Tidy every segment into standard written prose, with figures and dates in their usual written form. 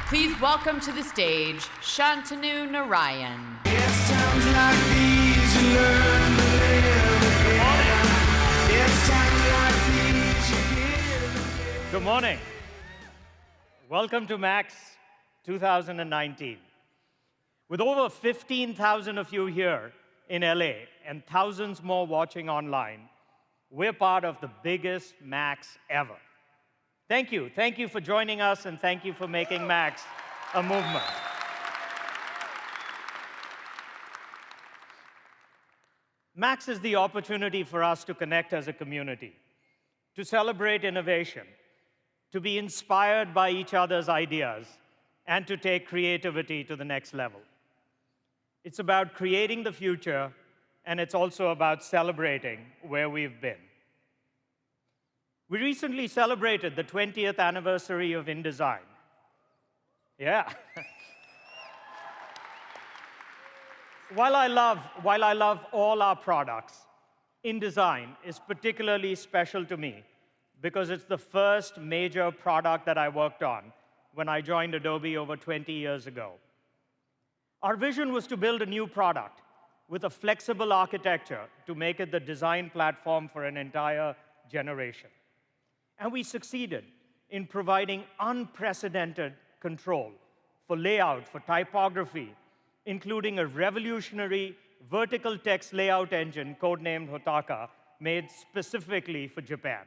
Please welcome to the stage, Shantanu Narayan. It's times like these you learn to live again. It's times like these you give again. Good morning. Welcome to MAX 2019. With over 15,000 of you here in LA and thousands more watching online, we're part of the biggest MAX ever. Thank you. Thank you for joining us, and thank you for making MAX a movement. MAX is the opportunity for us to connect as a community, to celebrate innovation, to be inspired by each other's ideas, and to take creativity to the next level. It's about creating the future, and it's also about celebrating where we've been. We recently celebrated the 20th anniversary of InDesign. Yeah. While I love all our products, InDesign is particularly special to me because it's the first major product that I worked on when I joined Adobe over 20 years ago. Our vision was to build a new product with a flexible architecture to make it the design platform for an entire generation. And we succeeded in providing unprecedented control for layout, for typography, including a revolutionary vertical text layout engine codenamed Hotaka, made specifically for Japan.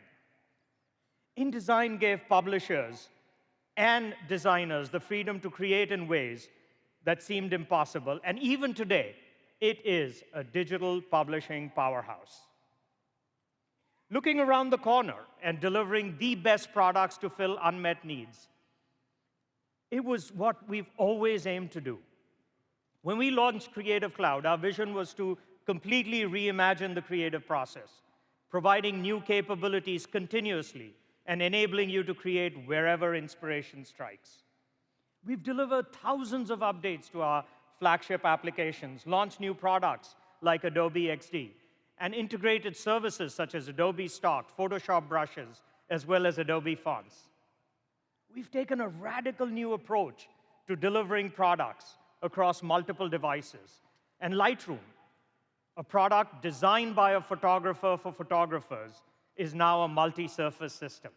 InDesign gave publishers and designers the freedom to create in ways that seemed impossible, and even today, it is a digital publishing powerhouse. Looking around the corner and delivering the best products to fill unmet needs, it was what we've always aimed to do. When we launched Creative Cloud, our vision was to completely reimagine the creative process, providing new capabilities continuously and enabling you to create wherever inspiration strikes. We've delivered thousands of updates to our flagship applications, launched new products like Adobe XD, and integrated services such as Adobe Stock, Photoshop brushes, as well as Adobe fonts. We've taken a radical new approach to delivering products across multiple devices. And Lightroom, a product designed by a photographer for photographers, is now a multi-surface system.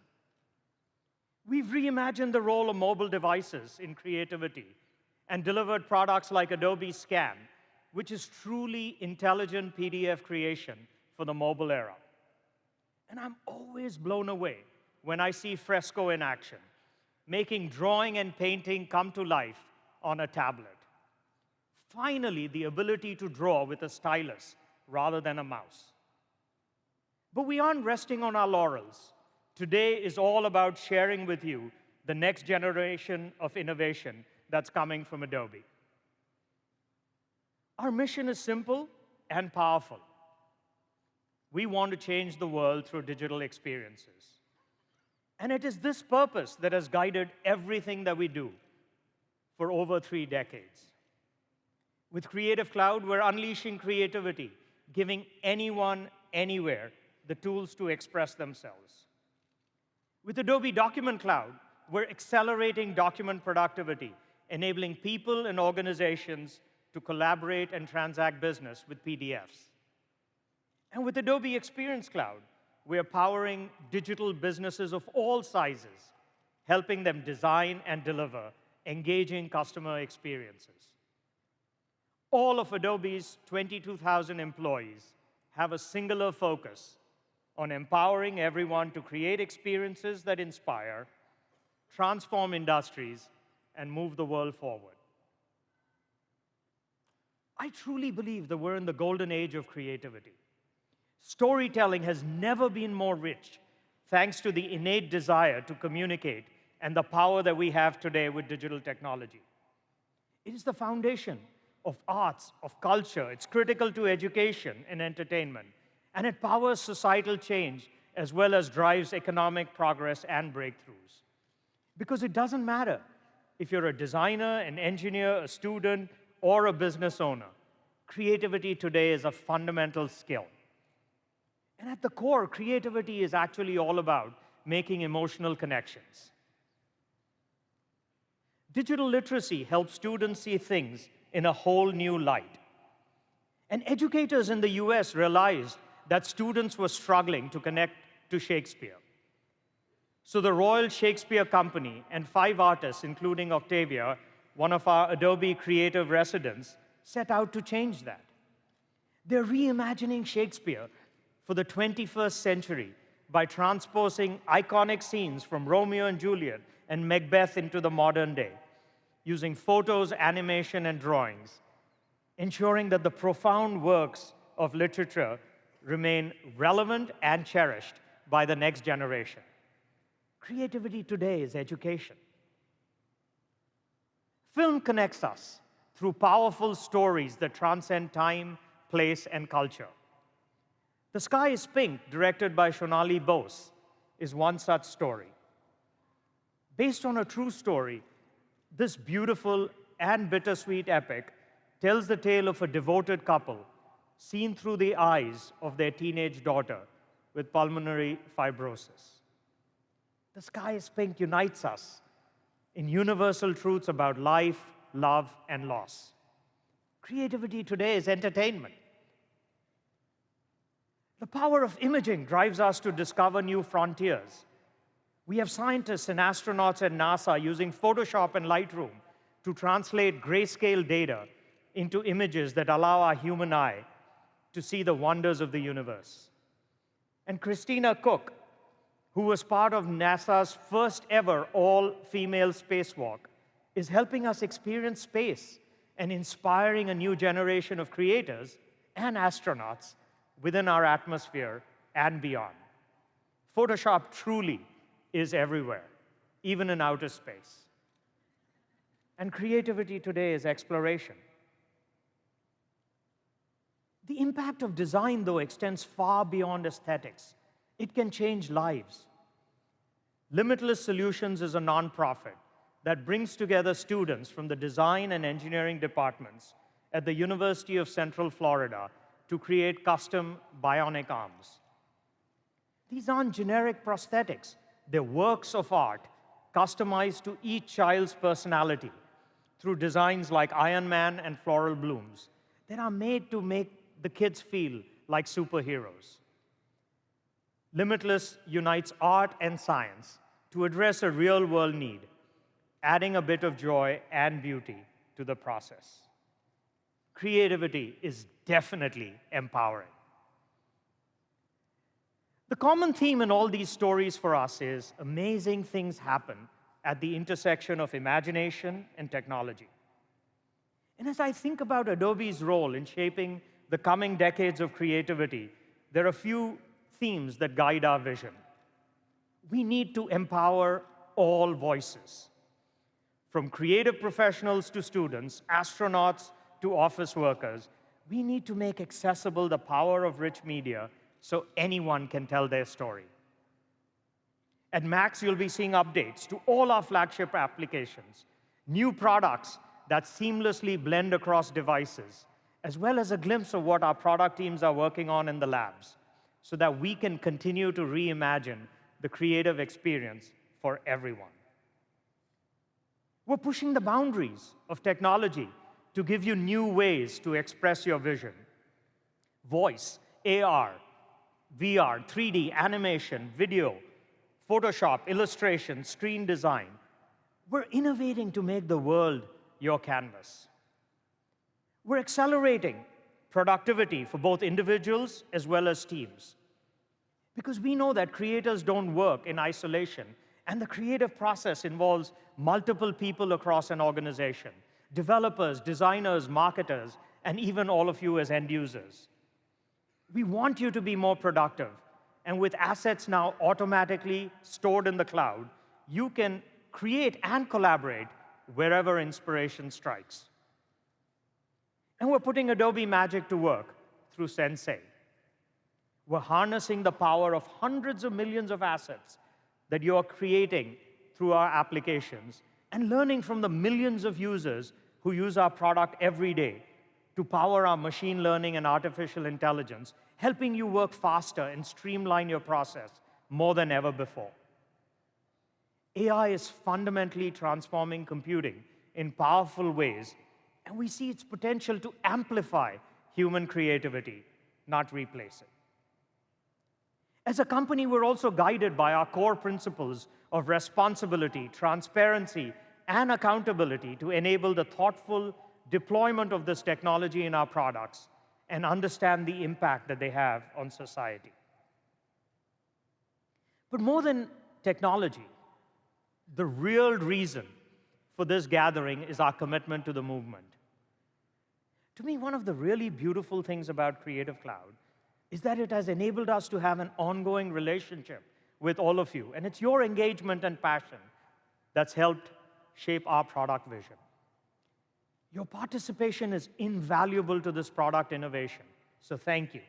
We've reimagined the role of mobile devices in creativity and delivered products like Adobe Scan, which is truly intelligent PDF creation for the mobile era. And I'm always blown away when I see Fresco in action, making drawing and painting come to life on a tablet. Finally, the ability to draw with a stylus rather than a mouse. But we aren't resting on our laurels. Today is all about sharing with you the next generation of innovation that's coming from Adobe. Our mission is simple and powerful. We want to change the world through digital experiences. And it is this purpose that has guided everything that we do for over 3 decades. With Creative Cloud, we're unleashing creativity, giving anyone, anywhere, the tools to express themselves. With Adobe Document Cloud, we're accelerating document productivity, enabling people and organizations to collaborate and transact business with PDFs. And with Adobe Experience Cloud, we're powering digital businesses of all sizes, helping them design and deliver engaging customer experiences. All of Adobe's 22,000 employees have a singular focus on empowering everyone to create experiences that inspire, transform industries, and move the world forward. I truly believe that we're in the golden age of creativity. Storytelling has never been more rich, thanks to the innate desire to communicate and the power that we have today with digital technology. It is the foundation of arts, of culture. It's critical to education and entertainment, and it powers societal change as well as drives economic progress and breakthroughs. Because it doesn't matter if you're a designer, an engineer, a student, or a business owner. Creativity today is a fundamental skill. And at the core, creativity is actually all about making emotional connections. Digital literacy helps students see things in a whole new light. And educators in the US realized that students were struggling to connect to Shakespeare. So the Royal Shakespeare Company and 5 artists, including Octavia, one of our Adobe Creative residents, set out to change that. They're reimagining Shakespeare for the 21st century by transposing iconic scenes from Romeo and Juliet and Macbeth into the modern day, using photos, animation, and drawings, ensuring that the profound works of literature remain relevant and cherished by the next generation. Creativity today is education. Film connects us through powerful stories that transcend time, place, and culture. The Sky is Pink, directed by Shonali Bose, is one such story. Based on a true story, this beautiful and bittersweet epic tells the tale of a devoted couple seen through the eyes of their teenage daughter with pulmonary fibrosis. The Sky is Pink unites us in universal truths about life, love, and loss. Creativity today is entertainment. The power of imaging drives us to discover new frontiers. We have scientists and astronauts at NASA using Photoshop and Lightroom to translate grayscale data into images that allow our human eye to see the wonders of the universe. And Christina Cook, who was part of NASA's first ever all-female spacewalk, is helping us experience space and inspiring a new generation of creators and astronauts within our atmosphere and beyond. Photoshop truly is everywhere, even in outer space. And creativity today is exploration. The impact of design, though, extends far beyond aesthetics. It can change lives. Limitless Solutions is a nonprofit that brings together students from the design and engineering departments at the University of Central Florida to create custom bionic arms. These aren't generic prosthetics. They're works of art customized to each child's personality through designs like Iron Man and floral blooms that are made to make the kids feel like superheroes. Limitless unites art and science to address a real-world need, adding a bit of joy and beauty to the process. Creativity is definitely empowering. The common theme in all these stories for us is amazing things happen at the intersection of imagination and technology. And as I think about Adobe's role in shaping the coming decades of creativity, there are a few themes that guide our vision. We need to empower all voices, from creative professionals to students, astronauts to office workers. We need to make accessible the power of rich media so anyone can tell their story. At Max, you'll be seeing updates to all our flagship applications, new products that seamlessly blend across devices, as well as a glimpse of what our product teams are working on in the labs, so that we can continue to reimagine the creative experience for everyone. We're pushing the boundaries of technology to give you new ways to express your vision. Voice, AR, VR, 3D, animation, video, Photoshop, illustration, screen design. We're innovating to make the world your canvas. We're accelerating productivity for both individuals as well as teams, because we know that creators don't work in isolation, and the creative process involves multiple people across an organization: developers, designers, marketers, and even all of you as end users. We want you to be more productive, and with assets now automatically stored in the cloud, you can create and collaborate wherever inspiration strikes. And we're putting Adobe Magic to work through Sensei. We're harnessing the power of hundreds of millions of assets that you're creating through our applications and learning from the millions of users who use our product every day to power our machine learning and artificial intelligence, helping you work faster and streamline your process more than ever before. AI is fundamentally transforming computing in powerful ways, and we see its potential to amplify human creativity, not replace it. As a company, we're also guided by our core principles of responsibility, transparency, and accountability to enable the thoughtful deployment of this technology in our products and understand the impact that they have on society. But more than technology, the real reason for this gathering is our commitment to the movement. To me, one of the really beautiful things about Creative Cloud is that it has enabled us to have an ongoing relationship with all of you. And it's your engagement and passion that's helped shape our product vision. Your participation is invaluable to this product innovation, so thank you.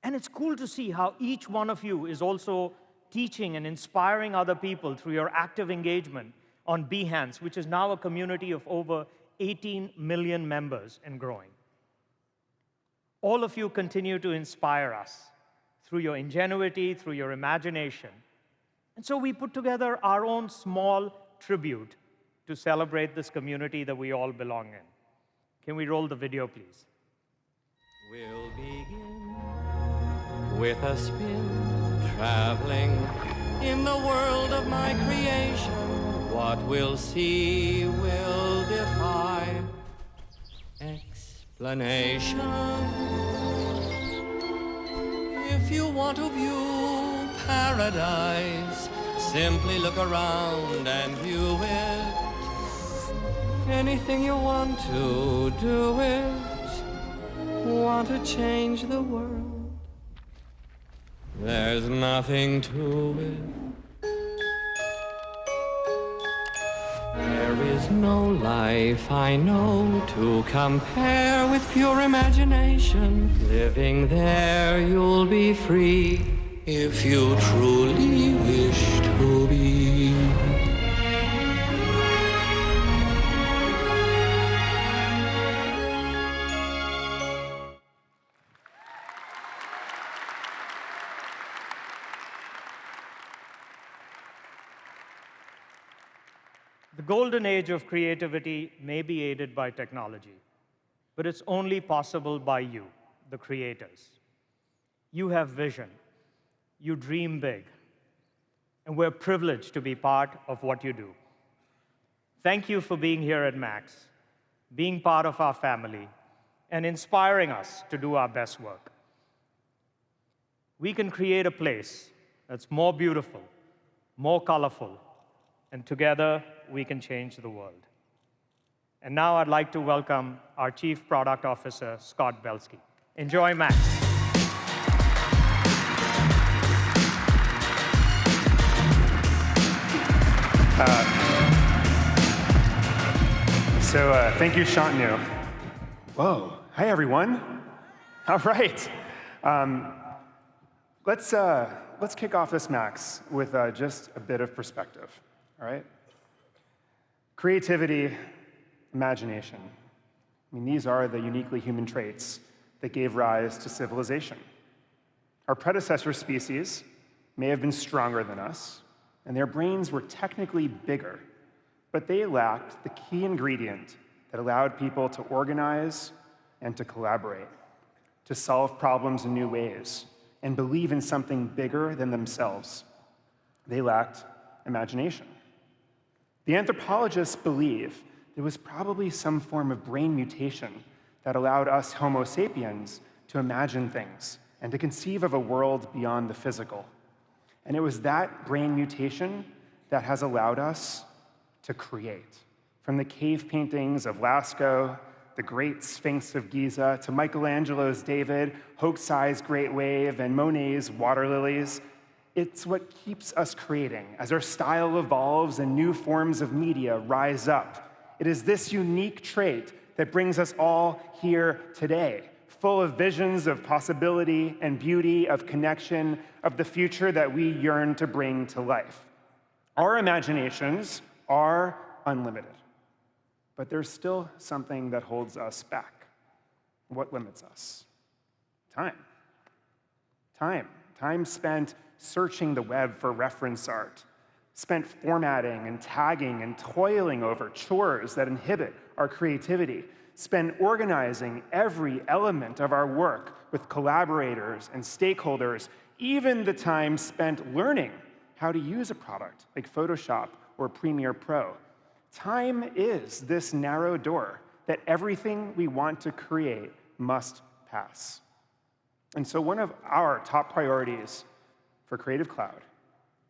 And it's cool to see how each one of you is also teaching and inspiring other people through your active engagement on Behance, which is now a community of over 18 million members and growing. All of you continue to inspire us through your ingenuity, through your imagination. And so we put together our own small tribute to celebrate this community that we all belong in. Can we roll the video, please? We'll begin with a spin, traveling in the world of my creation. What we'll see will defy explanation. If you want to view paradise, simply look around and view it. Anything you want to do it. Want to change the world. There's nothing to it. There is no life I know to compare with pure imagination. Living there, you'll be free if you truly wish to be. The golden age of creativity may be aided by technology, but it's only possible by you, the creators. You have vision. You dream big. And we're privileged to be part of what you do. Thank you for being here at Max, being part of our family, and inspiring us to do our best work. We can create a place that's more beautiful, more colorful, and together we can change the world. And now I'd like to welcome our Chief Product Officer, Scott Belsky. Enjoy Max. Thank you, Shantanu. Whoa, hi everyone. All right. Let's kick off this Max with just a bit of perspective, all right? Creativity, imagination. I mean, these are the uniquely human traits that gave rise to civilization. Our predecessor species may have been stronger than us, and their brains were technically bigger, but they lacked the key ingredient that allowed people to organize and to collaborate, to solve problems in new ways, and believe in something bigger than themselves. They lacked imagination. The anthropologists believe there was probably some form of brain mutation that allowed us Homo sapiens to imagine things and to conceive of a world beyond the physical. And it was that brain mutation that has allowed us to create. From the cave paintings of Lascaux, the Great Sphinx of Giza, to Michelangelo's David, Hokusai's Great Wave, and Monet's Water Lilies, it's what keeps us creating. As our style evolves and new forms of media rise up, it is this unique trait that brings us all here today, full of visions of possibility and beauty, of connection, of the future that we yearn to bring to life. Our imaginations are unlimited, but there's still something that holds us back. What limits us? Time. Time spent searching the web for reference art, spent formatting and tagging and toiling over chores that inhibit our creativity, spent organizing every element of our work with collaborators and stakeholders, even the time spent learning how to use a product like Photoshop or Premiere Pro. Time is this narrow door that everything we want to create must pass. And so one of our top priorities for Creative Cloud,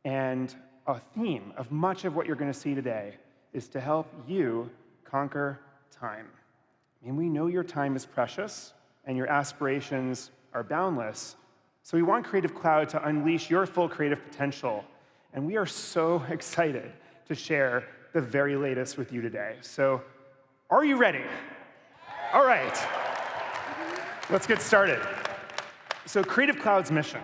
and a theme of much of what you're going to see today, is to help you conquer time. I mean, we know your time is precious and your aspirations are boundless, so we want Creative Cloud to unleash your full creative potential, and we are so excited to share the very latest with you today. So, are you ready? All right, let's get started. So Creative Cloud's mission,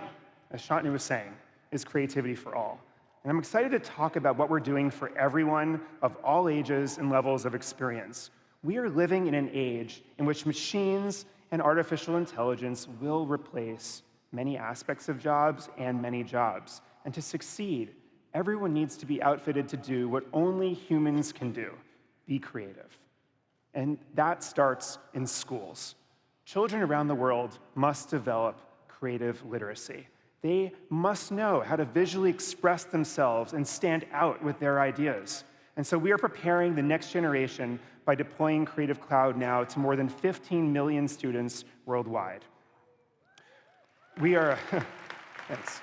as Shantanu was saying, is creativity for all. And I'm excited to talk about what we're doing for everyone of all ages and levels of experience. We are living in an age in which machines and artificial intelligence will replace many aspects of jobs and many jobs. And to succeed, everyone needs to be outfitted to do what only humans can do: be creative. And that starts in schools. Children around the world must develop creative literacy. They must know how to visually express themselves and stand out with their ideas. And so we are preparing the next generation by deploying Creative Cloud now to more than 15 million students worldwide. We are, thanks.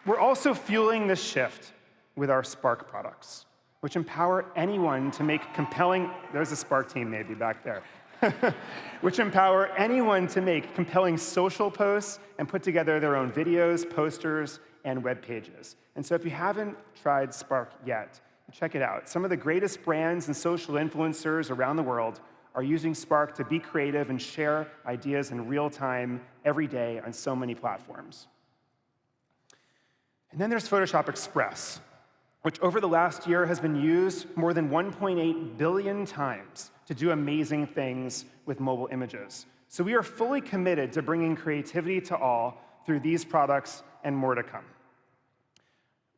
We're also fueling this shift with our Spark products, which empower anyone to make compelling, there's a Spark team maybe back there, which empower anyone to make compelling social posts and put together their own videos, posters, and web pages. And so if you haven't tried Spark yet, check it out. Some of the greatest brands and social influencers around the world are using Spark to be creative and share ideas in real time every day on so many platforms. And then there's Photoshop Express, which over the last year has been used more than 1.8 billion times to do amazing things with mobile images. So we are fully committed to bringing creativity to all through these products and more to come.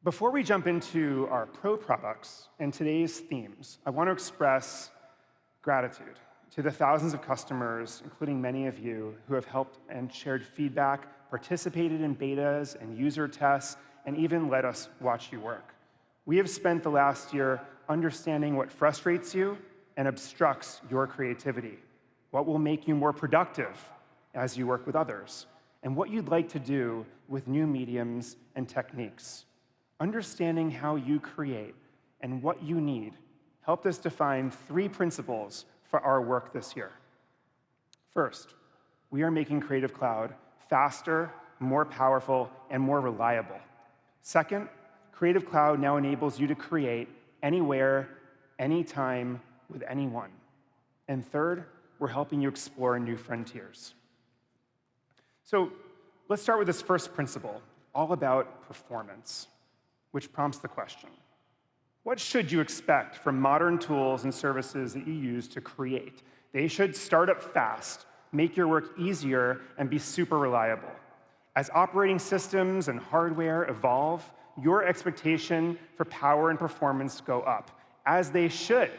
Before we jump into our pro products and today's themes, I want to express gratitude to the thousands of customers, including many of you, who have helped and shared feedback, participated in betas and user tests, and even let us watch you work. We have spent the last year understanding what frustrates you and obstructs your creativity, what will make you more productive as you work with others, and what you'd like to do with new mediums and techniques. Understanding how you create and what you need helped us define 3 principles for our work this year. First, we are making Creative Cloud faster, more powerful, and more reliable. Second, Creative Cloud now enables you to create anywhere, anytime, with anyone. And third, we're helping you explore new frontiers. So let's start with this first principle, all about performance, which prompts the question: what should you expect from modern tools and services that you use to create? They should start up fast, make your work easier, and be super reliable. As operating systems and hardware evolve, your expectation for power and performance go up, as they should.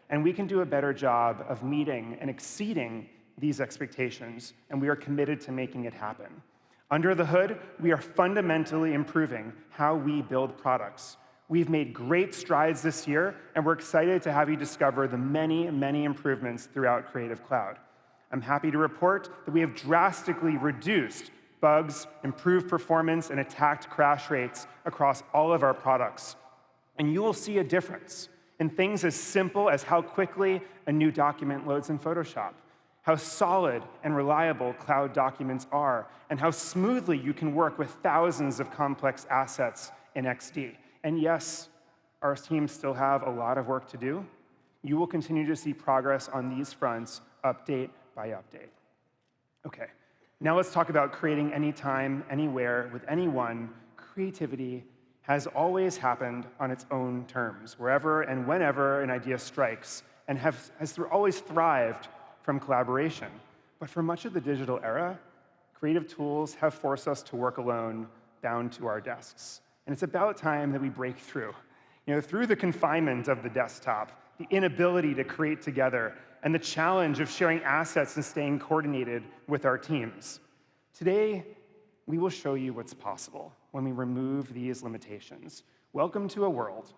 And we can do a better job of meeting and exceeding these expectations, and we are committed to making it happen. Under the hood, we are fundamentally improving how we build products. We've made great strides this year, and we're excited to have you discover the many, many improvements throughout Creative Cloud. I'm happy to report that we have drastically reduced bugs, improved performance, and attacked crash rates across all of our products. And you will see a difference in things as simple as how quickly a new document loads in Photoshop, how solid and reliable cloud documents are, and how smoothly you can work with thousands of complex assets in XD. And yes, our teams still have a lot of work to do. You will continue to see progress on these fronts, update by update. Okay, now let's talk about creating anytime, anywhere, with anyone. Creativity has always happened on its own terms, wherever and whenever an idea strikes, and has always thrived from collaboration. But for much of the digital era, creative tools have forced us to work alone, bound to our desks. And it's about time that we break through. Through the confinement of the desktop, the inability to create together, and the challenge of sharing assets and staying coordinated with our teams. Today, we will show you what's possible when we remove these limitations. Welcome to a world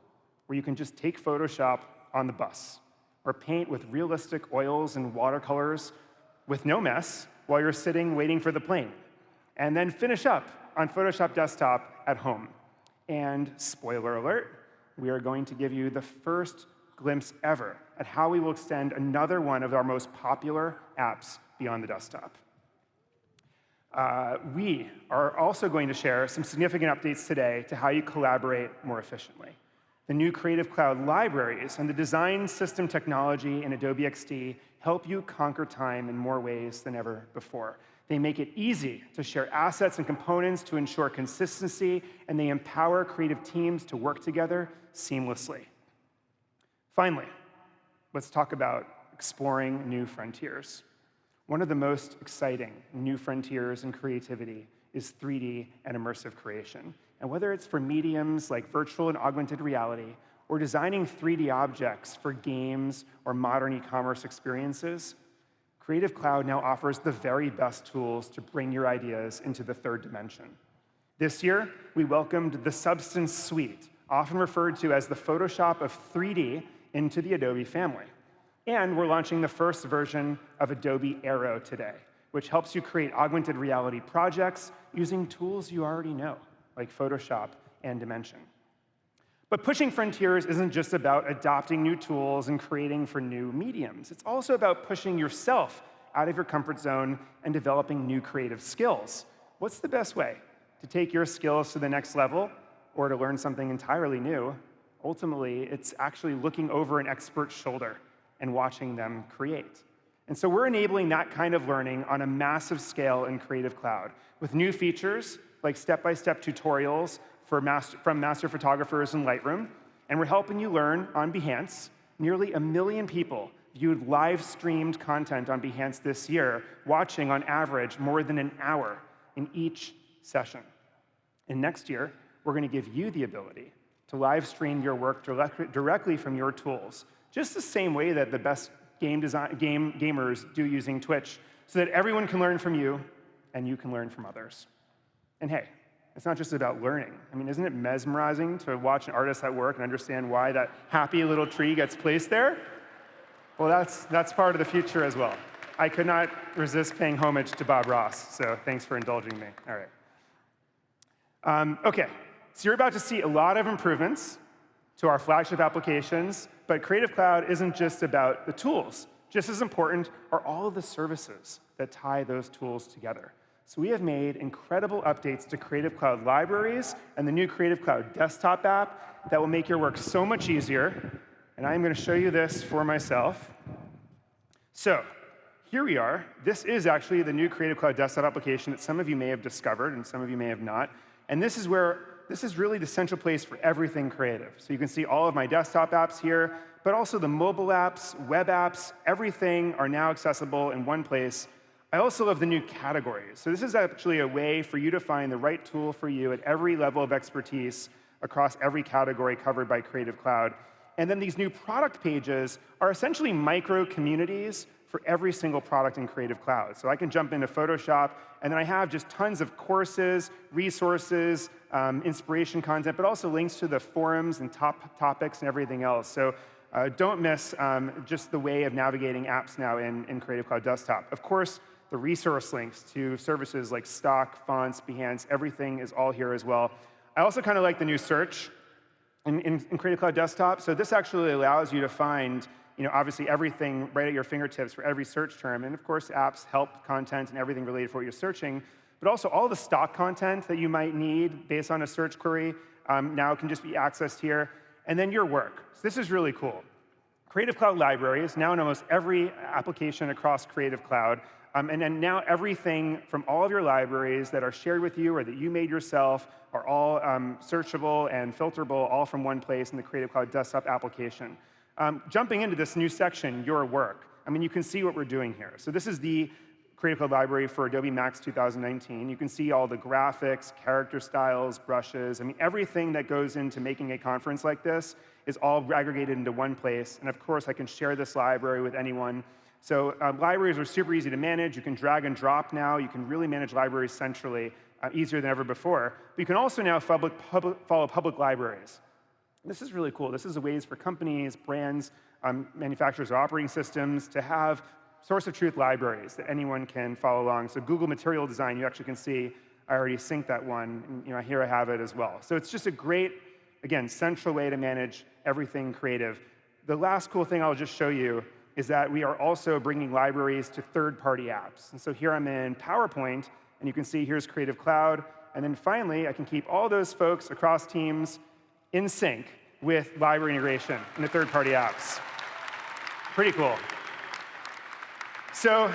where you can just take Photoshop on the bus, or paint with realistic oils and watercolors with no mess while you're sitting waiting for the plane, and then finish up on Photoshop Desktop at home. And spoiler alert, we are going to give you the first glimpse ever at how we will extend another one of our most popular apps beyond the desktop. We are also going to share some significant updates today to how you collaborate more efficiently. The new Creative Cloud libraries and the design system technology in Adobe XD help you conquer time in more ways than ever before. They make it easy to share assets and components to ensure consistency, and they empower creative teams to work together seamlessly. Finally, let's talk about exploring new frontiers. One of the most exciting new frontiers in creativity is 3D and immersive creation. And whether it's for mediums like virtual and augmented reality, or designing 3D objects for games or modern e-commerce experiences, Creative Cloud now offers the very best tools to bring your ideas into the third dimension. This year, we welcomed the Substance Suite, often referred to as the Photoshop of 3D, into the Adobe family. And we're launching the first version of Adobe Aero today, which helps you create augmented reality projects using tools you already know, like Photoshop and Dimension. But pushing frontiers isn't just about adopting new tools and creating for new mediums. It's also about pushing yourself out of your comfort zone and developing new creative skills. What's the best way to take your skills to the next level or to learn something entirely new? Ultimately, it's actually looking over an expert's shoulder and watching them create. And so we're enabling that kind of learning on a massive scale in Creative Cloud with new features like step-by-step tutorials from master photographers in Lightroom, and we're helping you learn on Behance. Nearly 1 million people viewed live-streamed content on Behance this year, watching on average more than an hour in each session. And next year, we're going to give you the ability to live stream your work directly from your tools, just the same way that the best gamers do using Twitch, so that everyone can learn from you and you can learn from others. And hey, it's not just about learning. I mean, isn't it mesmerizing to watch an artist at work and understand why that happy little tree gets placed there? Well, that's part of the future as well. I could not resist paying homage to Bob Ross, so thanks for indulging me. All right. OK, so you're about to see a lot of improvements to our flagship applications, but Creative Cloud isn't just about the tools. Just as important are all of the services that tie those tools together. So we have made incredible updates to Creative Cloud libraries and the new Creative Cloud desktop app that will make your work so much easier. And I'm going to show you this for myself. So here we are. This is actually the new Creative Cloud desktop application that some of you may have discovered and some of you may have not. And this is really the central place for everything creative. So you can see all of my desktop apps here, but also the mobile apps, web apps, everything are now accessible in one place. I also love the new categories. So this is actually a way for you to find the right tool for you at every level of expertise across every category covered by Creative Cloud. And then these new product pages are essentially micro communities for every single product in Creative Cloud. So I can jump into Photoshop, and then I have just tons of courses, resources, inspiration content, but also links to the forums and top topics and everything else. So don't miss just the way of navigating apps now in Creative Cloud Desktop. Of course, the resource links to services like Stock, Fonts, Behance, everything is all here as well. I also kind of like the new search in Creative Cloud Desktop. So this actually allows you to find obviously everything right at your fingertips for every search term. And of course, apps, help, content, and everything related to what you're searching. But also all the stock content that you might need based on a search query now can just be accessed here. And then your work. So this is really cool. Creative Cloud Library is now in almost every application across Creative Cloud. And then now everything from all of your libraries that are shared with you or that you made yourself are all searchable and filterable all from one place in the Creative Cloud Desktop application. Jumping into this new section, your work, I mean, you can see what we're doing here. So this is the Creative Cloud library for Adobe Max 2019. You can see all the graphics, character styles, brushes. I mean, everything that goes into making a conference like this is all aggregated into one place. And of course, I can share this library with anyone. So libraries are super easy to manage. You can drag and drop now. You can really manage libraries centrally, easier than ever before. But you can also now follow public libraries. This is really cool. This is a ways for companies, brands, manufacturers of operating systems to have source of truth libraries that anyone can follow along. So Google Material Design, you actually can see I already synced that one. And, here I have it as well. So it's just a great, again, central way to manage everything creative. The last cool thing I'll just show you is that we are also bringing libraries to third-party apps. And so here I'm in PowerPoint, and you can see here's Creative Cloud. And then finally, I can keep all those folks across teams in sync with library integration in the third-party apps. Pretty cool. So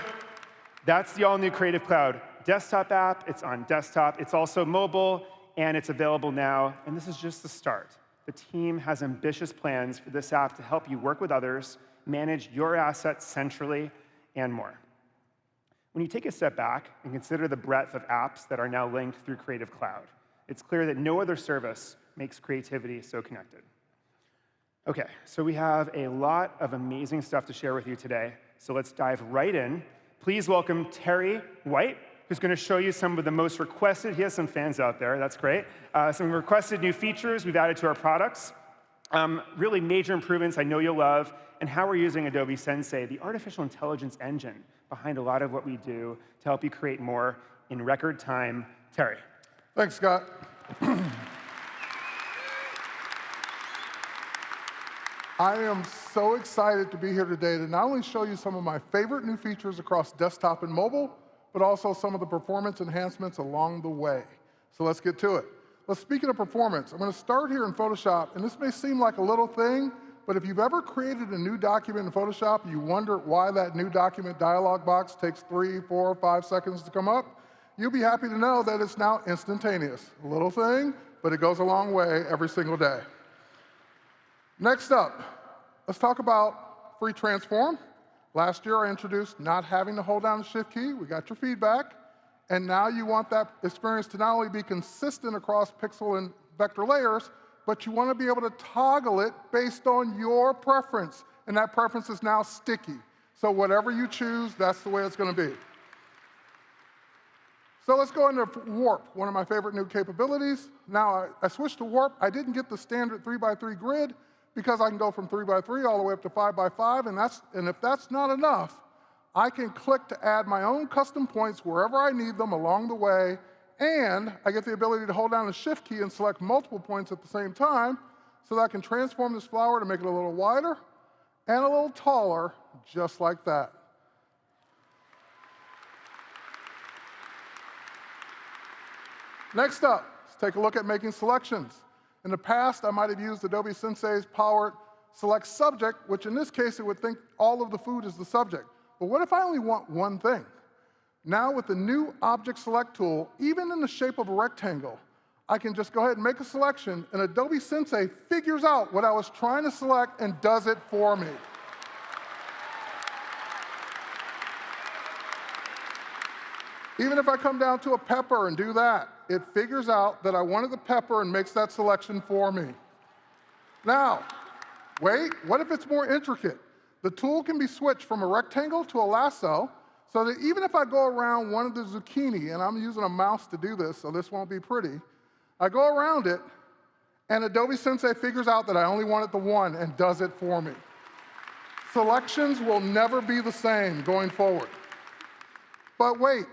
that's the all-new Creative Cloud desktop app. It's on desktop. It's also mobile, and it's available now. And this is just the start. The team has ambitious plans for this app to help you work with others, manage your assets centrally, and more. When you take a step back and consider the breadth of apps that are now linked through Creative Cloud, it's clear that no other service makes creativity so connected. OK, so we have a lot of amazing stuff to share with you today. So let's dive right in. Please welcome Terry White, who's going to show you some of the most requested. He has some fans out there. That's great. Some requested new features we've added to our products. Really major improvements I know you'll love, and how we're using Adobe Sensei, the artificial intelligence engine behind a lot of what we do to help you create more in record time. Terry. Thanks, Scott. I am so excited to be here today to not only show you some of my favorite new features across desktop and mobile, but also some of the performance enhancements along the way. So let's get to it. Speaking of performance, I'm going to start here in Photoshop, and this may seem like a little thing, but if you've ever created a new document in Photoshop, you wonder why that new document dialog box takes 3, 4, 5 seconds to come up, you'll be happy to know that it's now instantaneous. A little thing, but it goes a long way every single day. Next up, let's talk about free transform. Last year, I introduced not having to hold down the Shift key. We got your feedback. And now you want that experience to not only be consistent across pixel and vector layers, but you want to be able to toggle it based on your preference. And that preference is now sticky. So whatever you choose, that's the way it's going to be. So let's go into Warp, one of my favorite new capabilities. Now, I switched to Warp. I didn't get the standard 3x3 grid because I can go from 3x3 all the way up to 5x5. And if that's not enough, I can click to add my own custom points wherever I need them along the way, and I get the ability to hold down the Shift key and select multiple points at the same time so that I can transform this flower to make it a little wider and a little taller, just like that. Next up, let's take a look at making selections. In the past, I might have used Adobe Sensei's powered select subject, which in this case, it would think all of the food is the subject. But what if I only want one thing? Now with the new Object Select tool, even in the shape of a rectangle, I can just go ahead and make a selection, and Adobe Sensei figures out what I was trying to select and does it for me. Even if I come down to a pepper and do that, it figures out that I wanted the pepper and makes that selection for me. Now, wait, what if it's more intricate? The tool can be switched from a rectangle to a lasso, so that even if I go around one of the zucchini, and I'm using a mouse to do this, so this won't be pretty, I go around it, and Adobe Sensei figures out that I only wanted the one and does it for me. Selections will never be the same going forward. But wait,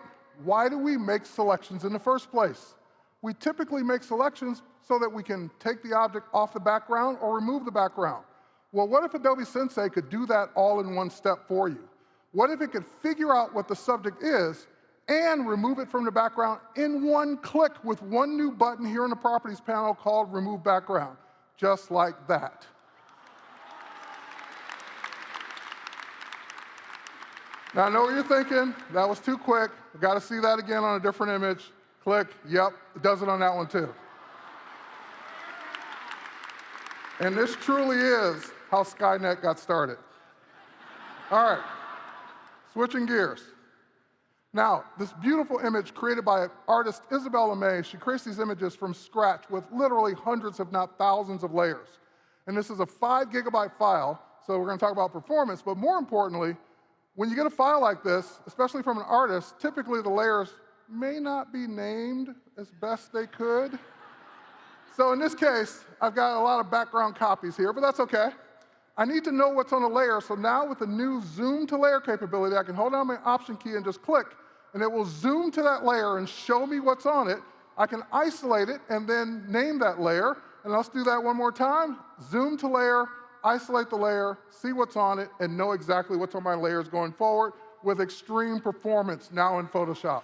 why do we make selections in the first place? We typically make selections so that we can take the object off the background or remove the background. Well, what if Adobe Sensei could do that all in one step for you? What if it could figure out what the subject is and remove it from the background in one click with one new button here in the Properties panel called Remove Background, just like that. Now, I know what you're thinking. That was too quick. I've got to see that again on a different image. Click. Yep, it does it on that one too. And this truly is how Skynet got started. All right, switching gears. Now, this beautiful image created by artist Isabella May, she creates these images from scratch with literally hundreds, if not thousands of layers. And this is a 5 gigabyte file, so we're gonna talk about performance, but more importantly, when you get a file like this, especially from an artist, typically the layers may not be named as best they could. So in this case, I've got a lot of background copies here, but that's okay. I need to know what's on a layer, so now with the new zoom to layer capability, I can hold down my Option key and just click, and it will zoom to that layer and show me what's on it. I can isolate it and then name that layer, and let's do that one more time. Zoom to layer, isolate the layer, see what's on it, and know exactly what's on my layers going forward with extreme performance now in Photoshop.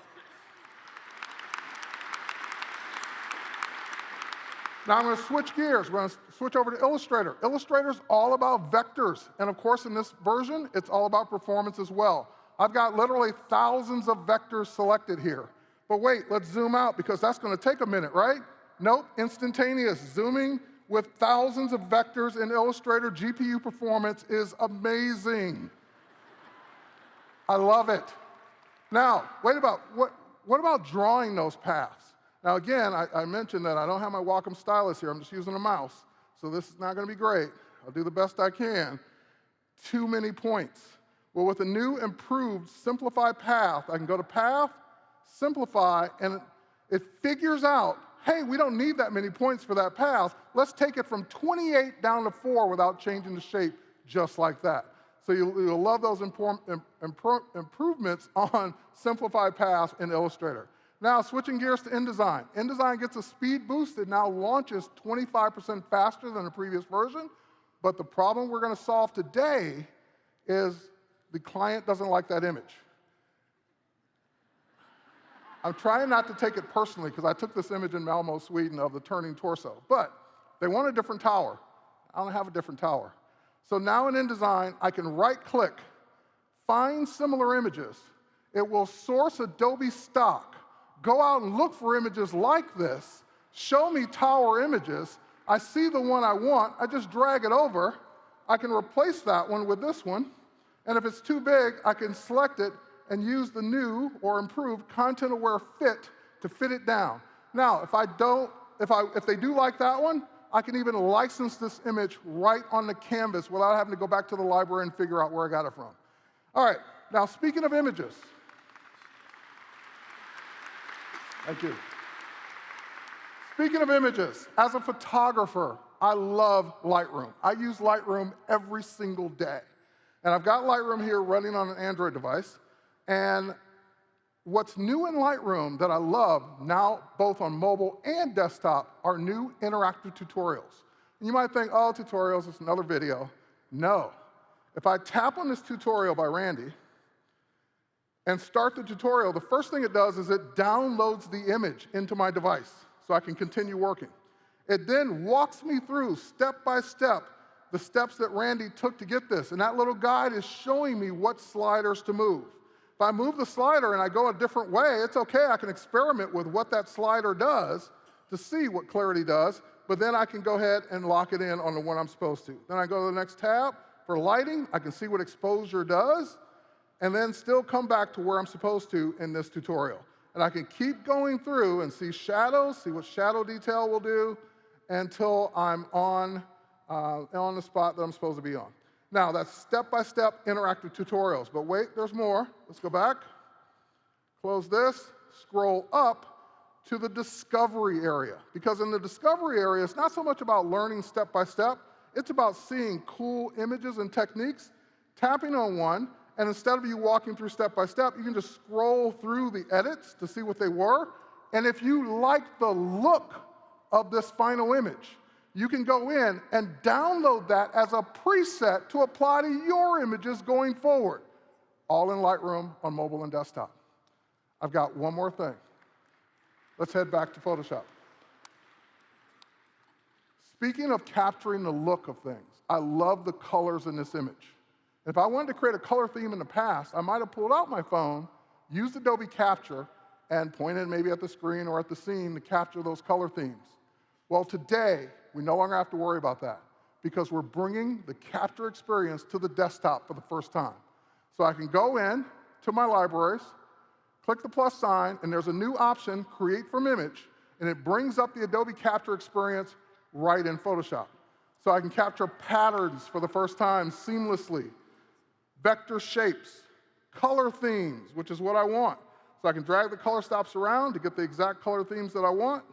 Now I'm going to switch gears. We're going to switch over to Illustrator. Illustrator's all about vectors. And of course, in this version, it's all about performance as well. I've got literally thousands of vectors selected here. But wait, let's zoom out because that's going to take a minute, right? Nope, instantaneous. Zooming with thousands of vectors in Illustrator GPU performance is amazing. I love it. Now, what about drawing those paths? Now again, I mentioned that I don't have my Wacom stylus here, I'm just using a mouse, so this is not gonna be great. I'll do the best I can. Too many points. Well, with a new improved simplify path, I can go to path, simplify, and it figures out, hey, we don't need that many points for that path. Let's take it from 28 down to 4 without changing the shape, just like that. So you'll love those improvements on simplify path in Illustrator. Now, switching gears to InDesign. InDesign gets a speed boost. It now launches 25% faster than the previous version. But the problem we're going to solve today is the client doesn't like that image. I'm trying not to take it personally because I took this image in Malmo, Sweden of the turning torso. But they want a different tower. I don't have a different tower. So now in InDesign, I can right-click, find similar images. It will source Adobe stock. Go out and look for images like this, show me tower images, I see the one I want, I just drag it over, I can replace that one with this one, and if it's too big, I can select it and use the new or improved content-aware fit to fit it down. Now, if they do like that one, I can even license this image right on the canvas without having to go back to the library and figure out where I got it from. All right, now speaking of images, thank you. Speaking of images, as a photographer, I love Lightroom. I use Lightroom every single day. And I've got Lightroom here running on an Android device. And what's new in Lightroom that I love now, both on mobile and desktop, are new interactive tutorials. And you might think, oh, tutorials, it's another video. No. If I tap on this tutorial by Randy, and start the tutorial, the first thing it does is it downloads the image into my device so I can continue working. It then walks me through step by step the steps that Randy took to get this, and that little guide is showing me what sliders to move. If I move the slider and I go a different way, it's okay, I can experiment with what that slider does to see what clarity does, but then I can go ahead and lock it in on the one I'm supposed to. Then I go to the next tab. For lighting, I can see what exposure does, and then still come back to where I'm supposed to in this tutorial. And I can keep going through and see shadows, see what shadow detail will do, until I'm on the spot that I'm supposed to be on. Now, that's step-by-step interactive tutorials, but wait, there's more. Let's go back, close this, scroll up to the discovery area. Because in the discovery area, it's not so much about learning step-by-step, it's about seeing cool images and techniques, tapping on one, and instead of you walking through step by step, you can just scroll through the edits to see what they were. And if you like the look of this final image, you can go in and download that as a preset to apply to your images going forward, all in Lightroom on mobile and desktop. I've got one more thing. Let's head back to Photoshop. Speaking of capturing the look of things, I love the colors in this image. If I wanted to create a color theme in the past, I might have pulled out my phone, used Adobe Capture, and pointed maybe at the screen or at the scene to capture those color themes. Well, today, we no longer have to worry about that because we're bringing the capture experience to the desktop for the first time. So I can go in to my libraries, click the plus sign, and there's a new option, Create from Image, and it brings up the Adobe Capture experience right in Photoshop. So I can capture patterns for the first time seamlessly, vector shapes, color themes, which is what I want. So I can drag the color stops around to get the exact color themes that I want.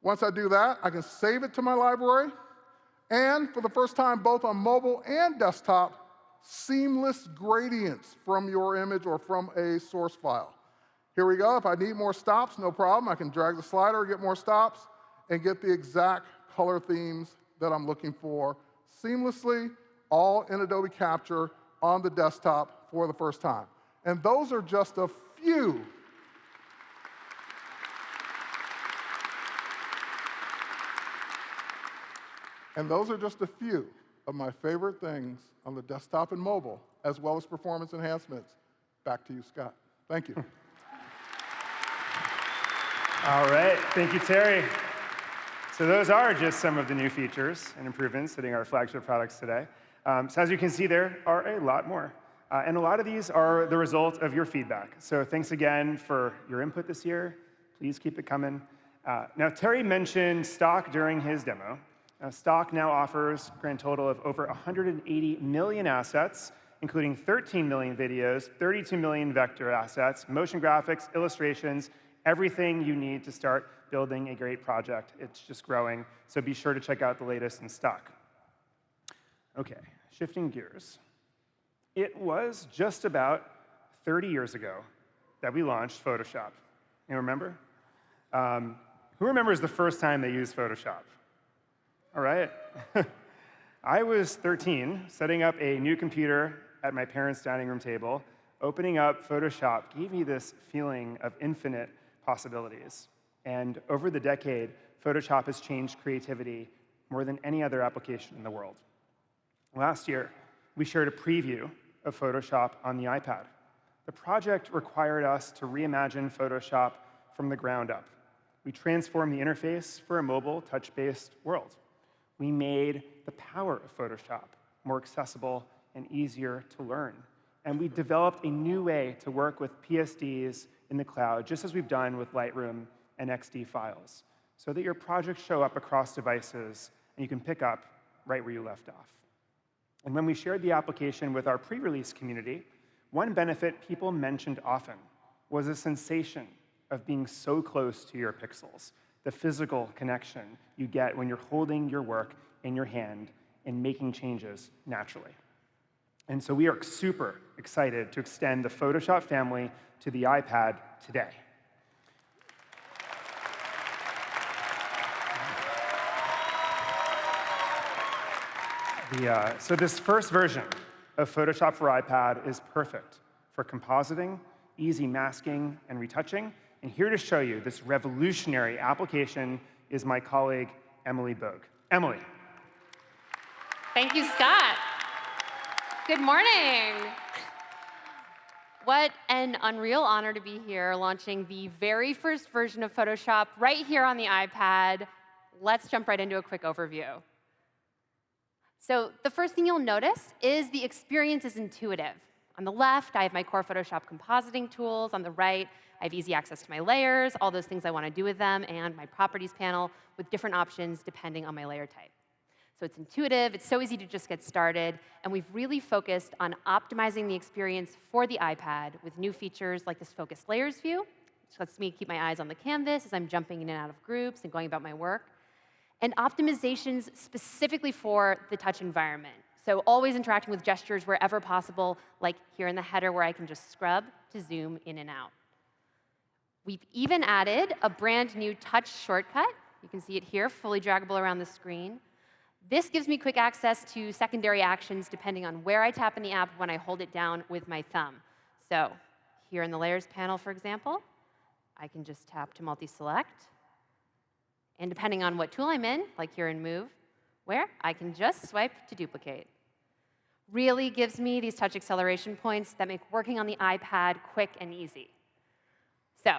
Once I do that, I can save it to my library, and for the first time, both on mobile and desktop, seamless gradients from your image or from a source file. Here we go. If I need more stops, no problem. I can drag the slider, get more stops, and get the exact color themes that I'm looking for seamlessly, all in Adobe Capture on the desktop for the first time. And those are just a few of my favorite things on the desktop and mobile, as well as performance enhancements. Back to you, Scott. Thank you. All right, thank you, Terry. So those are just some of the new features and improvements hitting our flagship products today. So as you can see, there are a lot more. And a lot of these are the result of your feedback. So thanks again for your input this year. Please keep it coming. Now, Terry mentioned Stock during his demo. Stock now offers a grand total of over 180 million assets, including 13 million videos, 32 million vector assets, motion graphics, illustrations, everything you need to start building a great project. It's just growing, so be sure to check out the latest in Stock. Okay, shifting gears. It was just about 30 years ago that we launched Photoshop. You remember? Who remembers the first time they used Photoshop? All right. I was 13, setting up a new computer at my parents' dining room table. Opening up Photoshop gave me this feeling of infinite possibilities. And over the decade, Photoshop has changed creativity more than any other application in the world. Last year, we shared a preview of Photoshop on the iPad. The project required us to reimagine Photoshop from the ground up. We transformed the interface for a mobile, touch-based world. We made the power of Photoshop more accessible and easier to learn. And we developed a new way to work with PSDs in the cloud, just as we've done with Lightroom and XD files, so that your projects show up across devices and you can pick up right where you left off. And when we shared the application with our pre-release community, one benefit people mentioned often was a sensation of being so close to your pixels, the physical connection you get when you're holding your work in your hand and making changes naturally. And so we are super excited to extend the Photoshop family to the iPad today. So this first version of Photoshop for iPad is perfect for compositing, easy masking, and retouching. And here to show you this revolutionary application is my colleague, Emily Bogue. Emily. Thank you, Scott. Good morning. What an unreal honor to be here launching the very first version of Photoshop right here on the iPad. Let's jump right into a quick overview. So the first thing you'll notice is the experience is intuitive. On the left, I have my core Photoshop compositing tools. On the right, I have easy access to my layers, all those things I want to do with them, and my properties panel with different options depending on my layer type. So it's intuitive, it's so easy to just get started, and we've really focused on optimizing the experience for the iPad with new features like this focused layers view, which lets me keep my eyes on the canvas as I'm jumping in and out of groups and going about my work, and optimizations specifically for the touch environment. So always interacting with gestures wherever possible, like here in the header where I can just scrub to zoom in and out. We've even added a brand new touch shortcut. You can see it here, fully draggable around the screen. This gives me quick access to secondary actions depending on where I tap in the app when I hold it down with my thumb. So here in the Layers panel, for example, I can just tap to multi-select. And depending on what tool I'm in, like here in Move, where I can just swipe to duplicate. Really gives me these touch acceleration points that make working on the iPad quick and easy. So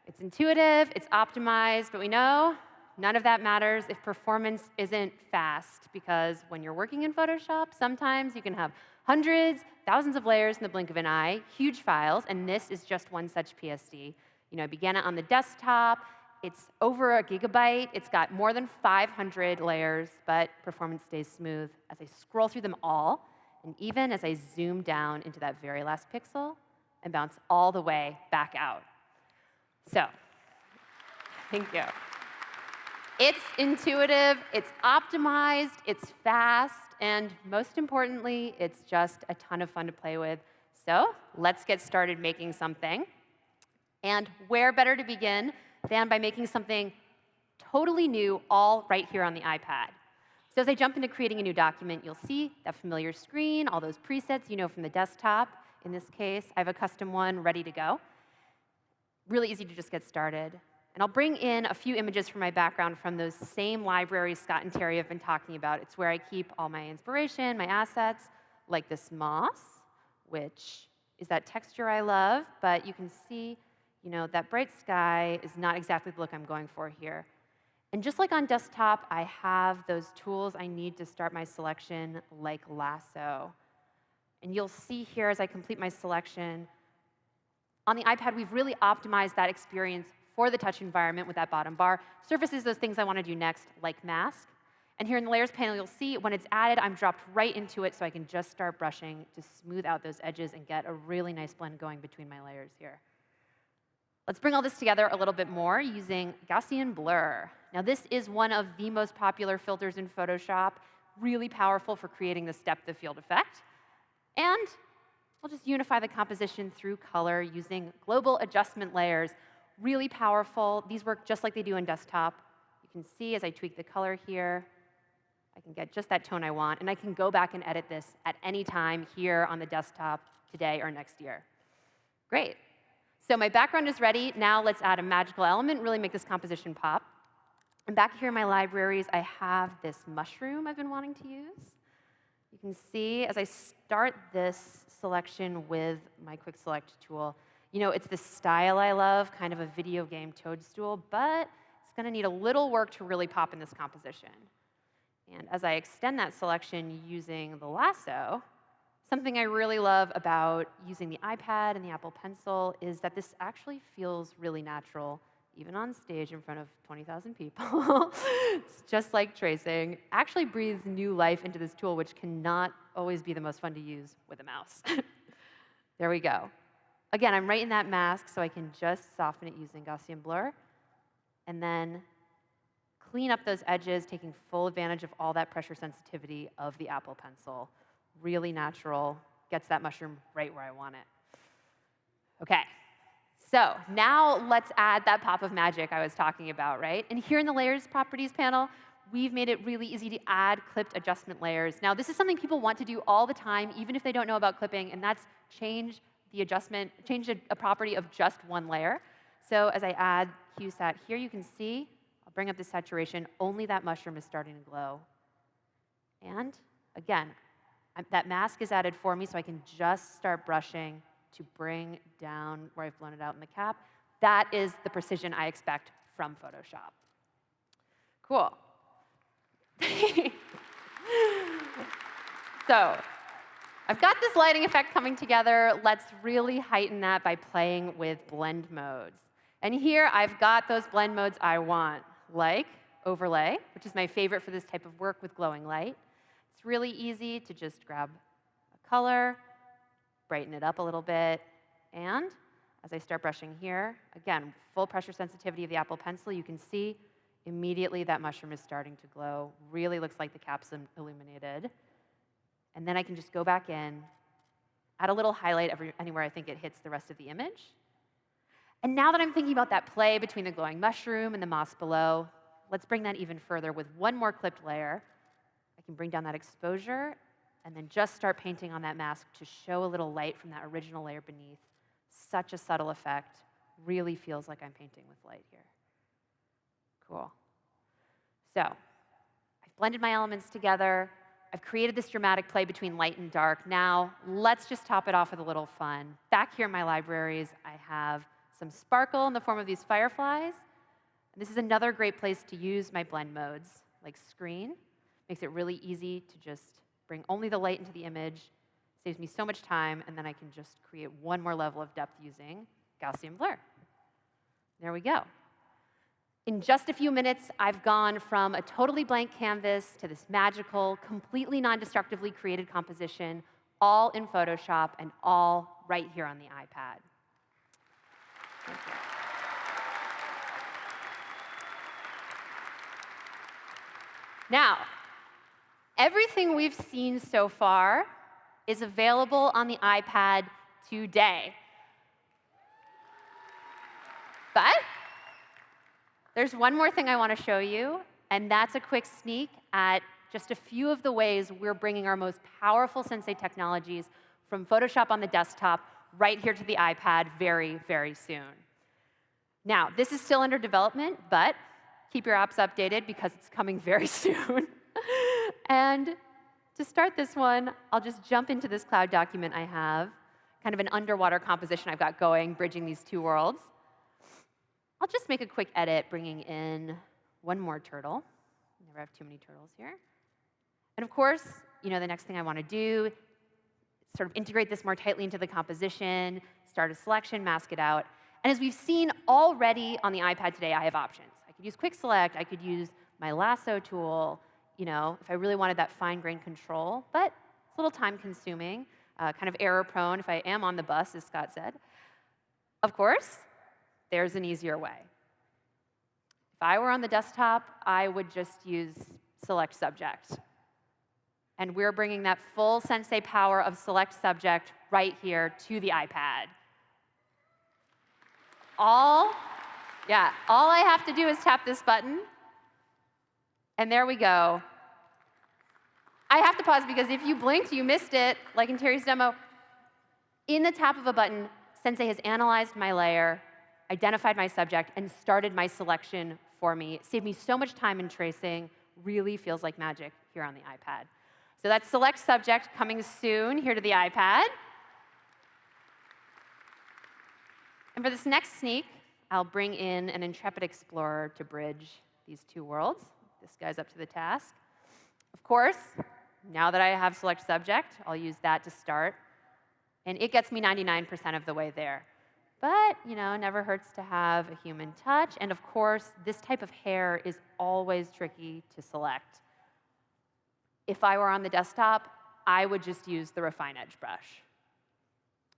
it's intuitive, it's optimized, but we know none of that matters if performance isn't fast, because when you're working in Photoshop, sometimes you can have hundreds, thousands of layers in the blink of an eye, huge files, and this is just one such PSD. I began it on the desktop. It's over a gigabyte. It's got more than 500 layers, but performance stays smooth as I scroll through them all, and even as I zoom down into that very last pixel and bounce all the way back out. So, thank you. It's intuitive, it's optimized, it's fast, and most importantly, it's just a ton of fun to play with. So let's get started making something. And where better to begin than by making something totally new, all right here on the iPad. So as I jump into creating a new document, you'll see that familiar screen, all those presets you know from the desktop. In this case, I have a custom one ready to go. Really easy to just get started. And I'll bring in a few images from my background from those same libraries Scott and Terry have been talking about. It's where I keep all my inspiration, my assets, like this moss, which is that texture I love, but you can see, that bright sky is not exactly the look I'm going for here. And just like on desktop, I have those tools I need to start my selection, like lasso. And you'll see here as I complete my selection, on the iPad, we've really optimized that experience for the touch environment with that bottom bar. Surfaces those things I want to do next, like mask. And here in the Layers panel, you'll see when it's added, I'm dropped right into it so I can just start brushing to smooth out those edges and get a really nice blend going between my layers here. Let's bring all this together a little bit more using Gaussian blur. Now, this is one of the most popular filters in Photoshop, really powerful for creating this depth of field effect. And we'll just unify the composition through color using global adjustment layers. Really powerful. These work just like they do in desktop. You can see as I tweak the color here, I can get just that tone I want, and I can go back and edit this at any time here on the desktop today or next year. Great. So my background is ready. Now let's add a magical element, really make this composition pop. And back here in my libraries, I have this mushroom I've been wanting to use. You can see as I start this selection with my quick select tool, it's the style I love, kind of a video game toadstool, but it's going to need a little work to really pop in this composition. And as I extend that selection using the lasso, something I really love about using the iPad and the Apple Pencil is that this actually feels really natural, even on stage in front of 20,000 people. It's just like tracing. Actually breathes new life into this tool, which cannot always be the most fun to use with a mouse. There we go. Again, I'm right in that mask, so I can just soften it using Gaussian blur, and then clean up those edges, taking full advantage of all that pressure sensitivity of the Apple Pencil. Really natural, gets that mushroom right where I want it. OK, so now let's add that pop of magic I was talking about, right? And here in the Layers Properties panel, we've made it really easy to add clipped adjustment layers. Now, this is something people want to do all the time, even if they don't know about clipping, and that's change a property of just one layer. So as I add QSAT here, you can see, I'll bring up the saturation, only that mushroom is starting to glow. And again, that mask is added for me, so I can just start brushing to bring down where I've blown it out in the cap. That is the precision I expect from Photoshop. Cool. So I've got this lighting effect coming together. Let's really heighten that by playing with blend modes. And here I've got those blend modes I want, like overlay, which is my favorite for this type of work with glowing light. It's really easy to just grab a color, brighten it up a little bit, and as I start brushing here, again, full pressure sensitivity of the Apple Pencil, you can see immediately that mushroom is starting to glow. Really looks like the cap's illuminated. And then I can just go back in, add a little highlight anywhere I think it hits the rest of the image. And now that I'm thinking about that play between the glowing mushroom and the moss below, let's bring that even further with one more clipped layer. I can bring down that exposure and then just start painting on that mask to show a little light from that original layer beneath. Such a subtle effect. Really feels like I'm painting with light here. Cool. So I've blended my elements together. I've created this dramatic play between light and dark. Now, let's just top it off with a little fun. Back here in my libraries, I have some sparkle in the form of these fireflies. This is another great place to use my blend modes, like screen. Makes it really easy to just bring only the light into the image, saves me so much time, and then I can just create one more level of depth using Gaussian blur. There we go. In just a few minutes, I've gone from a totally blank canvas to this magical, completely non-destructively created composition, all in Photoshop and all right here on the iPad. Thank you. Now, everything we've seen so far is available on the iPad today. But there's one more thing I want to show you, and that's a quick sneak at just a few of the ways we're bringing our most powerful Sensei technologies from Photoshop on the desktop right here to the iPad very, very soon. Now, this is still under development, but keep your apps updated because it's coming very soon. And to start this one, I'll just jump into this cloud document I have, kind of an underwater composition I've got going, bridging these two worlds. I'll just make a quick edit, bringing in one more turtle. Never have too many turtles here. And of course, the next thing I want to do is sort of integrate this more tightly into the composition, start a selection, mask it out. And as we've seen already on the iPad today, I have options. I could use Quick Select. I could use my lasso tool, if I really wanted that fine-grained control. But it's a little time-consuming, kind of error-prone if I am on the bus, as Scott said. Of course, there's an easier way. If I were on the desktop, I would just use Select Subject. And we're bringing that full Sensei power of Select Subject right here to the iPad. All I have to do is tap this button, and there we go. I have to pause because if you blinked, you missed it, like in Terry's demo. In the tap of a button, Sensei has analyzed my layer, identified my subject, and started my selection for me. It saved me so much time in tracing. Really feels like magic here on the iPad. So that's Select Subject coming soon here to the iPad. And for this next sneak, I'll bring in an intrepid explorer to bridge these two worlds. This guy's up to the task. Of course, now that I have Select Subject, I'll use that to start. And it gets me 99% of the way there. But, never hurts to have a human touch. And of course, this type of hair is always tricky to select. If I were on the desktop, I would just use the Refine Edge brush.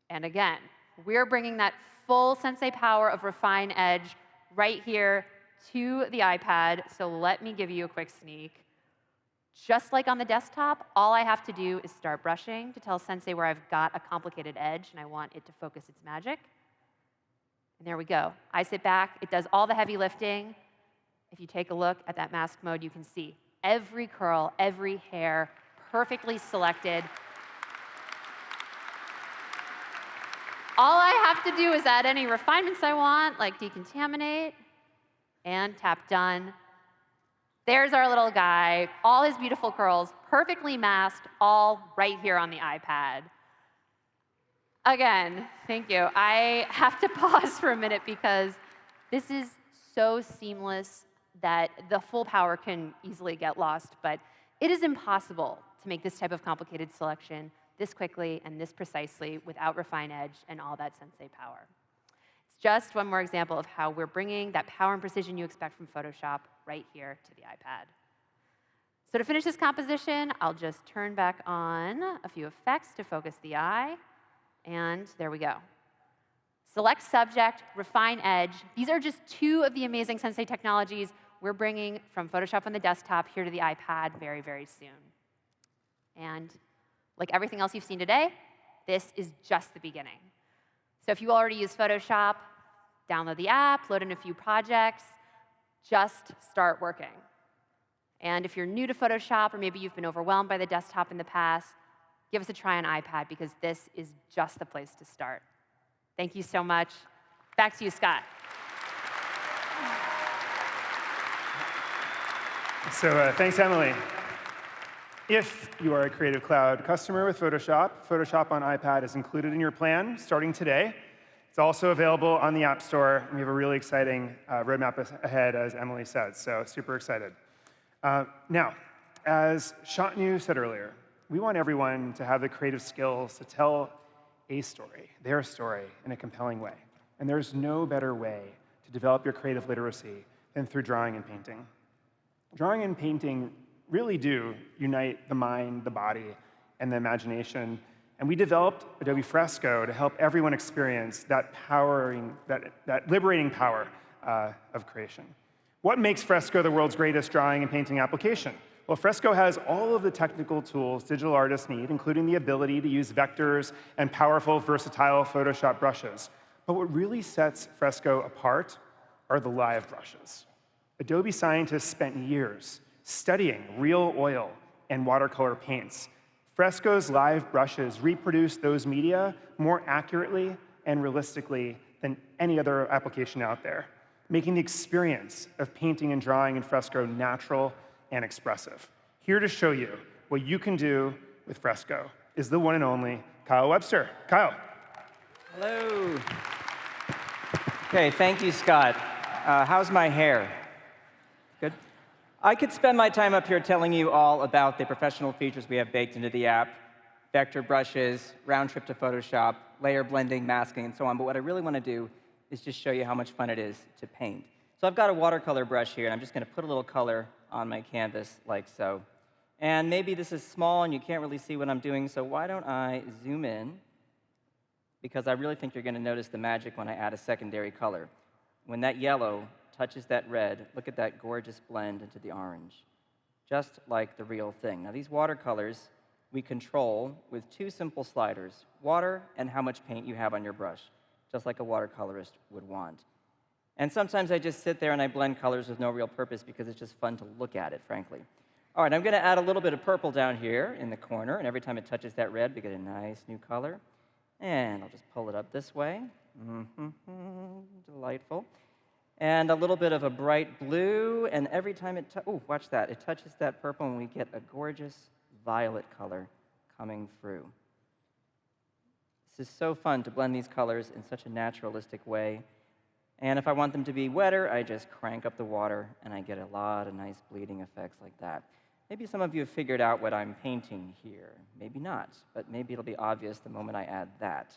And again, we're bringing that full Sensei power of Refine Edge right here to the iPad. So let me give you a quick sneak. Just like on the desktop, all I have to do is start brushing to tell Sensei where I've got a complicated edge and I want it to focus its magic. And there we go. I sit back. It does all the heavy lifting. If you take a look at that mask mode, you can see every curl, every hair, perfectly selected. All I have to do is add any refinements I want, like decontaminate, and tap done. There's our little guy, all his beautiful curls, perfectly masked, all right here on the iPad. Again, thank you. I have to pause for a minute because this is so seamless that the full power can easily get lost, but it is impossible to make this type of complicated selection this quickly and this precisely without Refine Edge and all that Sensei power. It's just one more example of how we're bringing that power and precision you expect from Photoshop right here to the iPad. So to finish this composition, I'll just turn back on a few effects to focus the eye, and there we go. Select Subject, Refine Edge. These are just two of the amazing Sensei technologies we're bringing from Photoshop on the desktop here to the iPad very, very soon. And like everything else you've seen today, this is just the beginning. So if you already use Photoshop, download the app, load in a few projects, just start working. And if you're new to Photoshop, or maybe you've been overwhelmed by the desktop in the past, give us a try on iPad, because this is just the place to start. Thank you so much. Back to you, Scott. So thanks, Emily. If you are a Creative Cloud customer with Photoshop, Photoshop on iPad is included in your plan starting today. It's also available on the App Store, and we have a really exciting roadmap ahead, as Emily said, so super excited. Now, as Shantanu said earlier, we want everyone to have the creative skills to tell a story, their story, in a compelling way. And there's no better way to develop your creative literacy than through drawing and painting. Drawing and painting really do unite the mind, the body, and the imagination. And we developed Adobe Fresco to help everyone experience that liberating power of creation. What makes Fresco the world's greatest drawing and painting application? Well, Fresco has all of the technical tools digital artists need, including the ability to use vectors and powerful, versatile Photoshop brushes. But what really sets Fresco apart are the live brushes. Adobe scientists spent years studying real oil and watercolor paints. Fresco's live brushes reproduce those media more accurately and realistically than any other application out there, making the experience of painting and drawing in Fresco natural and expressive. Here to show you what you can do with Fresco is the one and only Kyle Webster. Kyle. Hello. Okay, thank you, Scott. How's my hair? Good? I could spend my time up here telling you all about the professional features we have baked into the app, vector brushes, round trip to Photoshop, layer blending, masking, and so on, but what I really want to do is just show you how much fun it is to paint. So I've got a watercolor brush here, and I'm just going to put a little color on my canvas like so. And maybe this is small and you can't really see what I'm doing, so why don't I zoom in? Because I really think you're going to notice the magic when I add a secondary color. When that yellow touches that red, look at that gorgeous blend into the orange, just like the real thing. Now, these watercolors we control with two simple sliders, water and how much paint you have on your brush, just like a watercolorist would want. And sometimes I just sit there and I blend colors with no real purpose because it's just fun to look at it, frankly. All right, I'm going to add a little bit of purple down here in the corner, and every time it touches that red, we get a nice new color. And I'll just pull it up this way. Delightful. And a little bit of a bright blue, and every time it, watch that, it touches that purple, and we get a gorgeous violet color coming through. This is so fun to blend these colors in such a naturalistic way. And if I want them to be wetter, I just crank up the water, and I get a lot of nice bleeding effects like that. Maybe some of you have figured out what I'm painting here. Maybe not, but maybe it'll be obvious the moment I add that.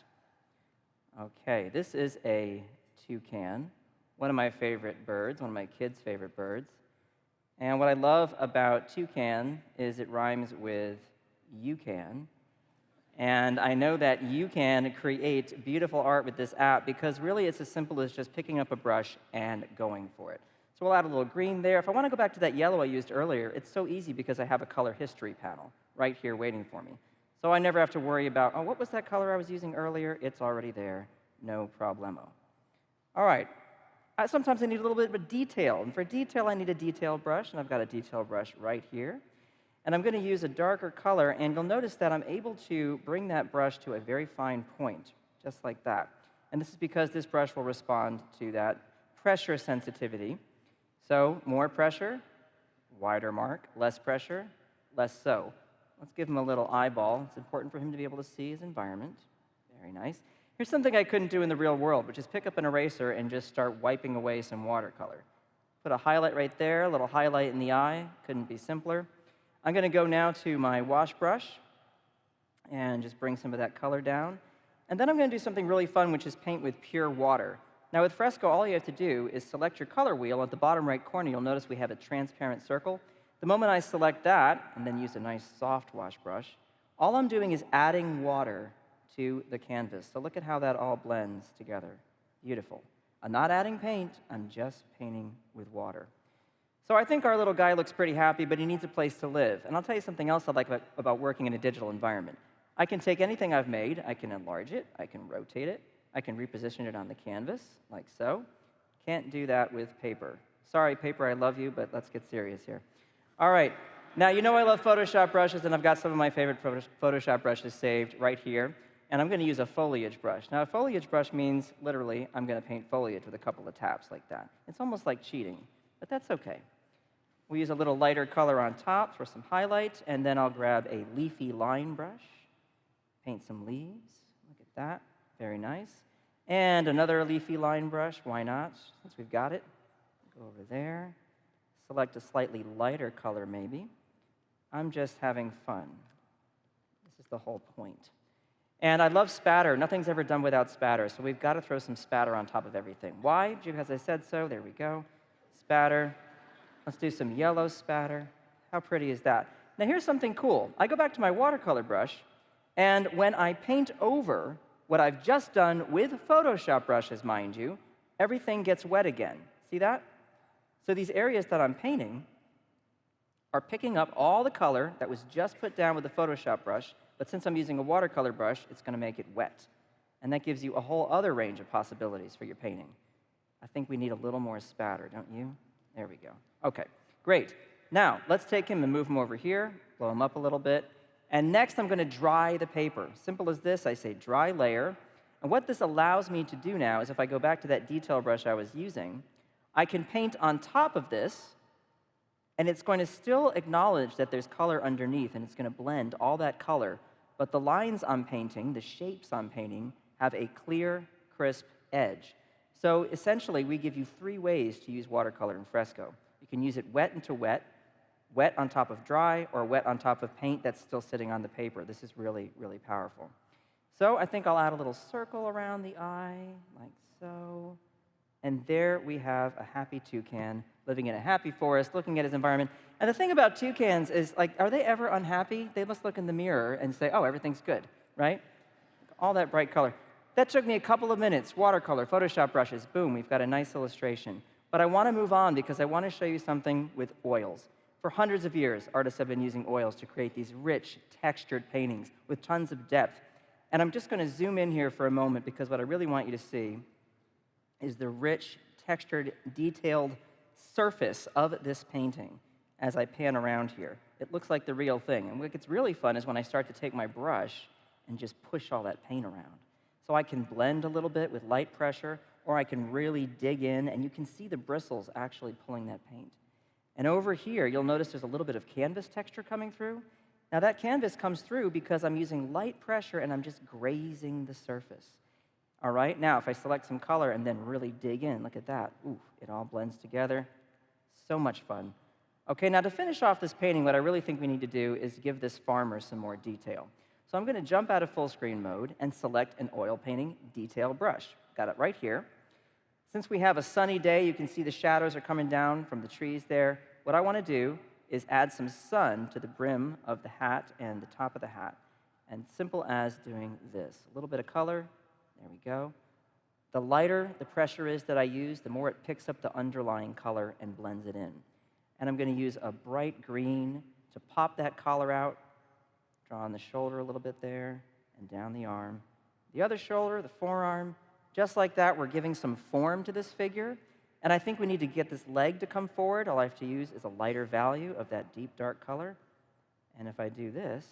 Okay, this is a toucan, one of my favorite birds, one of my kids' favorite birds. And what I love about toucan is it rhymes with you can. And I know that you can create beautiful art with this app because really it's as simple as just picking up a brush and going for it. So we'll add a little green there. If I want to go back to that yellow I used earlier, it's so easy because I have a color history panel right here waiting for me. So I never have to worry about, oh, what was that color I was using earlier? It's already there, no problemo. All right, sometimes I need a little bit of a detail. And for detail, I need a detail brush, and I've got a detail brush right here. And I'm going to use a darker color, and you'll notice that I'm able to bring that brush to a very fine point, just like that. And this is because this brush will respond to that pressure sensitivity. So more pressure, wider mark, less pressure, less so. Let's give him a little eyeball. It's important for him to be able to see his environment. Very nice. Here's something I couldn't do in the real world, which is pick up an eraser and just start wiping away some watercolor. Put a highlight right there, a little highlight in the eye. Couldn't be simpler. I'm going to go now to my wash brush and just bring some of that color down. And then I'm going to do something really fun, which is paint with pure water. Now with Fresco, all you have to do is select your color wheel. At the bottom right corner, you'll notice we have a transparent circle. The moment I select that, and then use a nice soft wash brush, all I'm doing is adding water to the canvas. So look at how that all blends together. Beautiful. I'm not adding paint, I'm just painting with water. So I think our little guy looks pretty happy, but he needs a place to live. And I'll tell you something else I like about working in a digital environment. I can take anything I've made, I can enlarge it, I can rotate it, I can reposition it on the canvas, like so. Can't do that with paper. Sorry, paper, I love you, but let's get serious here. All right, now you know I love Photoshop brushes, and I've got some of my favorite Photoshop brushes saved right here. And I'm going to use a foliage brush. Now, a foliage brush means, literally, I'm going to paint foliage with a couple of taps like that. It's almost like cheating, but that's okay. We'll use a little lighter color on top for some highlight, and then I'll grab a leafy line brush, paint some leaves. Look at that. Very nice. And another leafy line brush, why not, since we've got it. Go over there. Select a slightly lighter color, maybe. I'm just having fun. This is the whole point. And I love spatter. Nothing's ever done without spatter, so we've got to throw some spatter on top of everything. Why? Because I said so. There we go. Spatter. Let's do some yellow spatter. How pretty is that? Now here's something cool. I go back to my watercolor brush, and when I paint over what I've just done with Photoshop brushes, mind you, everything gets wet again. See that? So these areas that I'm painting are picking up all the color that was just put down with the Photoshop brush, but since I'm using a watercolor brush, it's going to make it wet. And that gives you a whole other range of possibilities for your painting. I think we need a little more spatter, don't you? There we go. OK, great. Now, let's take him and move him over here, blow him up a little bit. And next, I'm going to dry the paper. Simple as this. I say dry layer. And what this allows me to do now is if I go back to that detail brush I was using, I can paint on top of this, and it's going to still acknowledge that there's color underneath, and it's going to blend all that color. But the lines I'm painting, the shapes I'm painting, have a clear, crisp edge. So essentially, we give you 3 ways to use watercolor in fresco. You can use it wet into wet, wet on top of dry, or wet on top of paint that's still sitting on the paper. This is really, really powerful. So I think I'll add a little circle around the eye, like so. And there we have a happy toucan living in a happy forest, looking at his environment. And the thing about toucans is, like, are they ever unhappy? They must look in the mirror and say, oh, everything's good, right? All that bright color. That took me a couple of minutes. Watercolor, Photoshop brushes, boom, we've got a nice illustration. But I want to move on because I want to show you something with oils. For hundreds of years, artists have been using oils to create these rich, textured paintings with tons of depth. And I'm just going to zoom in here for a moment because what I really want you to see is the rich, textured, detailed surface of this painting as I pan around here. It looks like the real thing. And what gets really fun is when I start to take my brush and just push all that paint around. So I can blend a little bit with light pressure, or I can really dig in, and you can see the bristles actually pulling that paint. And over here, you'll notice there's a little bit of canvas texture coming through. Now that canvas comes through because I'm using light pressure and I'm just grazing the surface. All right, now if I select some color and then really dig in, look at that. Ooh, it all blends together. So much fun. Okay, now to finish off this painting, what I really think we need to do is give this farmer some more detail. So I'm going to jump out of full screen mode and select an oil painting detail brush. Got it right here. Since we have a sunny day, you can see the shadows are coming down from the trees there. What I want to do is add some sun to the brim of the hat and the top of the hat. And simple as doing this. A little bit of color. There we go. The lighter the pressure is that I use, the more it picks up the underlying color and blends it in. And I'm going to use a bright green to pop that collar out. Draw on the shoulder a little bit there and down the arm. The other shoulder, the forearm. Just like that, we're giving some form to this figure. And I think we need to get this leg to come forward. All I have to use is a lighter value of that deep, dark color. And if I do this,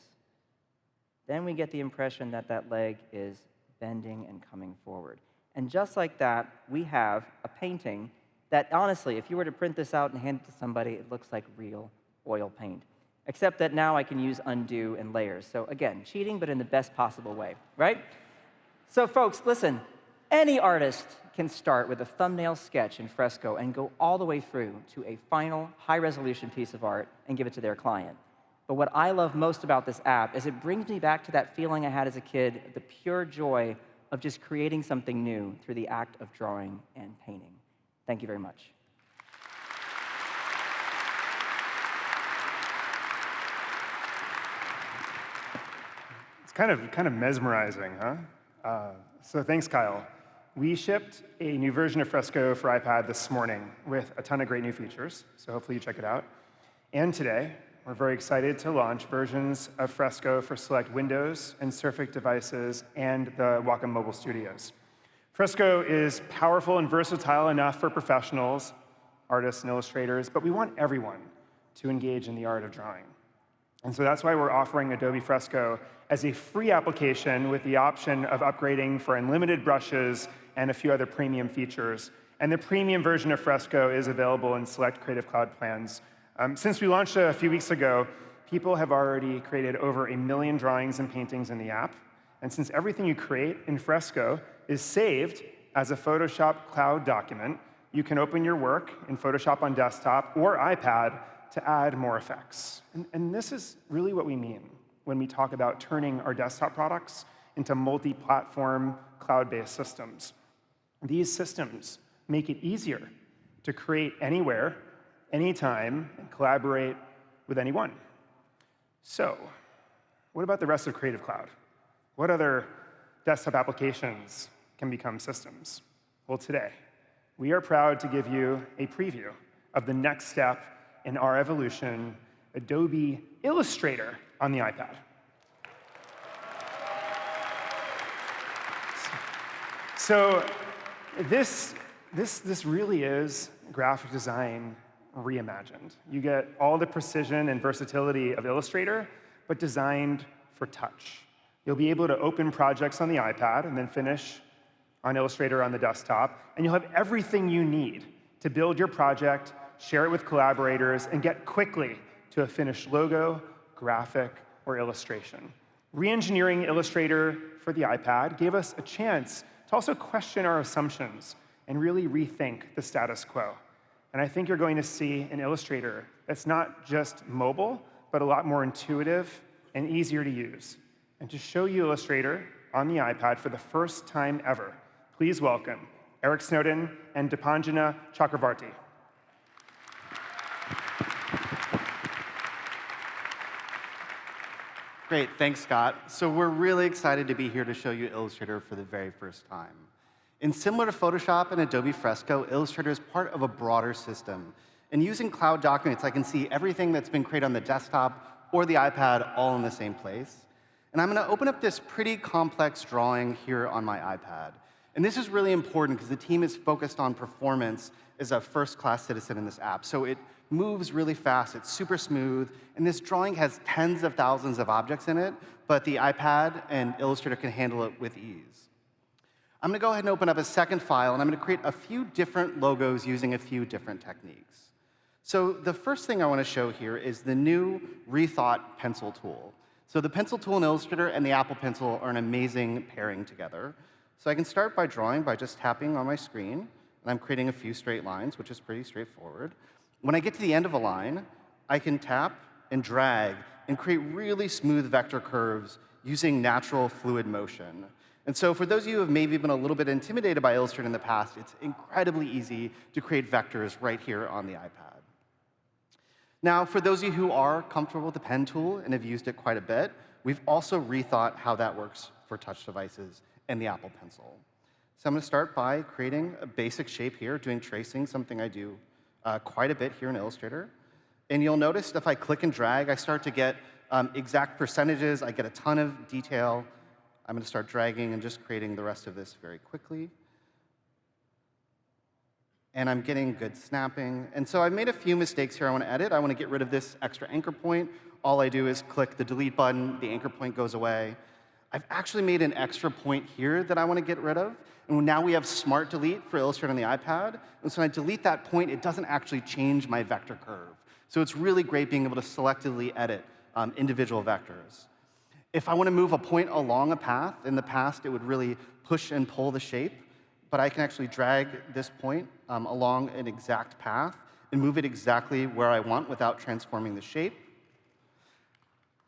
then we get the impression that that leg is bending and coming forward. And just like that, we have a painting that, honestly, if you were to print this out and hand it to somebody, it looks like real oil paint. Except that now I can use undo and layers. So again, cheating, but in the best possible way, right? So folks, listen. Any artist can start with a thumbnail sketch in fresco and go all the way through to a final high-resolution piece of art and give it to their client. But what I love most about this app is it brings me back to that feeling I had as a kid, the pure joy of just creating something new through the act of drawing and painting. Thank you very much. It's kind of mesmerizing, huh? So thanks, Kyle. We shipped a new version of Fresco for iPad this morning with a ton of great new features, so hopefully you check it out. And today, we're very excited to launch versions of Fresco for select Windows and Surface devices and the Wacom mobile studios. Fresco is powerful and versatile enough for professionals, artists, and illustrators, but we want everyone to engage in the art of drawing. And so that's why we're offering Adobe Fresco as a free application with the option of upgrading for unlimited brushes and a few other premium features. And the premium version of Fresco is available in select Creative Cloud plans. Since we launched a few weeks ago, people have already created over 1 million drawings and paintings in the app. And since everything you create in Fresco is saved as a Photoshop Cloud document. You can open your work in Photoshop on desktop or iPad to add more effects. And this is really what we mean when we talk about turning our desktop products into multi-platform, cloud-based systems. These systems make it easier to create anywhere, anytime, and collaborate with anyone. So, what about the rest of Creative Cloud? What other desktop applications can become systems? Well, today, we are proud to give you a preview of the next step in our evolution, Adobe Illustrator on the iPad. So this really is graphic design reimagined. You get all the precision and versatility of Illustrator, but designed for touch. You'll be able to open projects on the iPad and then finish on Illustrator on the desktop, and you'll have everything you need to build your project, share it with collaborators, and get quickly to a finished logo, graphic, or illustration. Re-engineering Illustrator for the iPad gave us a chance to also question our assumptions and really rethink the status quo. And I think you're going to see an Illustrator that's not just mobile, but a lot more intuitive and easier to use. And to show you Illustrator on the iPad for the first time ever, please welcome Eric Snowden and Deepanjana Chakravarti. Great, thanks, Scott. So we're really excited to be here to show you Illustrator for the very first time. And similar to Photoshop and Adobe Fresco, Illustrator is part of a broader system. And using Cloud Documents, I can see everything that's been created on the desktop or the iPad all in the same place. And I'm going to open up this pretty complex drawing here on my iPad. And this is really important because the team is focused on performance as a first-class citizen in this app. So it moves really fast, it's super smooth, and this drawing has tens of thousands of objects in it, but the iPad and Illustrator can handle it with ease. I'm going to go ahead and open up a second file, and I'm going to create a few different logos using a few different techniques. So the first thing I want to show here is the new Rethought pencil tool. So the pencil tool in Illustrator and the Apple Pencil are an amazing pairing together. So I can start by drawing by just tapping on my screen, and I'm creating a few straight lines, which is pretty straightforward. When I get to the end of a line, I can tap and drag and create really smooth vector curves using natural fluid motion. And so for those of you who have maybe been a little bit intimidated by Illustrator in the past, it's incredibly easy to create vectors right here on the iPad. Now, for those of you who are comfortable with the pen tool and have used it quite a bit, we've also rethought how that works for touch devices and the Apple Pencil. So I'm going to start by creating a basic shape here, doing tracing, something I do quite a bit here in Illustrator. And you'll notice if I click and drag, I start to get exact percentages. I get a ton of detail. I'm going to start dragging and just creating the rest of this very quickly. And I'm getting good snapping. And so I've made a few mistakes here I want to edit. I want to get rid of this extra anchor point. All I do is click the delete button. The anchor point goes away. I've actually made an extra point here that I want to get rid of. And now we have Smart Delete for Illustrator on the iPad. And so when I delete that point, it doesn't actually change my vector curve. So it's really great being able to selectively edit individual vectors. If I want to move a point along a path, in the past, it would really push and pull the shape. But I can actually drag this point along an exact path and move it exactly where I want without transforming the shape.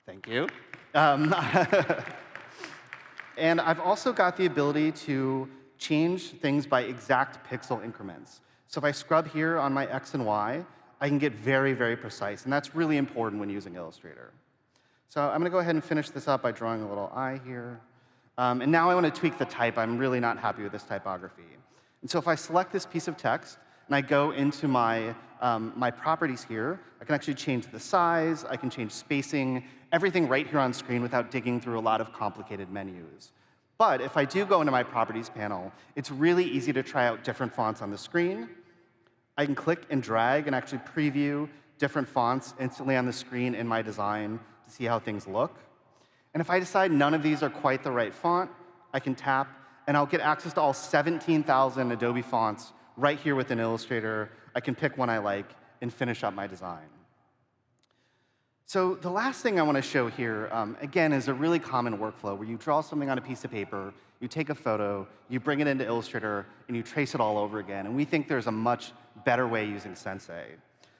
Thank you. And I've also got the ability to change things by exact pixel increments. So if I scrub here on my X and Y, I can get very, very precise. And that's really important when using Illustrator. So I'm going to go ahead and finish this up by drawing a little eye here. And now I want to tweak the type. I'm really not happy with this typography. And so if I select this piece of text and I go into my properties here, I can actually change the size. I can change spacing, everything right here on screen without digging through a lot of complicated menus. But if I do go into my properties panel, it's really easy to try out different fonts on the screen. I can click and drag and actually preview different fonts instantly on the screen in my design to see how things look. And if I decide none of these are quite the right font, I can tap, and I'll get access to all 17,000 Adobe fonts right here within Illustrator. I can pick one I like and finish up my design. So the last thing I want to show here, again, is a really common workflow where you draw something on a piece of paper, you take a photo, you bring it into Illustrator, and you trace it all over again. And we think there's a much better way using Sensei.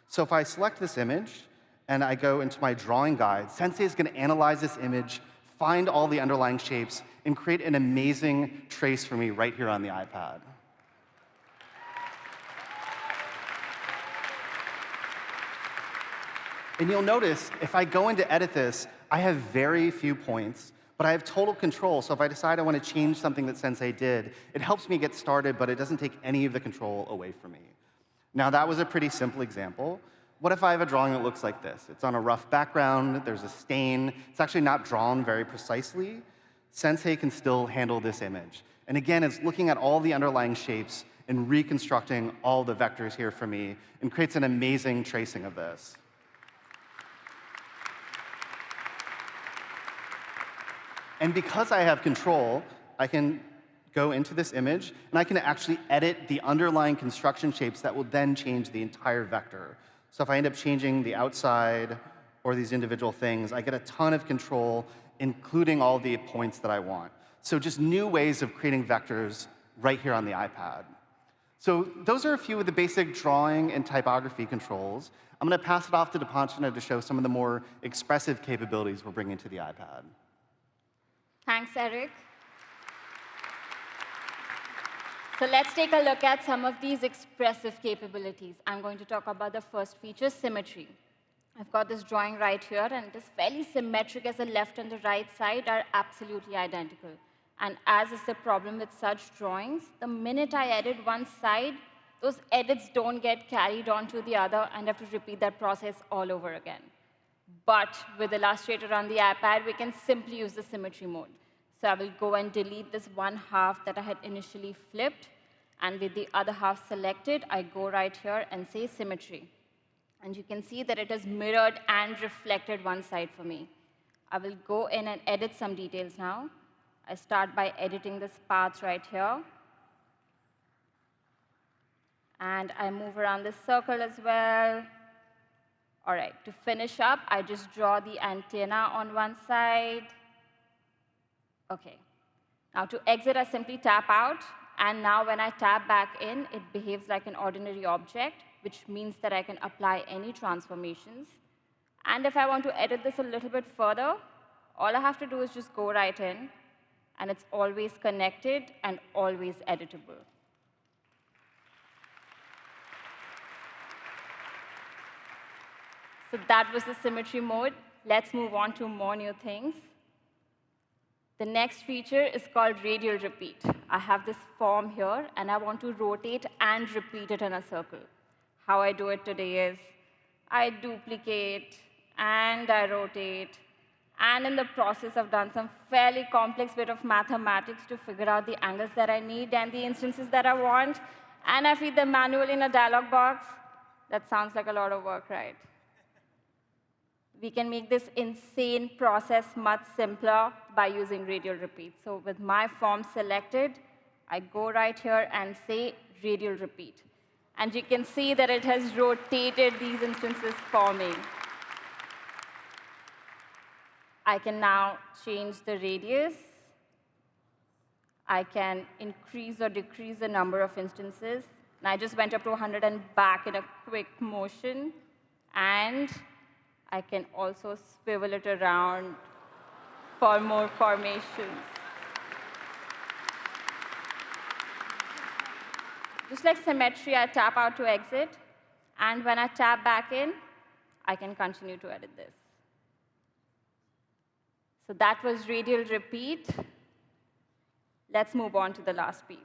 So if I select this image and I go into my drawing guide, Sensei is going to analyze this image, find all the underlying shapes, and create an amazing trace for me right here on the iPad. And you'll notice, if I go in to edit this, I have very few points, but I have total control. So if I decide I want to change something that Sensei did, it helps me get started, but it doesn't take any of the control away from me. Now, that was a pretty simple example. What if I have a drawing that looks like this? It's on a rough background, there's a stain, it's actually not drawn very precisely. Sensei can still handle this image. And again, it's looking at all the underlying shapes and reconstructing all the vectors here for me, and creates an amazing tracing of this. And because I have control, I can go into this image, and I can actually edit the underlying construction shapes that will then change the entire vector. So if I end up changing the outside or these individual things, I get a ton of control, including all the points that I want. So just new ways of creating vectors right here on the iPad. So those are a few of the basic drawing and typography controls. I'm going to pass it off to Deepanjana to show some of the more expressive capabilities we're bringing to the iPad. Thanks, Eric. So let's take a look at some of these expressive capabilities. I'm going to talk about the first feature, symmetry. I've got this drawing right here, and it is fairly symmetric as the left and the right side are absolutely identical. And as is the problem with such drawings, the minute I edit one side, those edits don't get carried on to the other, and I have to repeat that process all over again. But with Illustrator on the iPad, we can simply use the symmetry mode. So I will go and delete this one half that I had initially flipped. And with the other half selected, I go right here and say symmetry. And you can see that it has mirrored and reflected one side for me. I will go in and edit some details now. I start by editing this path right here. And I move around this circle as well. All right, to finish up, I just draw the antenna on one side. OK. Now, to exit, I simply tap out. And now when I tap back in, it behaves like an ordinary object, which means that I can apply any transformations. And if I want to edit this a little bit further, all I have to do is just go right in. And it's always connected and always editable. So that was the symmetry mode. Let's move on to more new things. The next feature is called radial repeat. I have this form here, and I want to rotate and repeat it in a circle. How I do it today is I duplicate, and I rotate. And in the process, I've done some fairly complex bit of mathematics to figure out the angles that I need and the instances that I want. And I feed them manually in a dialog box. That sounds like a lot of work, right? We can make this insane process much simpler by using radial repeat. So with my form selected, I go right here and say radial repeat. And you can see that it has rotated these instances for me. I can now change the radius. I can increase or decrease the number of instances. And I just went up to 100 and back in a quick motion. And I can also swivel it around for more formations. Just like symmetry, I tap out to exit. And when I tap back in, I can continue to edit this. So that was radial repeat. Let's move on to the last piece.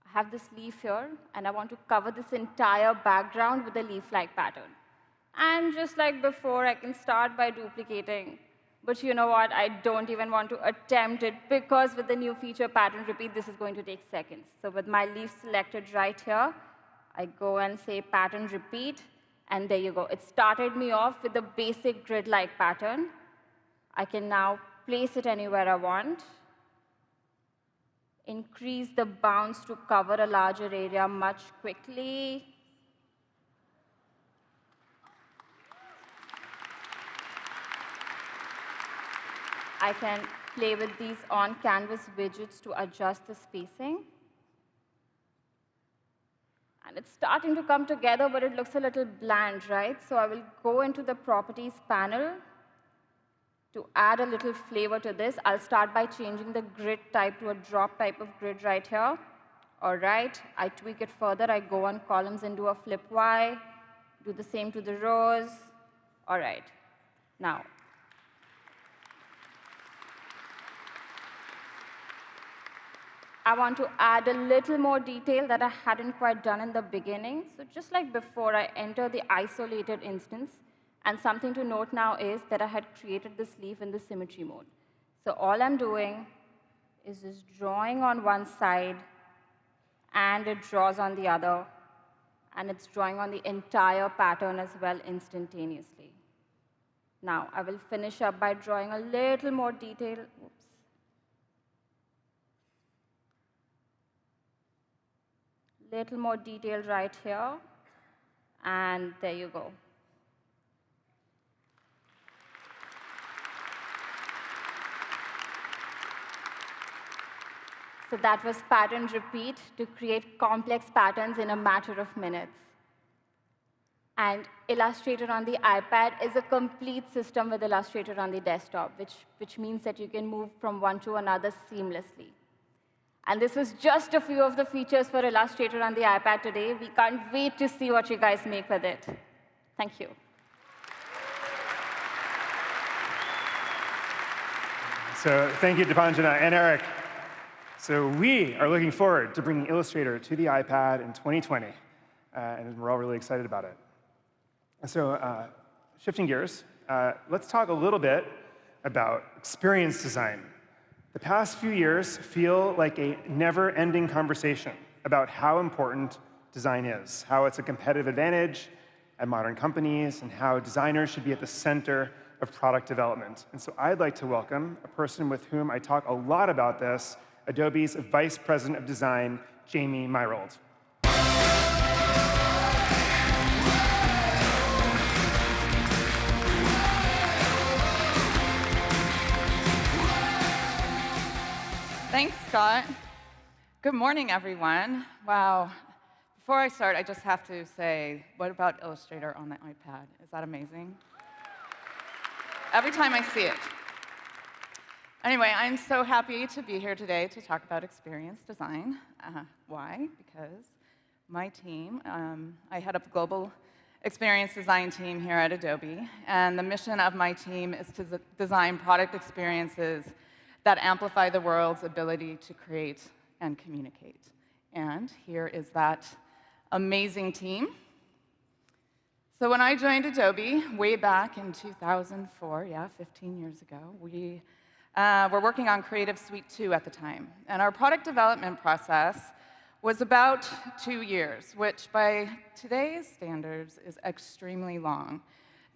I have this leaf here, and I want to cover this entire background with a leaf-like pattern. And just like before, I can start by duplicating. But you know what? I don't even want to attempt it, because with the new feature, pattern repeat, this is going to take seconds. So with my leaf selected right here, I go and say pattern repeat. And there you go. It started me off with a basic grid-like pattern. I can now place it anywhere I want. Increase the bounds to cover a larger area much quickly. I can play with these on-canvas widgets to adjust the spacing. And it's starting to come together, but it looks a little bland, right? So I will go into the Properties panel to add a little flavor to this. I'll start by changing the grid type to a drop type of grid right here. All right, I tweak it further. I go on columns and do a flip Y, do the same to the rows. All right, now, I want to add a little more detail that I hadn't quite done in the beginning. So just like before, I enter the isolated instance. And something to note now is that I had created this leaf in the symmetry mode. So all I'm doing is just drawing on one side, and it draws on the other. And it's drawing on the entire pattern as well instantaneously. Now, I will finish up by drawing a little more detail. Oops. Little more detail right here. And there you go. So that was pattern repeat to create complex patterns in a matter of minutes. And Illustrator on the iPad is a complete system with Illustrator on the desktop, which means that you can move from one to another seamlessly. And this was just a few of the features for Illustrator on the iPad today. We can't wait to see what you guys make with it. Thank you. So thank you, Deepanjana and Eric. So we are looking forward to bringing Illustrator to the iPad in 2020, and we're all really excited about it. So shifting gears, let's talk a little bit about experience design. The past few years feel like a never-ending conversation about how important design is, how it's a competitive advantage at modern companies, and how designers should be at the center of product development. And so I'd like to welcome a person with whom I talk a lot about this, Adobe's Vice President of Design, Jamie Myrold. Thanks, Scott. Good morning, everyone. Wow. Before I start, I just have to say, what about Illustrator on the iPad? Is that amazing? Every time I see it. Anyway, I'm so happy to be here today to talk about experience design. Why? Because my team, I head up the global experience design team here at Adobe, and the mission of my team is to design product experiences that amplify the world's ability to create and communicate. And here is that amazing team. So when I joined Adobe way back in 2004, 15 years ago, we were working on Creative Suite 2 at the time. And our product development process was about 2 years, which by today's standards is extremely long.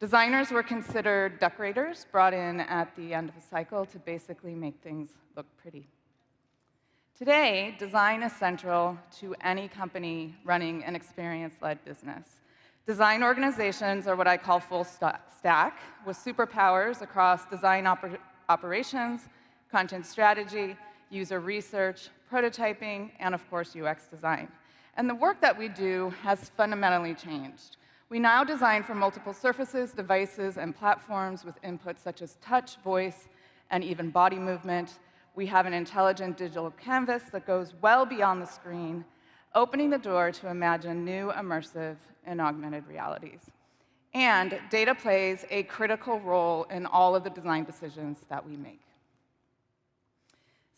Designers were considered decorators, brought in at the end of a cycle to basically make things look pretty. Today, design is central to any company running an experience-led business. Design organizations are what I call full stack, with superpowers across design operations, content strategy, user research, prototyping, and of course, UX design. And the work that we do has fundamentally changed. We now design for multiple surfaces, devices, and platforms with inputs such as touch, voice, and even body movement. We have an intelligent digital canvas that goes well beyond the screen, opening the door to imagine new immersive and augmented realities. And data plays a critical role in all of the design decisions that we make.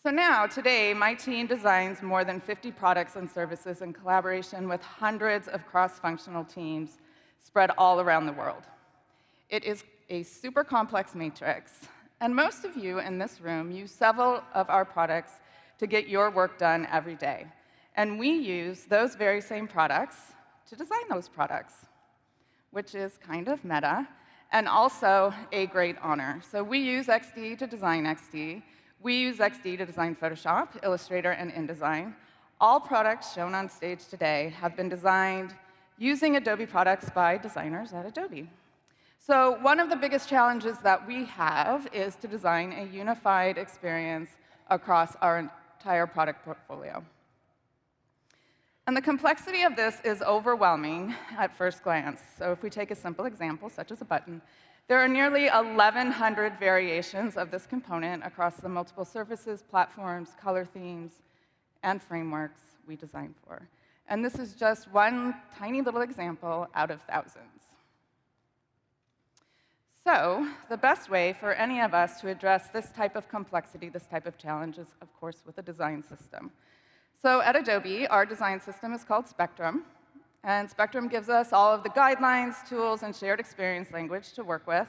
So now, today, my team designs more than 50 products and services in collaboration with hundreds of cross-functional teams spread all around the world. It is a super complex matrix, and most of you in this room use several of our products to get your work done every day. And we use those very same products to design those products, which is kind of meta, and also a great honor. So we use XD to design XD. We use XD to design Photoshop, Illustrator, and InDesign. All products shown on stage today have been designed using Adobe products by designers at Adobe. So one of the biggest challenges that we have is to design a unified experience across our entire product portfolio. And the complexity of this is overwhelming at first glance. So if we take a simple example, such as a button, there are nearly 1,100 variations of this component across the multiple surfaces, platforms, color themes, and frameworks we design for. And this is just one tiny little example out of thousands. So the best way for any of us to address this type of complexity, this type of challenge, is, of course, with a design system. So at Adobe, our design system is called Spectrum. And Spectrum gives us all of the guidelines, tools, and shared experience language to work with.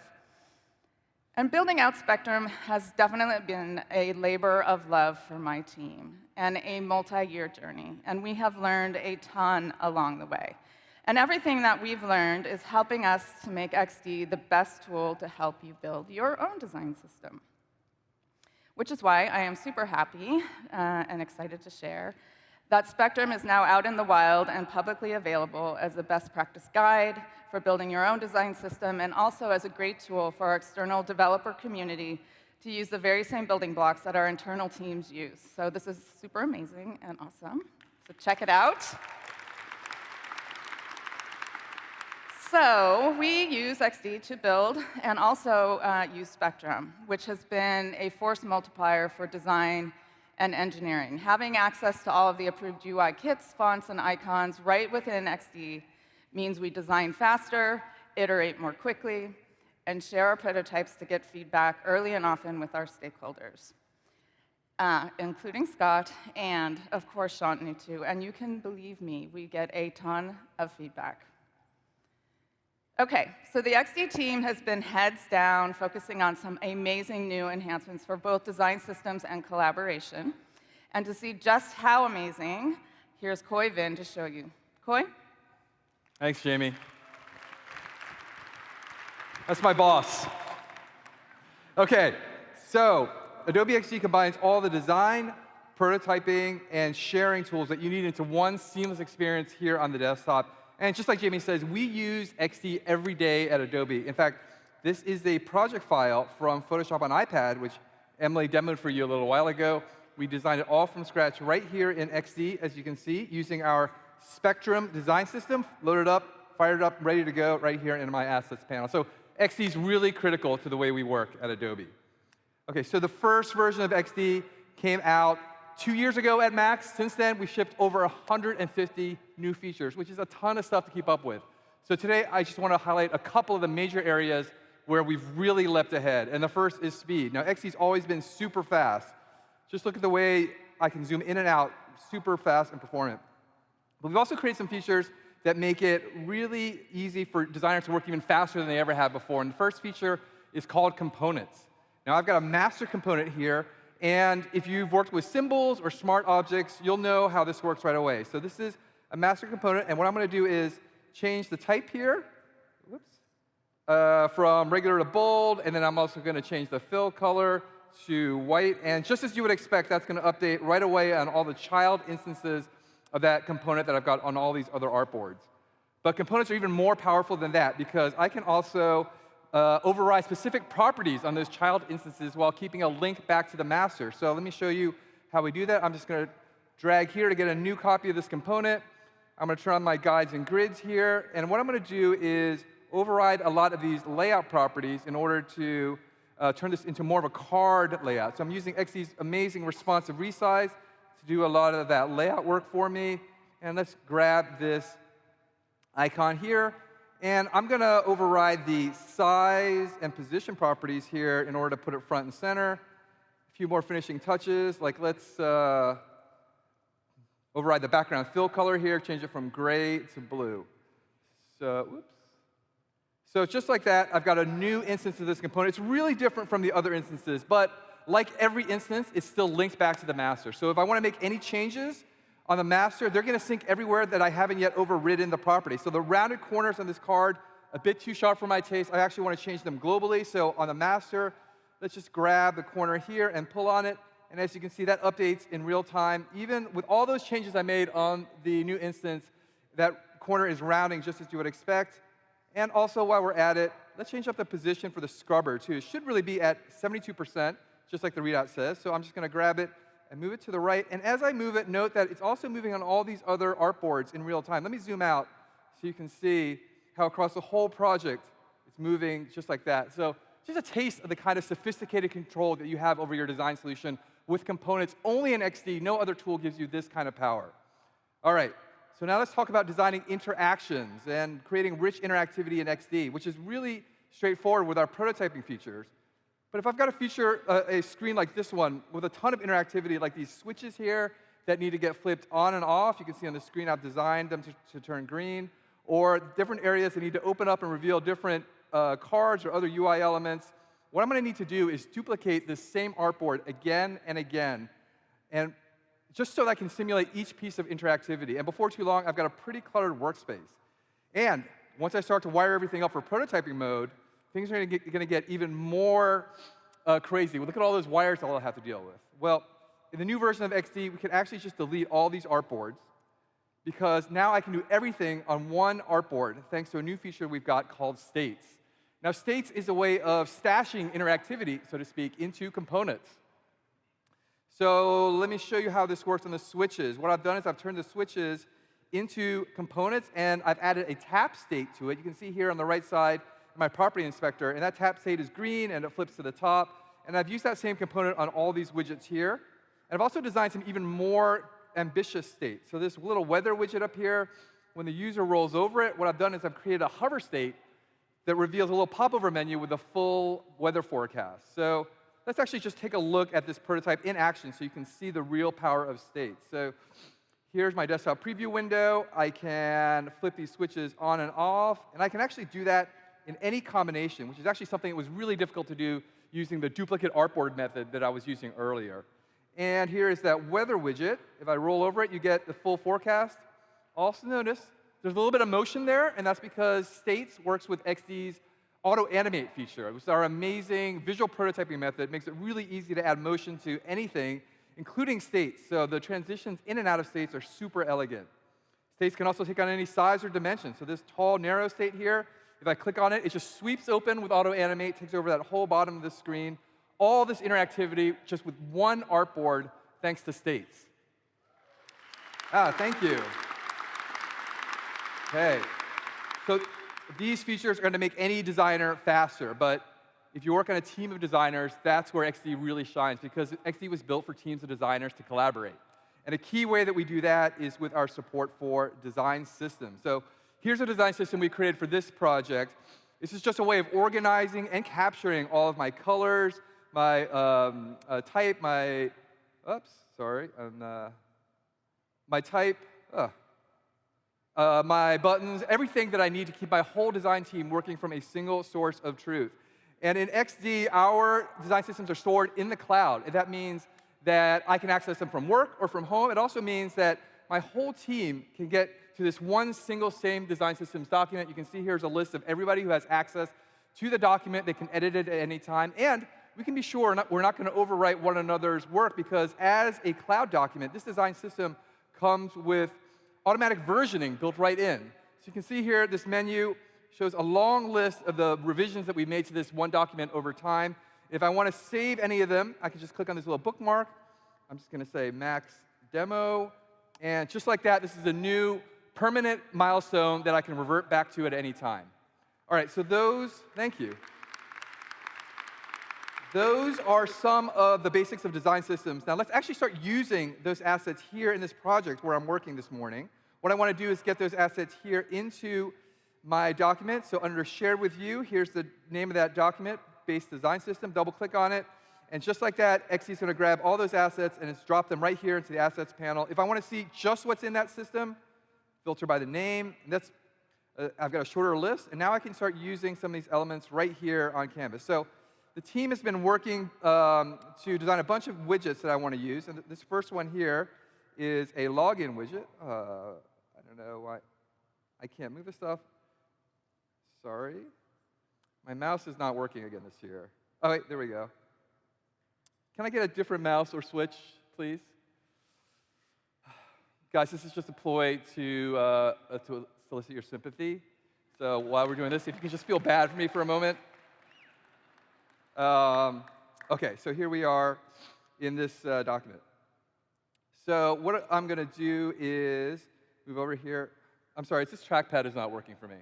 And building out Spectrum has definitely been a labor of love for my team and a multi-year journey. And we have learned a ton along the way. And everything that we've learned is helping us to make XD the best tool to help you build your own design system. Which is why I am super happy and excited to share that Spectrum is now out in the wild and publicly available as a best practice guide for building your own design system, and also as a great tool for our external developer community to use the very same building blocks that our internal teams use. So this is super amazing and awesome. So check it out. So we use XD to build and also use Spectrum, which has been a force multiplier for design and engineering. Having access to all of the approved UI kits, fonts, and icons right within XD means we design faster, iterate more quickly, and share our prototypes to get feedback early and often with our stakeholders, including Scott and, of course, Shantanu, too. And you can believe me, we get a ton of feedback. OK, so the XD team has been heads down, focusing on some amazing new enhancements for both design systems and collaboration. And to see just how amazing, here's Koi Vin to show you. Koi? Thanks, Jamie. That's my boss. OK, so Adobe XD combines all the design, prototyping, and sharing tools that you need into one seamless experience here on the desktop. And just like Jamie says, we use XD every day at Adobe. In fact, this is a project file from Photoshop on iPad, which Emily demoed for you a little while ago. We designed it all from scratch right here in XD, as you can see, using our Spectrum design system, loaded up, fired up, ready to go right here in my assets panel. So XD is really critical to the way we work at Adobe. OK, so the first version of XD came out 2 years ago at Max. Since then, we've shipped over 150 new features, which is a ton of stuff to keep up with. So today, I just want to highlight a couple of the major areas where we've really leapt ahead. And the first is speed. Now, XD's always been super fast. Just look at the way I can zoom in and out, super fast and performant. But we've also created some features that make it really easy for designers to work even faster than they ever have before. And the first feature is called components. Now, I've got a master component here. And if you've worked with symbols or smart objects, you'll know how this works right away. So this is a master component. And what I'm going to do is change the type here from regular to bold. And then I'm also going to change the fill color to white. And just as you would expect, that's going to update right away on all the child instances of that component that I've got on all these other artboards. But components are even more powerful than that, because I can also override specific properties on those child instances while keeping a link back to the master. So let me show you how we do that. I'm just going to drag here to get a new copy of this component. I'm going to turn on my guides and grids here. And what I'm going to do is override a lot of these layout properties in order to turn this into more of a card layout. So I'm using XD's amazing responsive resize to do a lot of that layout work for me. And let's grab this icon here. And I'm going to override the size and position properties here in order to put it front and center. A few more finishing touches, like let's override the background fill color here, change it from gray to blue. So, whoops. So just like that, I've got a new instance of this component. It's really different from the other instances, but like every instance, it's still linked back to the master. So if I want to make any changes on the master, they're going to sync everywhere that I haven't yet overridden the property. So the rounded corners on this card, a bit too sharp for my taste. I actually want to change them globally. So on the master, let's just grab the corner here and pull on it. And as you can see, that updates in real time. Even with all those changes I made on the new instance, that corner is rounding just as you would expect. And also, while we're at it, let's change up the position for the scrubber, too. It should really be at 72%, just like the readout says. So I'm just going to grab it and move it to the right. And as I move it, note that it's also moving on all these other artboards in real time. Let me zoom out so you can see how across the whole project it's moving just like that. So just a taste of the kind of sophisticated control that you have over your design solution with components only in XD. No other tool gives you this kind of power. All right, so now let's talk about designing interactions and creating rich interactivity in XD, which is really straightforward with our prototyping features. But if I've got a screen like this one with a ton of interactivity, like these switches here that need to get flipped on and off, you can see on the screen I've designed them to turn green, or different areas that need to open up and reveal different cards or other UI elements, what I'm going to need to do is duplicate this same artboard again and again, and just so that I can simulate each piece of interactivity. And before too long, I've got a pretty cluttered workspace. And once I start to wire everything up for prototyping mode, things are going to get even more crazy. Look at all those wires I'll have to deal with. Well, in the new version of XD, we can actually just delete all these artboards, because now I can do everything on one artboard thanks to a new feature we've got called states. Now, states is a way of stashing interactivity, so to speak, into components. So let me show you how this works on the switches. What I've done is I've turned the switches into components, and I've added a tap state to it. You can see here on the right side my property inspector, and that tap state is green, and it flips to the top. And I've used that same component on all these widgets here. And I've also designed some even more ambitious states. So this little weather widget up here, when the user rolls over it, what I've done is I've created a hover state that reveals a little popover menu with a full weather forecast. So let's actually just take a look at this prototype in action so you can see the real power of states. So here's my desktop preview window. I can flip these switches on and off, and I can actually do that in any combination, which is actually something that was really difficult to do using the duplicate artboard method that I was using earlier. And here is that weather widget. If I roll over it, you get the full forecast. Also notice there's a little bit of motion there, and that's because States works with XD's auto-animate feature, which is our amazing visual prototyping method. It makes it really easy to add motion to anything, including states. So the transitions in and out of states are super elegant. States can also take on any size or dimension. So this tall, narrow state here, if I click on it, it just sweeps open with auto-animate, takes over that whole bottom of the screen. All this interactivity just with one artboard, thanks to states. Thank you. Okay. So these features are going to make any designer faster, but if you work on a team of designers, that's where XD really shines, because XD was built for teams of designers to collaborate. And a key way that we do that is with our support for design systems. So here's a design system we created for this project. This is just a way of organizing and capturing all of my colors, my type, my buttons, everything that I need to keep my whole design team working from a single source of truth. And in XD, our design systems are stored in the cloud. And that means that I can access them from work or from home. It also means that my whole team can get to this one single same design systems document. You can see here's a list of everybody who has access to the document. They can edit it at any time. And we can be sure we're not going to overwrite one another's work, because as a cloud document, this design system comes with automatic versioning built right in. So you can see here, this menu shows a long list of the revisions that we made to this one document over time. If I want to save any of them, I can just click on this little bookmark. I'm just going to say Max Demo. And just like that, this is a new permanent milestone that I can revert back to at any time. All right, so thank you. Those are some of the basics of design systems. Now let's actually start using those assets here in this project where I'm working this morning. What I want to do is get those assets here into my document. So under Share with You, here's the name of that document, Base Design System. Double-click on it. And just like that, XD is going to grab all those assets and it's dropped them right here into the Assets panel. If I want to see just what's in that system, filter by the name. And that's, I've got a shorter list. And now I can start using some of these elements right here on Canvas. So the team has been working to design a bunch of widgets that I want to use. And this first one here is a login widget. I don't know why I can't move this stuff. Sorry. My mouse is not working again this year. Oh, wait, there we go. Can I get a different mouse or switch, please? Guys, this is just a ploy to solicit your sympathy. So while we're doing this, if you can just feel bad for me for a moment. OK, so here we are in this document. So what I'm going to do is move over here. I'm sorry, this trackpad is not working for me.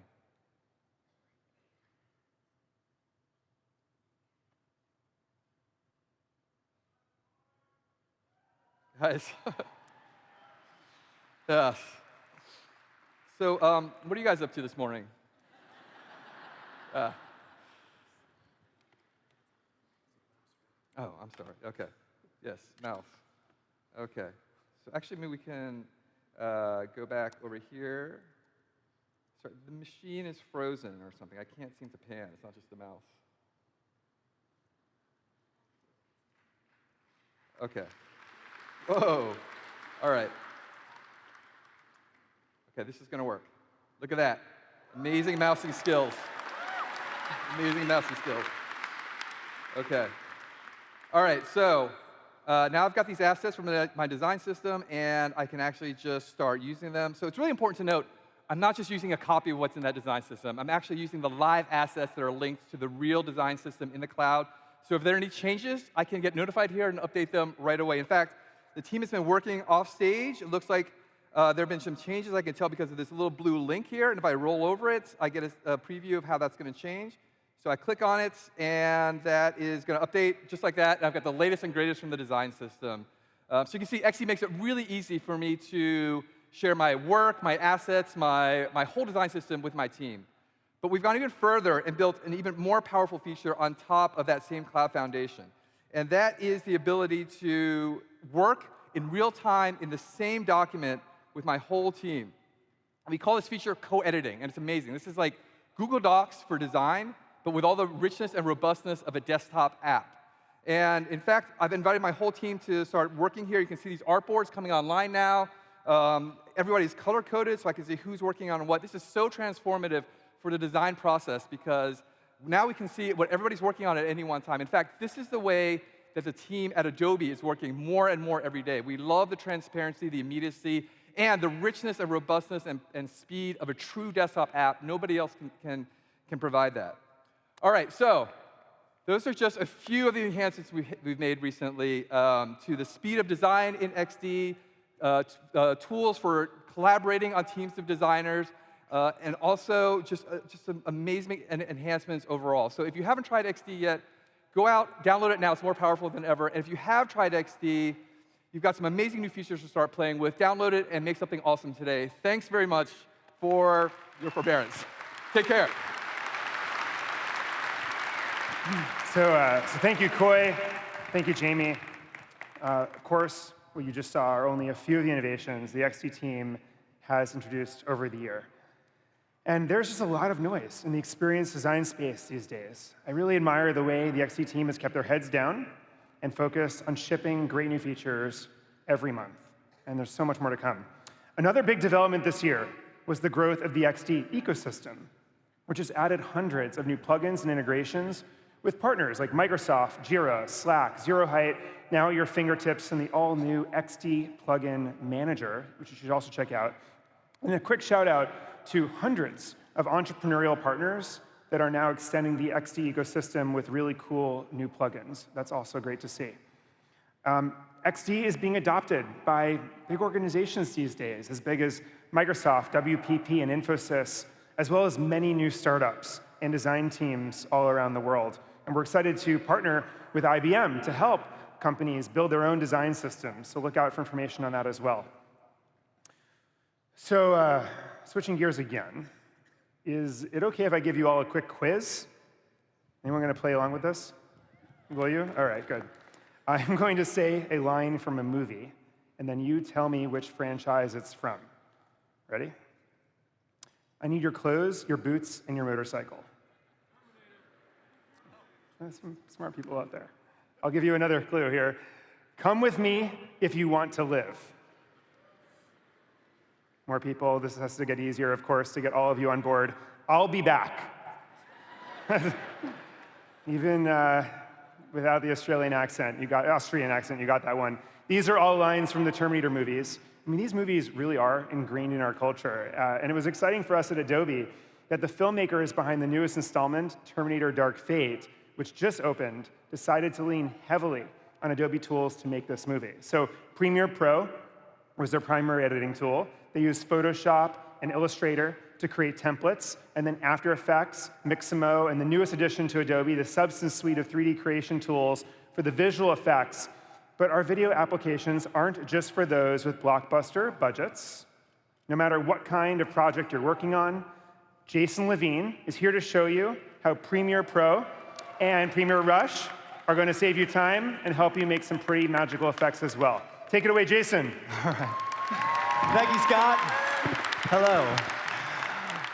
Guys. Yes. So what are you guys up to this morning? Oh, I'm sorry. OK. Yes, mouse. OK. So actually, maybe we can go back over here. Sorry, the machine is frozen or something. I can't seem to pan. It's not just the mouse. OK. Whoa. All right. OK, this is going to work. Look at that. Amazing mousing skills. Amazing mousing skills. OK. All right, so now I've got these assets from my design system, and I can actually just start using them. So it's really important to note, I'm not just using a copy of what's in that design system. I'm actually using the live assets that are linked to the real design system in the cloud. So if there are any changes, I can get notified here and update them right away. In fact, the team has been working off stage. It looks like there have been some changes. I can tell because of this little blue link here. And if I roll over it, I get a preview of how that's going to change. So I click on it, and that is going to update just like that. And I've got the latest and greatest from the design system. So you can see XD makes it really easy for me to share my work, my assets, my whole design system with my team. But we've gone even further and built an even more powerful feature on top of that same cloud foundation. And that is the ability to work in real time in the same document with my whole team. We call this feature co-editing, and it's amazing. This is like Google Docs for design, but with all the richness and robustness of a desktop app. And in fact, I've invited my whole team to start working here. You can see these artboards coming online now. Everybody's color-coded, so I can see who's working on what. This is so transformative for the design process because now we can see what everybody's working on at any one time. In fact, this is the way that the team at Adobe is working more and more every day. We love the transparency, the immediacy, and the richness and robustness and speed of a true desktop app. Nobody else can provide that. All right, so those are just a few of the enhancements we've made recently to the speed of design in XD, tools for collaborating on teams of designers, and also just some amazing enhancements overall. So if you haven't tried XD yet, go out, download it now. It's more powerful than ever. And if you have tried XD, you've got some amazing new features to start playing with. Download it and make something awesome today. Thanks very much for your forbearance. Take care. So thank you, Coy. Thank you, Jamie. Of course, what you just saw are only a few of the innovations the XD team has introduced over the year. And there's just a lot of noise in the experience design space these days. I really admire the way the XD team has kept their heads down and focused on shipping great new features every month. And there's so much more to come. Another big development this year was the growth of the XD ecosystem, which has added hundreds of new plugins and integrations with partners like Microsoft, Jira, Slack, Zero Height, now at your fingertips in the all-new XD Plugin Manager, which you should also check out. And a quick shout out to hundreds of entrepreneurial partners that are now extending the XD ecosystem with really cool new plugins. That's also great to see. XD is being adopted by big organizations these days, as big as Microsoft, WPP, and Infosys, as well as many new startups and design teams all around the world. And we're excited to partner with IBM to help companies build their own design systems. So look out for information on that as well. So switching gears again, is it OK if I give you all a quick quiz? Anyone going to play along with this? Will you? All right, good. I'm going to say a line from a movie, and then you tell me which franchise it's from. Ready? I need your clothes, your boots, and your motorcycle. There's some smart people out there. I'll give you another clue here. Come with me if you want to live. More people. This has to get easier, of course, to get all of you on board. I'll be back. Even without the Australian accent, you got that one. These are all lines from the Terminator movies. I mean, these movies really are ingrained in our culture. And it was exciting for us at Adobe that the filmmakers behind the newest installment, Terminator Dark Fate, which just opened, decided to lean heavily on Adobe tools to make this movie. So Premiere Pro was their primary editing tool. They used Photoshop and Illustrator to create templates, and then After Effects, Mixamo, and the newest addition to Adobe, the Substance suite of 3D creation tools for the visual effects. But our video applications aren't just for those with blockbuster budgets. No matter what kind of project you're working on, Jason Levine is here to show you how Premiere Pro and Premiere Rush are going to save you time and help you make some pretty magical effects as well. Take it away, Jason. All right. Thank you, Scott. Hello.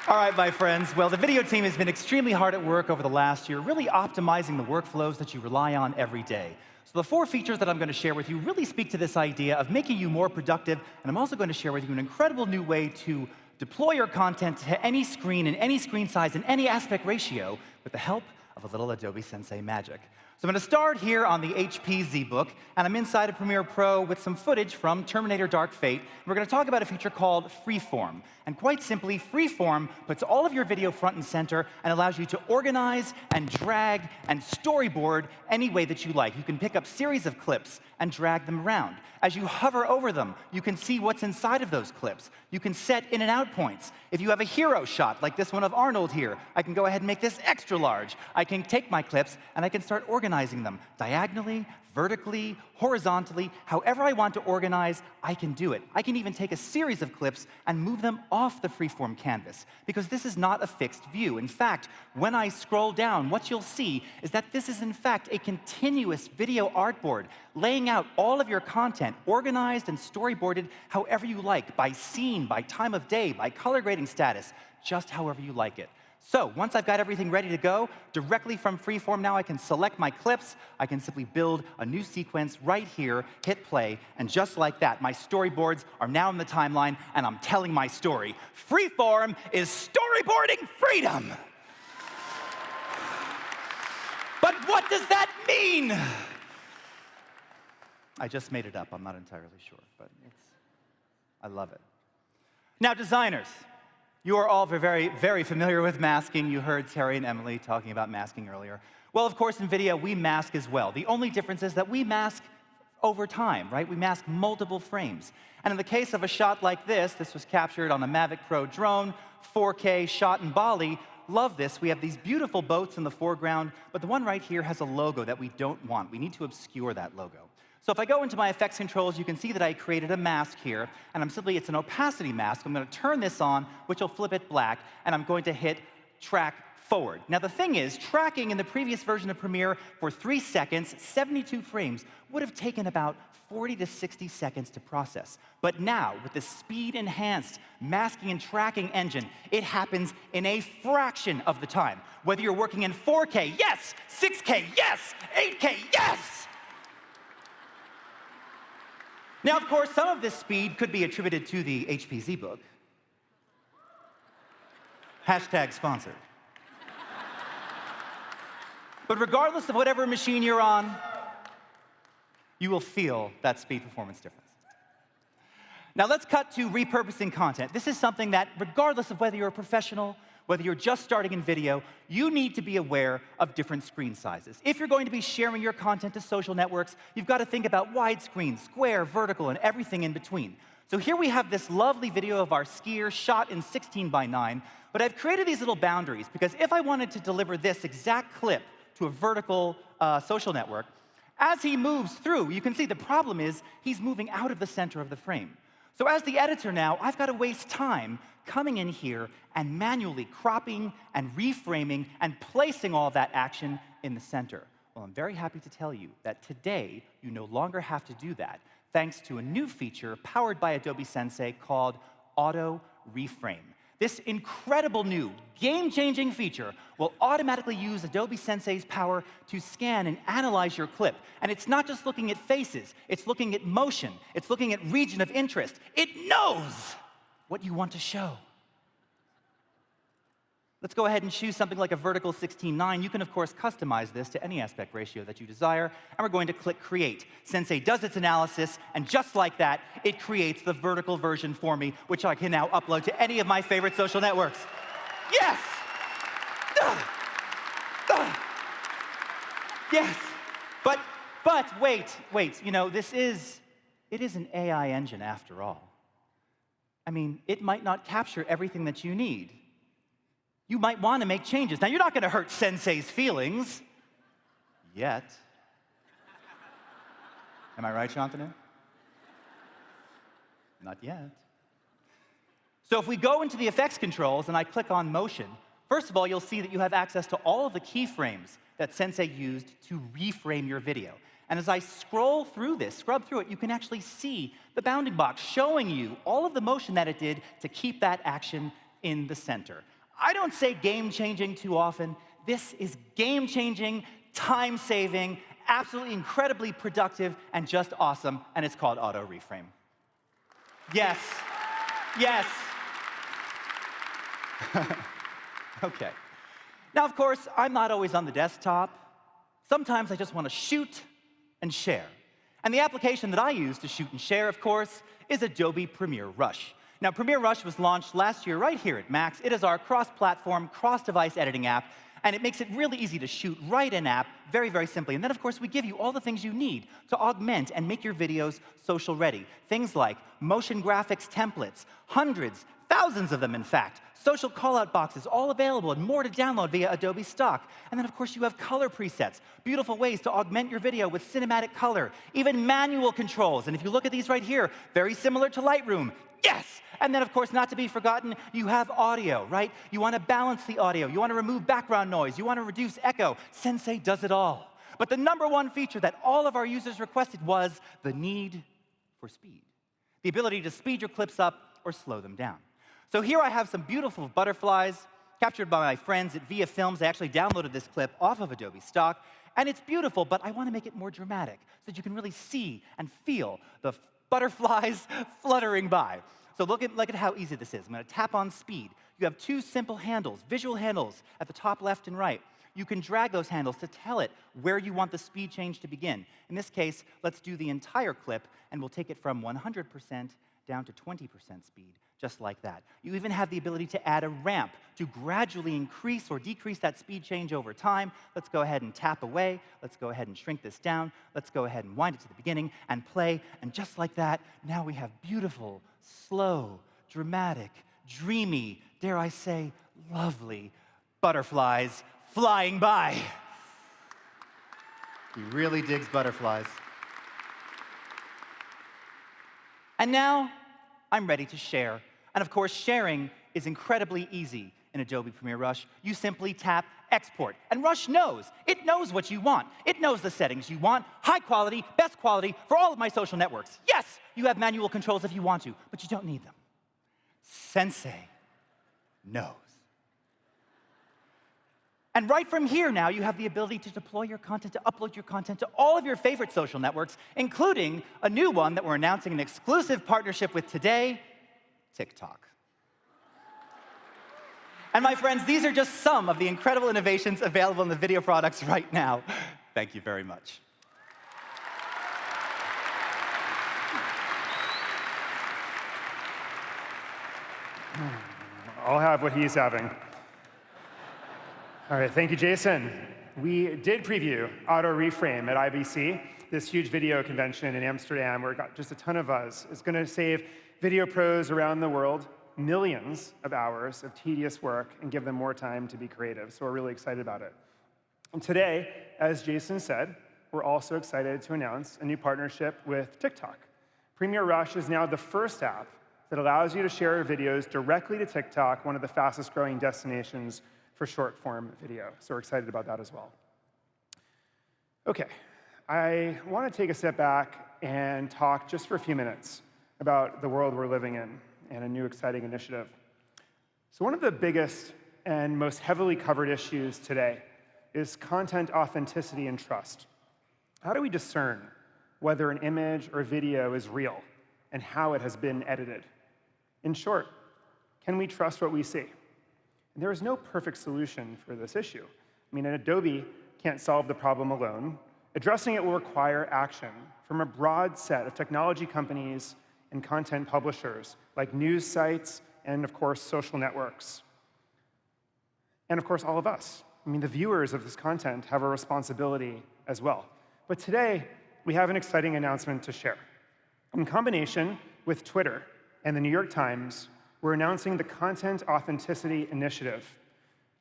All right, my friends. Well, the video team has been extremely hard at work over the last year, really optimizing the workflows that you rely on every day. So the 4 features that I'm going to share with you really speak to this idea of making you more productive, and I'm also going to share with you an incredible new way to deploy your content to any screen in any screen size and any aspect ratio with the help of a little Adobe Sensei magic. So I'm going to start here on the HP ZBook, and I'm inside of Premiere Pro with some footage from Terminator Dark Fate. We're going to talk about a feature called Freeform. And quite simply, Freeform puts all of your video front and center and allows you to organize and drag and storyboard any way that you like. You can pick up series of clips and drag them around. As you hover over them, you can see what's inside of those clips. You can set in and out points. If you have a hero shot, like this one of Arnold here, I can go ahead and make this extra large. I can take my clips and I can start organizing them diagonally, vertically, horizontally, however I want to organize, I can do it. I can even take a series of clips and move them off the freeform canvas, because this is not a fixed view. In fact, when I scroll down, what you'll see is that this is in fact a continuous video artboard, laying out all of your content, organized and storyboarded however you like, by scene, by time of day, by color grading status, just however you like it. So once I've got everything ready to go, directly from Freeform now I can select my clips, I can simply build a new sequence right here, hit play, and just like that, my storyboards are now in the timeline, and I'm telling my story. Freeform is storyboarding freedom! But what does that mean? I just made it up, I'm not entirely sure, but I love it. Now, designers. You are all very, very familiar with masking. You heard Terry and Emily talking about masking earlier. Well, of course, in video, we mask as well. The only difference is that we mask over time, right? We mask multiple frames. And in the case of a shot like this was captured on the Mavic Pro drone, 4K, shot in Bali. Love this. We have these beautiful boats in the foreground, but the one right here has a logo that we don't want. We need to obscure that logo. So if I go into my effects controls, you can see that I created a mask here, and it's an opacity mask. I'm going to turn this on, which will flip it black, and I'm going to hit track forward. Now the thing is, tracking in the previous version of Premiere for 3 seconds, 72 frames, would have taken about 40 to 60 seconds to process. But now, with the speed-enhanced masking and tracking engine, it happens in a fraction of the time. Whether you're working in 4K, yes! 6K, yes! 8K, yes! Now, of course, some of this speed could be attributed to the HP ZBook. Hashtag sponsored. But regardless of whatever machine you're on, you will feel that speed performance difference. Now let's cut to repurposing content. This is something that, regardless of whether you're a professional, whether you're just starting in video, you need to be aware of different screen sizes. If you're going to be sharing your content to social networks, you've got to think about widescreen, square, vertical, and everything in between. So here we have this lovely video of our skier shot in 16:9, but I've created these little boundaries because if I wanted to deliver this exact clip to a vertical social network, as he moves through, you can see the problem is he's moving out of the center of the frame. So as the editor now, I've got to waste time coming in here and manually cropping and reframing and placing all that action in the center. Well, I'm very happy to tell you that today, you no longer have to do that, thanks to a new feature powered by Adobe Sensei called Auto Reframe. This incredible new, game-changing feature will automatically use Adobe Sensei's power to scan and analyze your clip. And it's not just looking at faces, it's looking at motion, it's looking at region of interest. It knows what you want to show. Let's go ahead and choose something like a vertical 16:9. You can, of course, customize this to any aspect ratio that you desire, and we're going to click Create. Sensei does its analysis, and just like that, it creates the vertical version for me, which I can now upload to any of my favorite social networks. Yes! Yes! But wait, you know, it is an AI engine after all. I mean, it might not capture everything that you need. You might want to make changes. Now, you're not going to hurt Sensei's feelings. Yet. Am I right, Shantanu? Not yet. So if we go into the effects controls and I click on motion, first of all, you'll see that you have access to all of the keyframes that Sensei used to reframe your video. And as I scrub through it, you can actually see the bounding box showing you all of the motion that it did to keep that action in the center. I don't say game-changing too often. This is game-changing, time-saving, absolutely incredibly productive, and just awesome, and it's called Auto Reframe. Yes. Yes. Okay. Now, of course, I'm not always on the desktop. Sometimes I just want to shoot and share. And the application that I use to shoot and share, of course, is Adobe Premiere Rush. Now, Premiere Rush was launched last year right here at Max. It is our cross-platform, cross-device editing app, and it makes it really easy to shoot right in app very, very simply. And then, of course, we give you all the things you need to augment and make your videos social ready. Things like motion graphics templates, hundreds, thousands of them, in fact, social call-out boxes, all available and more to download via Adobe Stock. And then, of course, you have color presets, beautiful ways to augment your video with cinematic color, even manual controls. And if you look at these right here, very similar to Lightroom. Yes! And then, of course, not to be forgotten, you have audio, right? You want to balance the audio. You want to remove background noise. You want to reduce echo. Sensei does it all. But the #1 feature that all of our users requested was the need for speed. The ability to speed your clips up or slow them down. So here I have some beautiful butterflies captured by my friends at Via Films. They actually downloaded this clip off of Adobe Stock. And it's beautiful, but I want to make it more dramatic so that you can really see and feel the butterflies fluttering by. So look at how easy this is. I'm going to tap on speed. You have 2 simple handles, visual handles, at the top left and right. You can drag those handles to tell it where you want the speed change to begin. In this case, let's do the entire clip, and we'll take it from 100% down to 20% speed, just like that. You even have the ability to add a ramp to gradually increase or decrease that speed change over time. Let's go ahead and tap away. Let's go ahead and shrink this down. Let's go ahead and wind it to the beginning and play. And just like that, now we have beautiful, slow, dramatic, dreamy, dare I say, lovely butterflies flying by. He really digs butterflies. And now, I'm ready to share. And of course, sharing is incredibly easy in Adobe Premiere Rush. You simply tap Export. And Rush knows. It knows what you want. It knows the settings you want. High quality, best quality for all of my social networks. Yes, you have manual controls if you want to, but you don't need them. Sensei knows. And right from here now, you have the ability to deploy your content, to upload your content to all of your favorite social networks, including a new one that we're announcing an exclusive partnership with today, TikTok. And my friends, these are just some of the incredible innovations available in the video products right now. Thank you very much. I'll have what he's having. All right, thank you, Jason. We did preview Auto Reframe at IBC, this huge video convention in Amsterdam where it got just a ton of buzz. It's going to save video pros around the world millions of hours of tedious work and give them more time to be creative. So we're really excited about it. And today, as Jason said, we're also excited to announce a new partnership with TikTok. Premiere Rush is now the first app that allows you to share videos directly to TikTok, one of the fastest growing destinations for short-form video. So we're excited about that as well. OK, I want to take a step back and talk just for a few minutes about the world we're living in and a new exciting initiative. So one of the biggest and most heavily covered issues today is content authenticity and trust. How do we discern whether an image or video is real and how it has been edited? In short, can we trust what we see? And there is no perfect solution for this issue. I mean, Adobe can't solve the problem alone. Addressing it will require action from a broad set of technology companies and content publishers, like news sites and, of course, social networks. And of course, all of us. I mean, the viewers of this content have a responsibility as well. But today, we have an exciting announcement to share. In combination with Twitter and the New York Times, we're announcing the Content Authenticity Initiative.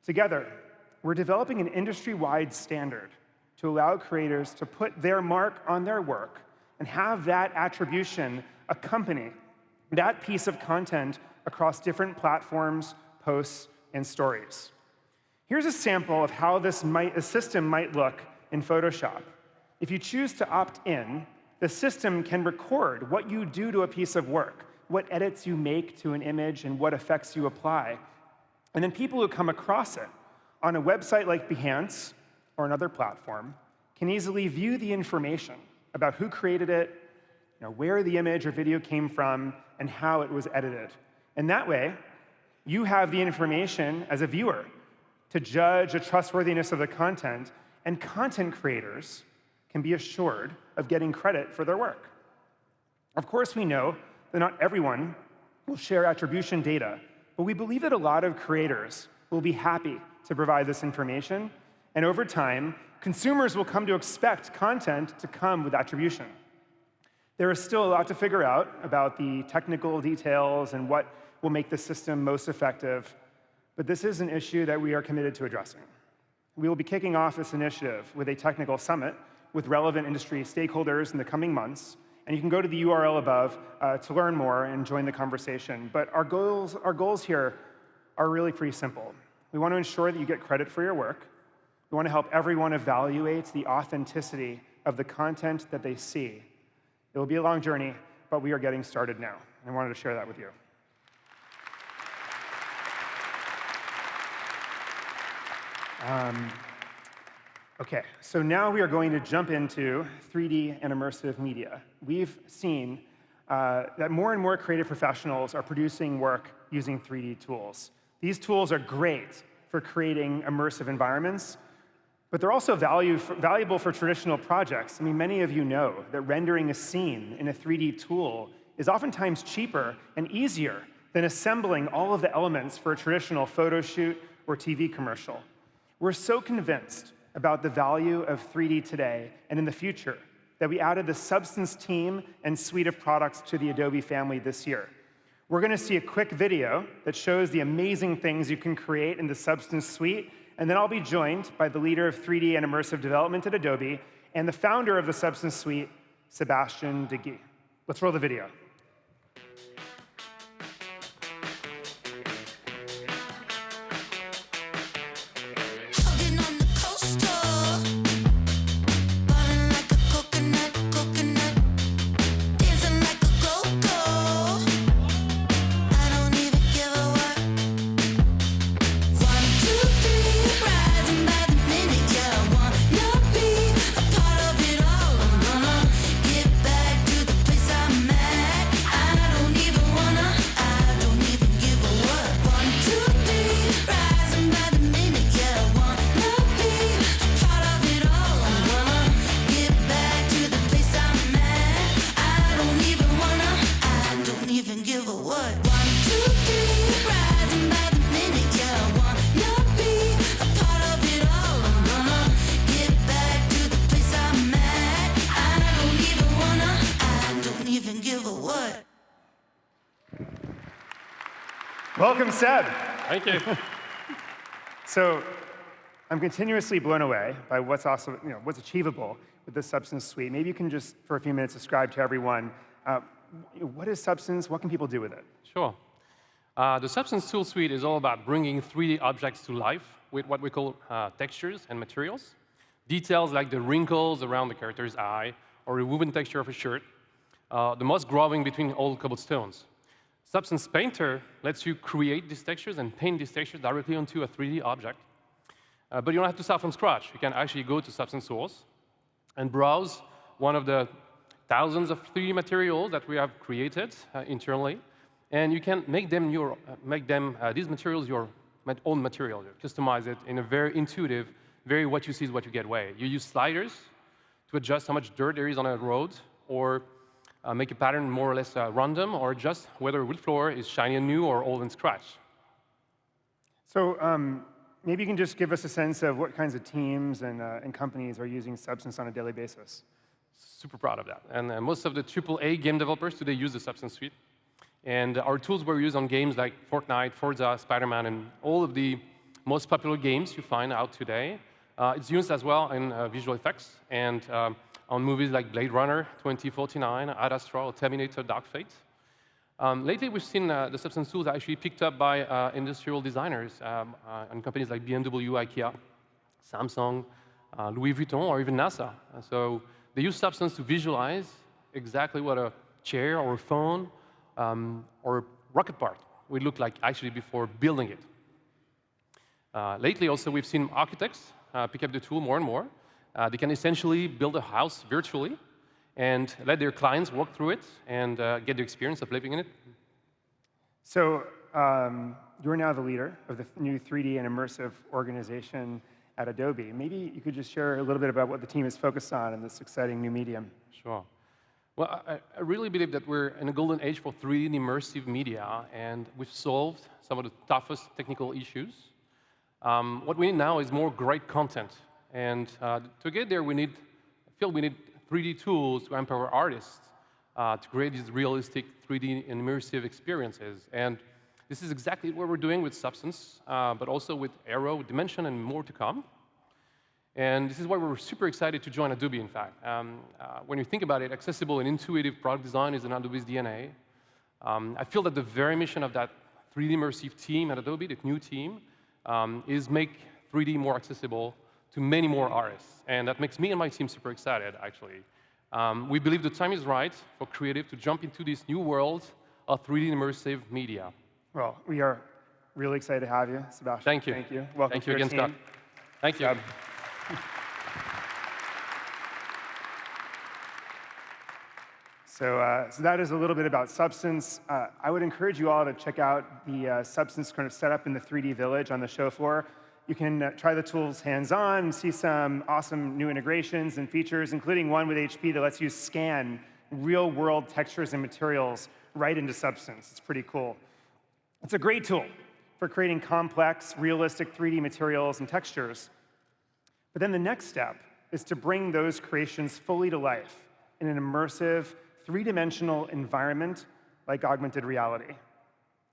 Together, we're developing an industry-wide standard to allow creators to put their mark on their work and have that attribution accompany that piece of content across different platforms, posts, and stories. Here's a sample of how a system might look in Photoshop. If you choose to opt in, the system can record what you do to a piece of work, what edits you make to an image, and what effects you apply. And then people who come across it on a website like Behance or another platform can easily view the information about who created it, where the image or video came from, and how it was edited. And that way, you have the information as a viewer to judge the trustworthiness of the content, and content creators can be assured of getting credit for their work. Of course, we know that not everyone will share attribution data, but we believe that a lot of creators will be happy to provide this information, and over time, consumers will come to expect content to come with attribution. There is still a lot to figure out about the technical details and what will make the system most effective, but this is an issue that we are committed to addressing. We will be kicking off this initiative with a technical summit with relevant industry stakeholders in the coming months, and you can go to the URL above to learn more and join the conversation. But our goals here are really pretty simple. We want to ensure that you get credit for your work. We want to help everyone evaluate the authenticity of the content that they see. It will be a long journey, but we are getting started now. I wanted to share that with you. OK, so now we are going to jump into 3D and immersive media. We've seen that more and more creative professionals are producing work using 3D tools. These tools are great for creating immersive environments, but they're also valuable for traditional projects. I mean, many of you know that rendering a scene in a 3D tool is oftentimes cheaper and easier than assembling all of the elements for a traditional photo shoot or TV commercial. We're so convinced about the value of 3D today and in the future that we added the Substance team and suite of products to the Adobe family this year. We're going to see a quick video that shows the amazing things you can create in the Substance suite, and then I'll be joined by the leader of 3D and immersive development at Adobe and the founder of the Substance suite, Sebastian de Guy. Let's roll the video. Welcome, Seb. Thank you. So I'm continuously blown away by what's achievable with the Substance suite. Maybe you can just, for a few minutes, describe to everyone what is Substance, what can people do with it? Sure. The Substance tool suite is all about bringing 3D objects to life with what we call textures and materials. Details like the wrinkles around the character's eye or the woven texture of a shirt, the moss growing between old cobblestones. Substance Painter lets you create these textures and paint these textures directly onto a 3D object. But you don't have to start from scratch. You can actually go to Substance Source and browse one of the thousands of 3D materials that we have created internally, and you can make them these materials your own material. You customize it in a very intuitive, very what you see is what you get way. You use sliders to adjust how much dirt there is on a road, or make a pattern more or less random, or adjust whether a wood floor is shiny and new or old and scratched. So maybe you can just give us a sense of what kinds of teams and companies are using Substance on a daily basis. Super proud of that. And most of the AAA game developers today use the Substance Suite. And our tools were used on games like Fortnite, Forza, Spider-Man, and all of the most popular games you find out today. It's used as well in visual effects and on movies like Blade Runner 2049, Ad Astra, or Terminator Dark Fate. Lately, we've seen the Substance tools actually picked up by industrial designers and companies like BMW, IKEA, Samsung, Louis Vuitton, or even NASA. So they use Substance to visualize exactly what a chair or a phone or a rocket part would look like actually before building it. Lately, also, we've seen architects pick up the tool more and more. They can essentially build a house virtually and let their clients walk through it and get the experience of living in it. So you're now the leader of the new 3D and immersive organization at Adobe. Maybe you could just share a little bit about what the team is focused on in this exciting new medium. Sure. Well, I really believe that we're in a golden age for 3D and immersive media, and we've solved some of the toughest technical issues. What we need now is more great content. And to get there, I feel we need 3D tools to empower artists to create these realistic 3D and immersive experiences. And this is exactly what we're doing with Substance, but also with Aero, Dimension, and more to come. And this is why we're super excited to join Adobe, in fact. When you think about it, accessible and intuitive product design is in Adobe's DNA. I feel that the very mission of that 3D immersive team at Adobe, the new team, is make 3D more accessible to many more artists. And that makes me and my team super excited, actually. We believe the time is right for creative to jump into this new world of 3D immersive media. Well, we are really excited to have you, Sebastian. Thank you. Thank you. Welcome Thank you to our again, team. Scott. Thank you. So that is a little bit about Substance. I would encourage you all to check out the Substance kind of setup in the 3D Village on the show floor. You can try the tools hands-on and see some awesome new integrations and features, including one with HP that lets you scan real-world textures and materials right into Substance. It's pretty cool. It's a great tool for creating complex, realistic 3D materials and textures. But then the next step is to bring those creations fully to life in an immersive, three-dimensional environment like augmented reality.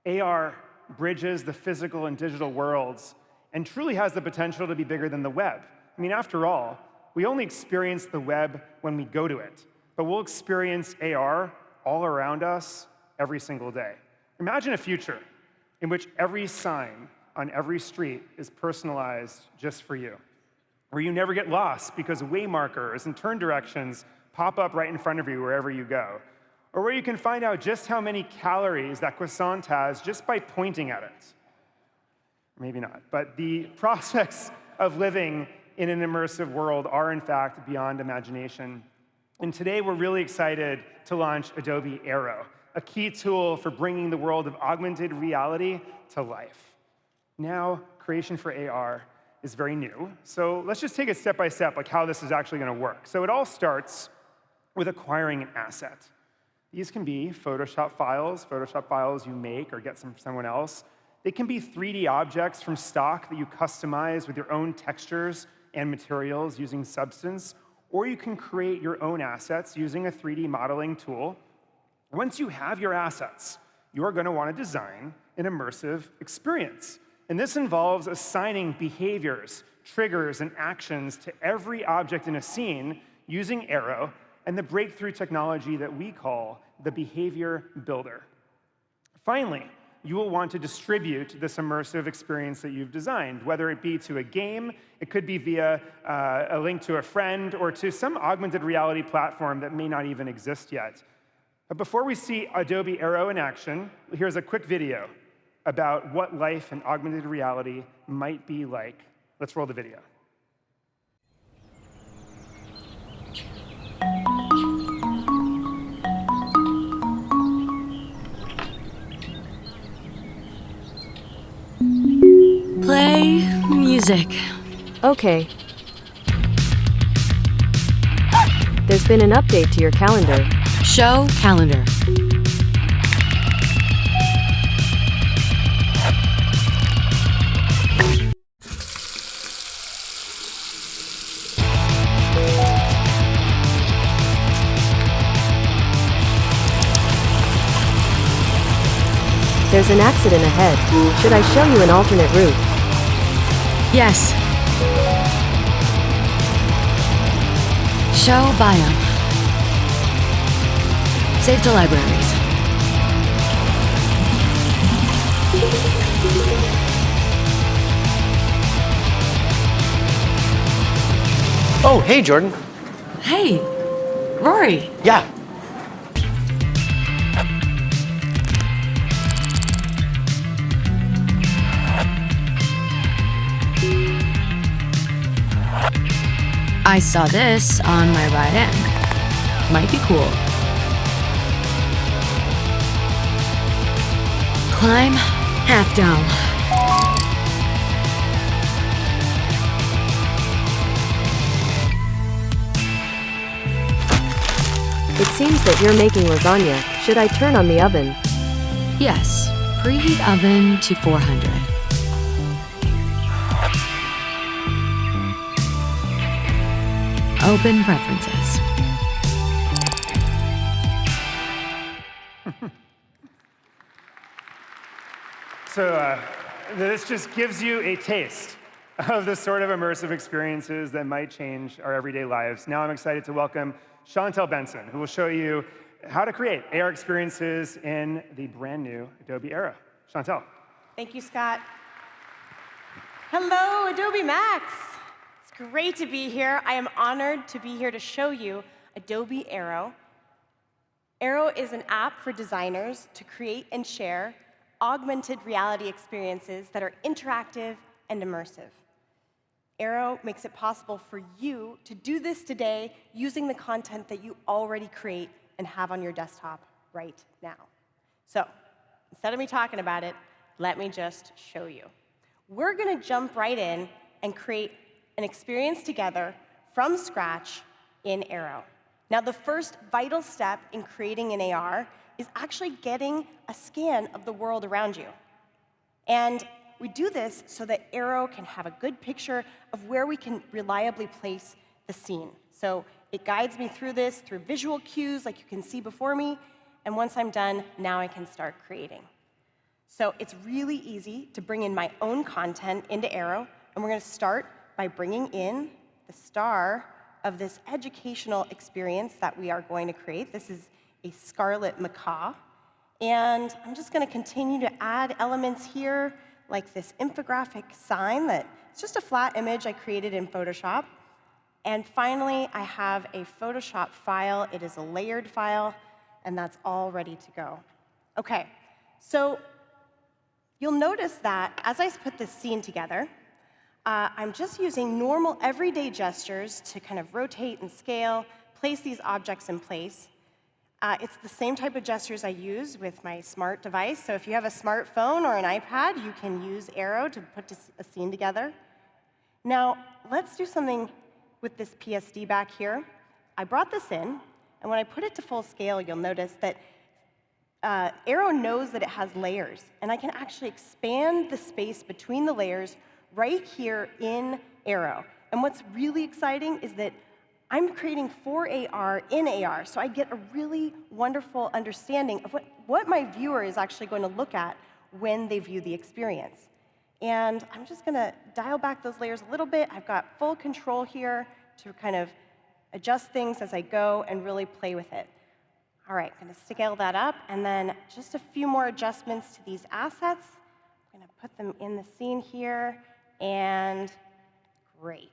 AR bridges the physical and digital worlds and truly has the potential to be bigger than the web. I mean, after all, we only experience the web when we go to it, but we'll experience AR all around us every single day. Imagine a future in which every sign on every street is personalized just for you, where you never get lost because way markers and turn directions pop up right in front of you wherever you go, or where you can find out just how many calories that croissant has just by pointing at it. Maybe not, but the prospects of living in an immersive world are, in fact, beyond imagination. And today, we're really excited to launch Adobe Aero, a key tool for bringing the world of augmented reality to life. Now, creation for AR is very new, so let's just take it step by step, like how this is actually going to work. So it all starts with acquiring an asset. These can be Photoshop files you make or get from someone else. They can be 3D objects from stock that you customize with your own textures and materials using Substance, or you can create your own assets using a 3D modeling tool. Once you have your assets, you're going to want to design an immersive experience. And this involves assigning behaviors, triggers, and actions to every object in a scene using Aero and the breakthrough technology that we call the Behavior Builder. Finally, you will want to distribute this immersive experience that you've designed, whether it be to a game, it could be via a link to a friend, or to some augmented reality platform that may not even exist yet. But before we see Adobe Aero in action, here's a quick video about what life in augmented reality might be like. Let's roll the video. Play music. Okay. There's been an update to your calendar. Show calendar. There's an accident ahead. Should I show you an alternate route? Yes. Show biome. Save to libraries. Oh, hey, Jordan. Hey, Rory. Yeah. I saw this on my right end. Might be cool. Climb, half dome. It seems that you're making lasagna. Should I turn on the oven? Yes, preheat oven to 400. Open preferences. So this just gives you a taste of the sort of immersive experiences that might change our everyday lives. Now I'm excited to welcome Chantel Benson, who will show you how to create AR experiences in the brand new Adobe era. Chantel. Thank you, Scott. Hello, Adobe Max. It's great to be here. I am honored to be here to show you Adobe Aero. Aero is an app for designers to create and share augmented reality experiences that are interactive and immersive. Aero makes it possible for you to do this today using the content that you already create and have on your desktop right now. So instead of me talking about it, let me just show you. We're going to jump right in and create an experience together from scratch in Aero. Now, the first vital step in creating an AR is actually getting a scan of the world around you. And we do this so that Aero can have a good picture of where we can reliably place the scene. So it guides me through this through visual cues like you can see before me. And once I'm done, now I can start creating. So it's really easy to bring in my own content into Aero. And we're going to start by bringing in the star of this educational experience that we are going to create. This is a scarlet macaw. And I'm just going to continue to add elements here, like this infographic sign that it's just a flat image I created in Photoshop. And finally, I have a Photoshop file. It is a layered file, and that's all ready to go. OK, so you'll notice that as I put this scene together, I'm just using normal, everyday gestures to kind of rotate and scale, place these objects in place. It's the same type of gestures I use with my smart device. So if you have a smartphone or an iPad, you can use Aero to put a scene together. Now, let's do something with this PSD back here. I brought this in, and when I put it to full scale, you'll notice that Aero knows that it has layers, and I can actually expand the space between the layers right here in Aero. And what's really exciting is that I'm creating for AR in AR, so I get a really wonderful understanding of what my viewer is actually going to look at when they view the experience. And I'm just going to dial back those layers a little bit. I've got full control here to kind of adjust things as I go and really play with it. All right, I'm going to scale that up, and then just a few more adjustments to these assets. I'm going to put them in the scene here, and great.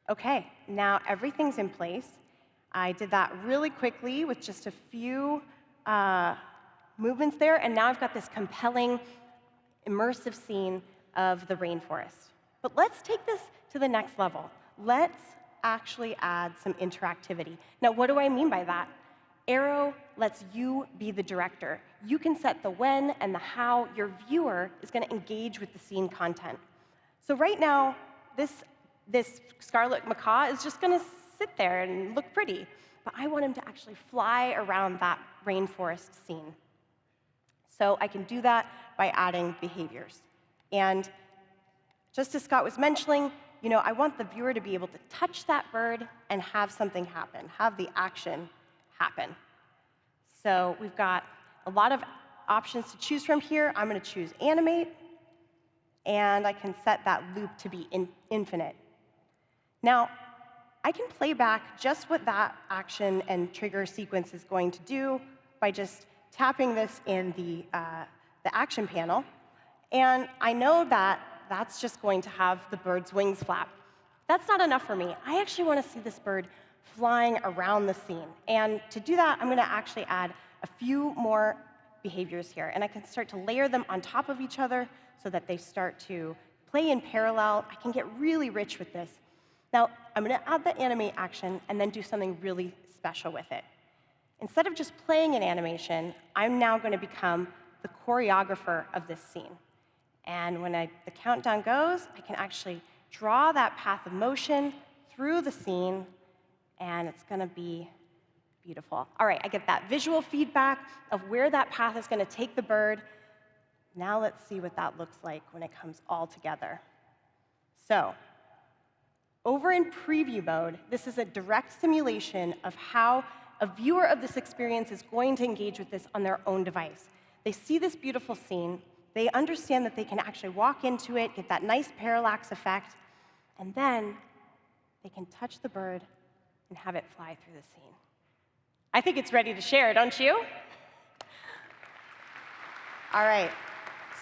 OK, now everything's in place. I did that really quickly with just a few movements there, and now I've got this compelling, immersive scene of the rainforest. But let's take this to the next level. Let's actually add some interactivity. Now, what do I mean by that? Aero lets you be the director. You can set the when and the how your viewer is going to engage with the scene content. So right now, this scarlet macaw is just going to sit there and look pretty. But I want him to actually fly around that rainforest scene. So I can do that by adding behaviors. And just as Scott was mentioning, I want the viewer to be able to touch that bird and have something happen, have the action happen. So we've got a lot of options to choose from here. I'm going to choose animate, and I can set that loop to be infinite. Now, I can play back just what that action and trigger sequence is going to do by just tapping this in the action panel. And I know that that's just going to have the bird's wings flap. That's not enough for me. I actually want to see this bird flying around the scene. And to do that, I'm going to actually add a few more behaviors here. And I can start to layer them on top of each other so that they start to play in parallel. I can get really rich with this. Now, I'm going to add the animate action and then do something really special with it. Instead of just playing an animation, I'm now going to become the choreographer of this scene. And when the countdown goes, I can actually draw that path of motion through the scene, and it's going to be beautiful. All right, I get that visual feedback of where that path is going to take the bird. Now let's see what that looks like when it comes all together. So, over in preview mode, this is a direct simulation of how a viewer of this experience is going to engage with this on their own device. They see this beautiful scene. They understand that they can actually walk into it, get that nice parallax effect, and then they can touch the bird and have it fly through the scene. I think it's ready to share, don't you? All right.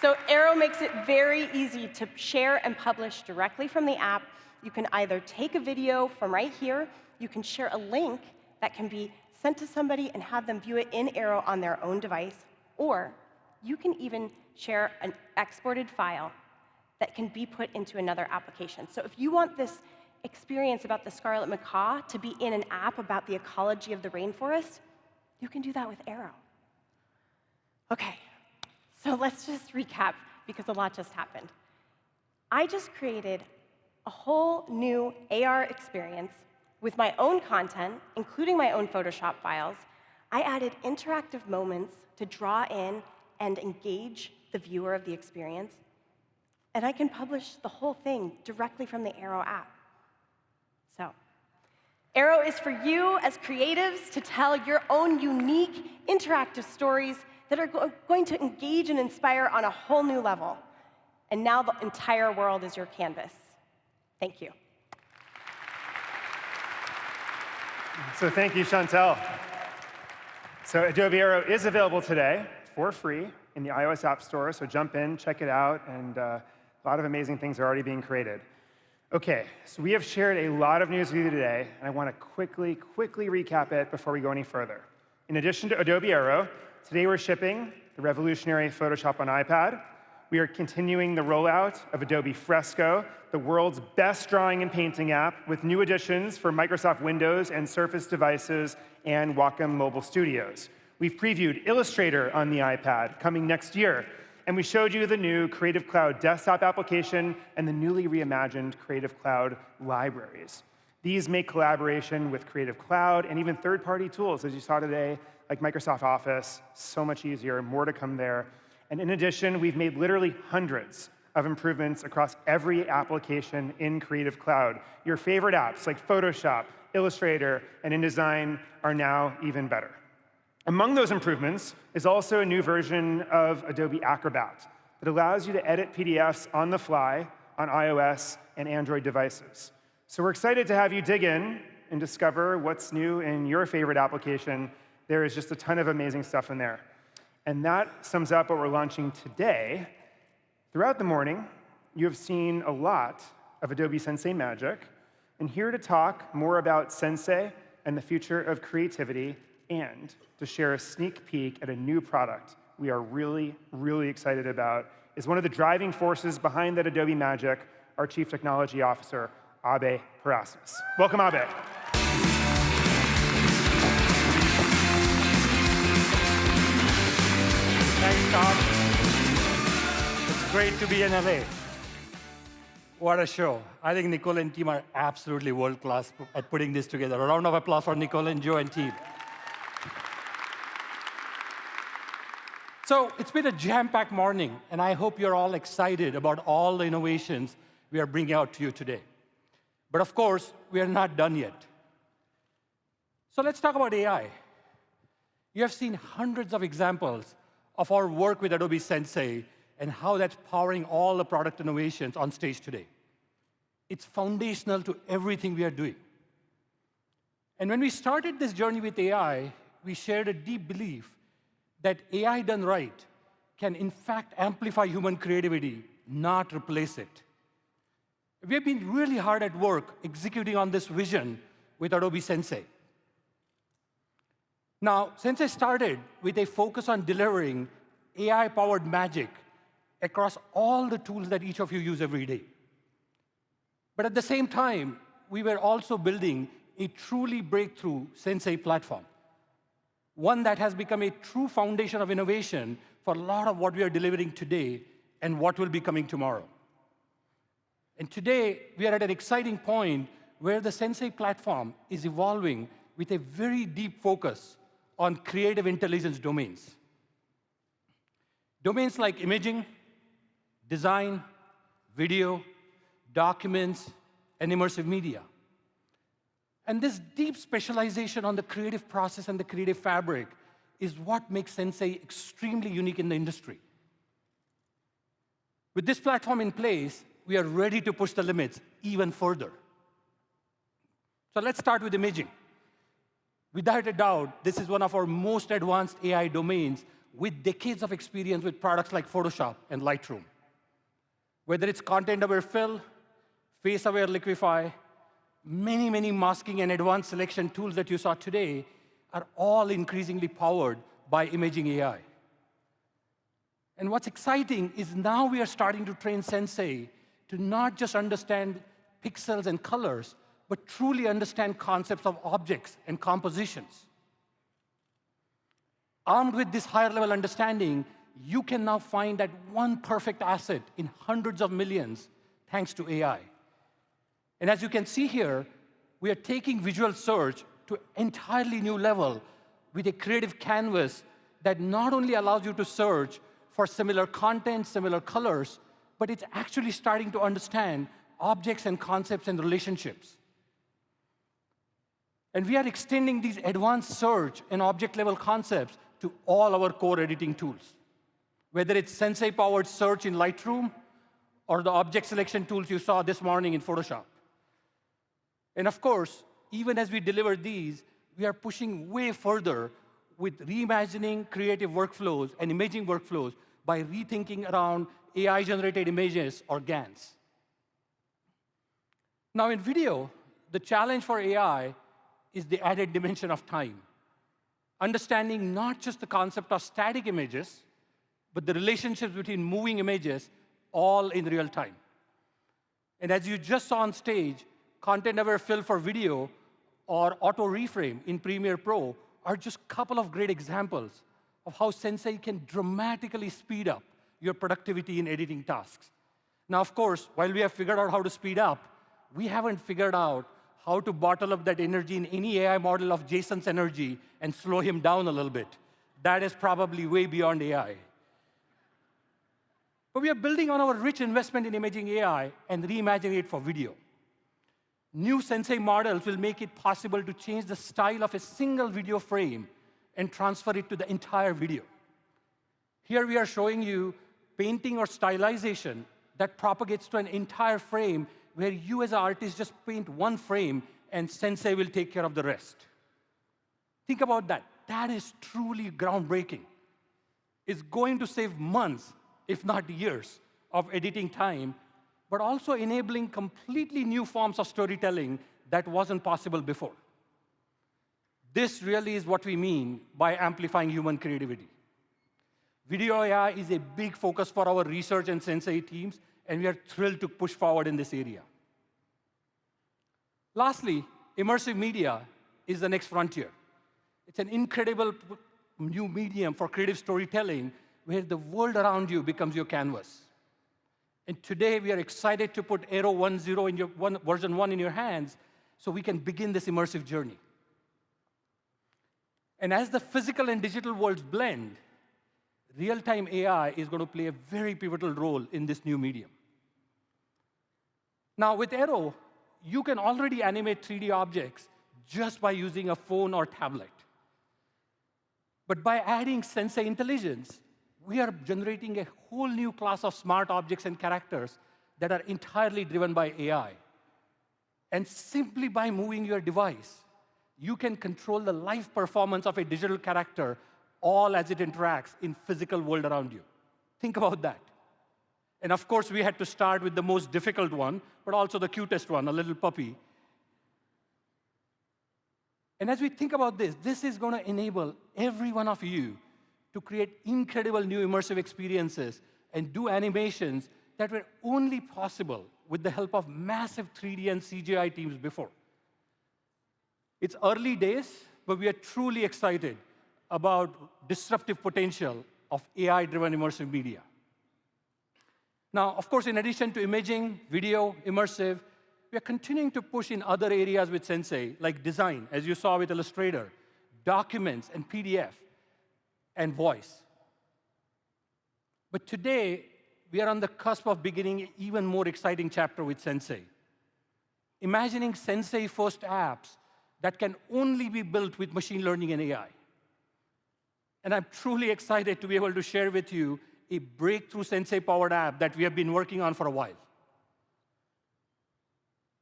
So Aero makes it very easy to share and publish directly from the app. You can either take a video from right here, you can share a link that can be sent to somebody and have them view it in Aero on their own device, or you can even share an exported file that can be put into another application. So if you want this experience about the scarlet macaw to be in an app about the ecology of the rainforest, you can do that with Aero. OK, so let's just recap, because a lot just happened. I just created a whole new AR experience with my own content, including my own Photoshop files. I added interactive moments to draw in and engage the viewer of the experience. And I can publish the whole thing directly from the Aero app. So, Aero is for you as creatives to tell your own unique interactive stories that are going to engage and inspire on a whole new level. And now the entire world is your canvas. Thank you. So thank you, Chantel. So Adobe Aero is available today for free in the iOS App Store, so jump in, check it out, and a lot of amazing things are already being created. OK, so we have shared a lot of news with you today, and I want to quickly recap it before we go any further. In addition to Adobe Aero, today we're shipping the revolutionary Photoshop on iPad. We are continuing the rollout of Adobe Fresco, the world's best drawing and painting app, with new additions for Microsoft Windows and Surface devices and Wacom Mobile Studios. We've previewed Illustrator on the iPad coming next year, and we showed you the new Creative Cloud desktop application and the newly reimagined Creative Cloud libraries. These make collaboration with Creative Cloud and even third-party tools, as you saw today, like Microsoft Office, so much easier, more to come there. And in addition, we've made literally hundreds of improvements across every application in Creative Cloud. Your favorite apps like Photoshop, Illustrator, and InDesign are now even better. Among those improvements is also a new version of Adobe Acrobat that allows you to edit PDFs on the fly on iOS and Android devices. So we're excited to have you dig in and discover what's new in your favorite application. There is just a ton of amazing stuff in there. And that sums up what we're launching today. Throughout the morning, you have seen a lot of Adobe Sensei magic. And here to talk more about Sensei and the future of creativity, and to share a sneak peek at a new product we are really excited about, is one of the driving forces behind that Adobe magic, our Chief Technology Officer, Abe Parasis. Welcome, Abe. Thanks, Tom. It's great to be in LA. What a show. I think Nicole and team are absolutely world-class at putting this together. A round of applause for Nicole and Joe and team. So it's been a jam-packed morning, and I hope you're all excited about all the innovations we are bringing out to you today. But of course, we are not done yet. So let's talk about AI. You have seen hundreds of examples of our work with Adobe Sensei and how that's powering all the product innovations on stage today. It's foundational to everything we are doing. And when we started this journey with AI, we shared a deep belief that AI done right can in fact amplify human creativity, not replace it. We have been really hard at work executing on this vision with Adobe Sensei. Now, Sensei started with a focus on delivering AI-powered magic across all the tools that each of you use every day. But at the same time, we were also building a truly breakthrough Sensei platform, one that has become a true foundation of innovation for a lot of what we are delivering today and what will be coming tomorrow. And today, we are at an exciting point where the Sensei platform is evolving with a very deep focus on creative intelligence domains. Domains like imaging, design, video, documents, and immersive media. And this deep specialization on the creative process and the creative fabric is what makes Sensei extremely unique in the industry. With this platform in place, we are ready to push the limits even further. So let's start with imaging. Without a doubt, this is one of our most advanced AI domains with decades of experience with products like Photoshop and Lightroom. Whether it's content-aware fill, face-aware liquify, many masking and advanced selection tools that you saw today are all increasingly powered by imaging AI. And what's exciting is now we are starting to train Sensei to not just understand pixels and colors, but truly understand concepts of objects and compositions. Armed with this higher-level understanding, you can now find that one perfect asset in hundreds of millions thanks to AI. And as you can see here, we are taking visual search to an entirely new level with a creative canvas that not only allows you to search for similar content, similar colors, but it's actually starting to understand objects and concepts and relationships. And we are extending these advanced search and object-level concepts to all our core editing tools, whether it's Sensei-powered search in Lightroom or the object selection tools you saw this morning in Photoshop. And of course, even as we deliver these, we are pushing way further with reimagining creative workflows and imaging workflows by rethinking around AI-generated images or GANs. Now, in video, the challenge for AI is the added dimension of time. Understanding not just the concept of static images, but the relationships between moving images all in real time. And as you just saw on stage, content-aware fill for video or auto reframe in Premiere Pro are just a couple of great examples of how Sensei can dramatically speed up your productivity in editing tasks. Now, of course, while we have figured out how to speed up, we haven't figured out how to bottle up that energy in any AI model of Jason's energy and slow him down a little bit. That is probably way beyond AI. But we are building on our rich investment in imaging AI and reimagining it for video. New Sensei models will make it possible to change the style of a single video frame and transfer it to the entire video. Here we are showing you painting or stylization that propagates to an entire frame where you as an artist just paint one frame and Sensei will take care of the rest. Think about that. That is truly groundbreaking. It's going to save months, if not years, of editing time, but also enabling completely new forms of storytelling that wasn't possible before. This really is what we mean by amplifying human creativity. Video AI is a big focus for our research and Sensei teams, and we are thrilled to push forward in this area. Lastly, immersive media is the next frontier. It's an incredible new medium for creative storytelling where the world around you becomes your canvas. And today, we are excited to put Aero 1.0 in your version 1 in your hands so we can begin this immersive journey. And as the physical and digital worlds blend, real-time AI is going to play a very pivotal role in this new medium. Now, with Aero, you can already animate 3D objects just by using a phone or tablet. But by adding Sensei intelligence, we are generating a whole new class of smart objects and characters that are entirely driven by AI. And simply by moving your device, you can control the live performance of a digital character all as it interacts in physical world around you. Think about that. And of course, we had to start with the most difficult one, but also the cutest one, a little puppy. And as we think about this, this is going to enable every one of you to create incredible new immersive experiences and do animations that were only possible with the help of massive 3D and CGI teams before. It's early days, but we are truly excited about disruptive potential of AI-driven immersive media. Now, of course, in addition to imaging, video, immersive, we are continuing to push in other areas with Sensei, like design, as you saw with Illustrator, documents and PDF, and voice. But today, we are on the cusp of beginning an even more exciting chapter with Sensei. Imagining Sensei-first apps that can only be built with machine learning and AI. And I'm truly excited to be able to share with you a breakthrough Sensei-powered app that we have been working on for a while.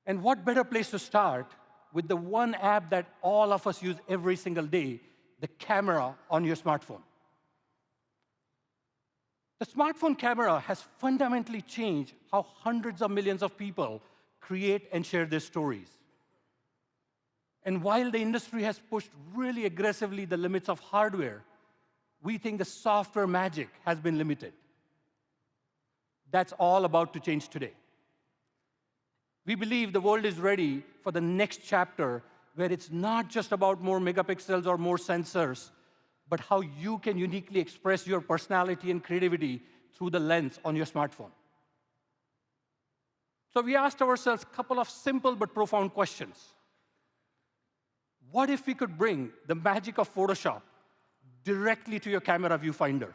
And what better place to start with the one app that all of us use every single day, the camera on your smartphone. The smartphone camera has fundamentally changed how hundreds of millions of people create and share their stories. And while the industry has pushed really aggressively the limits of hardware, we think the software magic has been limited. That's all about to change today. We believe the world is ready for the next chapter where it's not just about more megapixels or more sensors, but how you can uniquely express your personality and creativity through the lens on your smartphone. So we asked ourselves a couple of simple but profound questions. What if we could bring the magic of Photoshop directly to your camera viewfinder?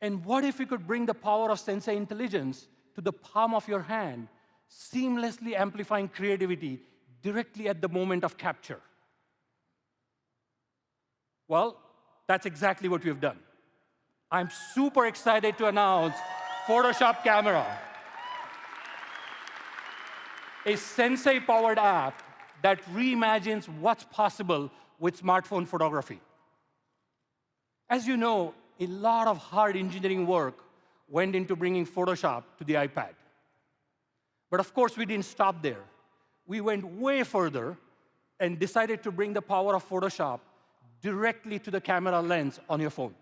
And what if we could bring the power of Sensei intelligence to the palm of your hand, seamlessly amplifying creativity directly at the moment of capture? Well, that's exactly what we've done. I'm super excited to announce Photoshop Camera, a Sensei-powered app that reimagines what's possible with smartphone photography. As you know, a lot of hard engineering work went into bringing Photoshop to the iPad. But of course, we didn't stop there. We went way further and decided to bring the power of Photoshop directly to the camera lens on your phone.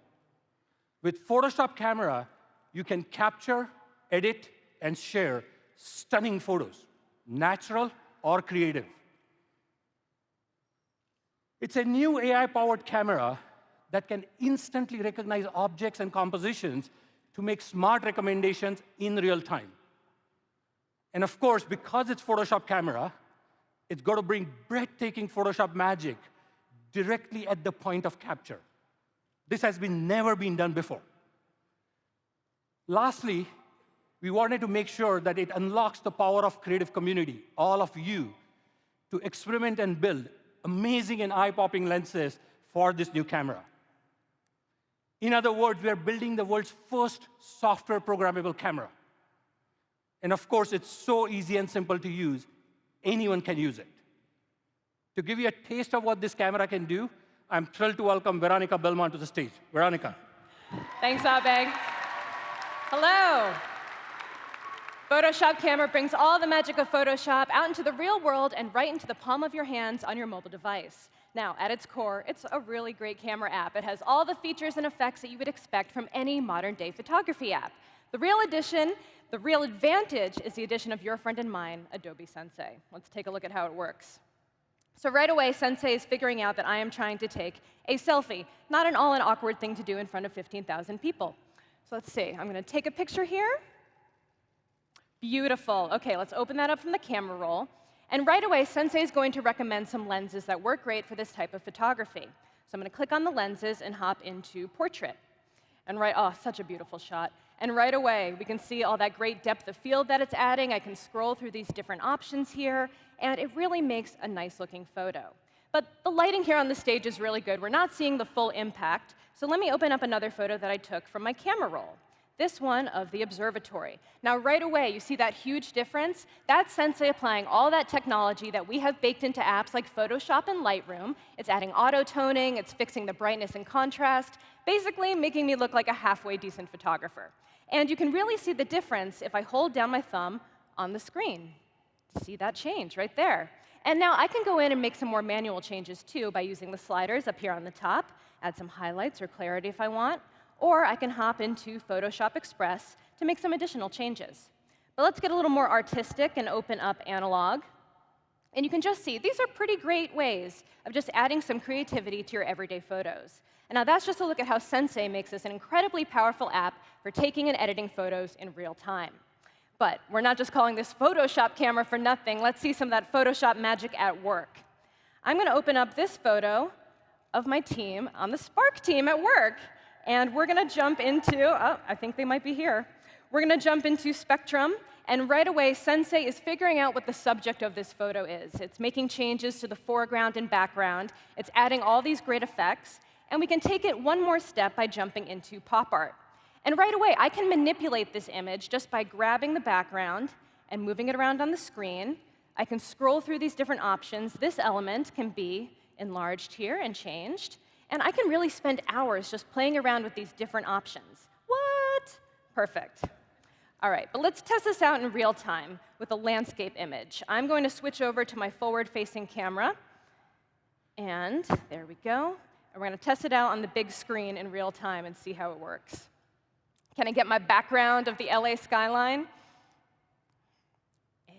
With Photoshop Camera, you can capture, edit, and share stunning photos, natural or creative. It's a new AI-powered camera that can instantly recognize objects and compositions to make smart recommendations in real time. And of course, because it's Photoshop Camera, it's got to bring breathtaking Photoshop magic directly at the point of capture. This has never been done before. Lastly, we wanted to make sure that it unlocks the power of creative community, all of you, to experiment and build amazing and eye-popping lenses for this new camera. In other words, we are building the world's first software programmable camera. And of course, it's so easy and simple to use. Anyone can use it. To give you a taste of what this camera can do, I'm thrilled to welcome Veronica Belmont to the stage. Veronica. Thanks, Abeg. Hello. Photoshop Camera brings all the magic of Photoshop out into the real world and right into the palm of your hands on your mobile device. Now, at its core, it's a really great camera app. It has all the features and effects that you would expect from any modern-day photography app. The real advantage is the addition of your friend and mine, Adobe Sensei. Let's take a look at how it works. So right away, Sensei is figuring out that I am trying to take a selfie, not an awkward thing to do in front of 15,000 people. So let's see. I'm going to take a picture here. Beautiful. OK, let's open that up from the camera roll. And right away, Sensei is going to recommend some lenses that work great for this type of photography. So I'm going to click on the lenses and hop into Portrait. And oh, such a beautiful shot. And right away, we can see all that great depth of field that it's adding. I can scroll through these different options here, and it really makes a nice-looking photo. But the lighting here on the stage is really good. We're not seeing the full impact. So let me open up another photo that I took from my camera roll. This one of the observatory. Now, right away, you see that huge difference? That's Sensei applying all that technology that we have baked into apps like Photoshop and Lightroom. It's adding auto-toning, it's fixing the brightness and contrast, basically making me look like a halfway decent photographer. And you can really see the difference if I hold down my thumb on the screen. See that change right there. And now I can go in and make some more manual changes, too, by using the sliders up here on the top, add some highlights or clarity if I want. Or I can hop into Photoshop Express to make some additional changes. But let's get a little more artistic and open up analog. And you can just see, these are pretty great ways of just adding some creativity to your everyday photos. And now that's just a look at how Sensei makes this an incredibly powerful app for taking and editing photos in real time. But we're not just calling this Photoshop camera for nothing. Let's see some of that Photoshop magic at work. I'm going to open up this photo of my team on the Spark team at work. And we're going to jump into, oh, I think they might be here. We're going to jump into Spectrum. And right away, Sensei is figuring out what the subject of this photo is. It's making changes to the foreground and background. It's adding all these great effects. And we can take it one more step by jumping into pop art. And right away, I can manipulate this image just by grabbing the background and moving it around on the screen. I can scroll through these different options. This element can be enlarged here and changed. And I can really spend hours just playing around with these different options. What? Perfect. All right, but let's test this out in real time with a landscape image. I'm going to switch over to my forward-facing camera. And there we go. And we're going to test it out on the big screen in real time and see how it works. Can I get my background of the LA skyline?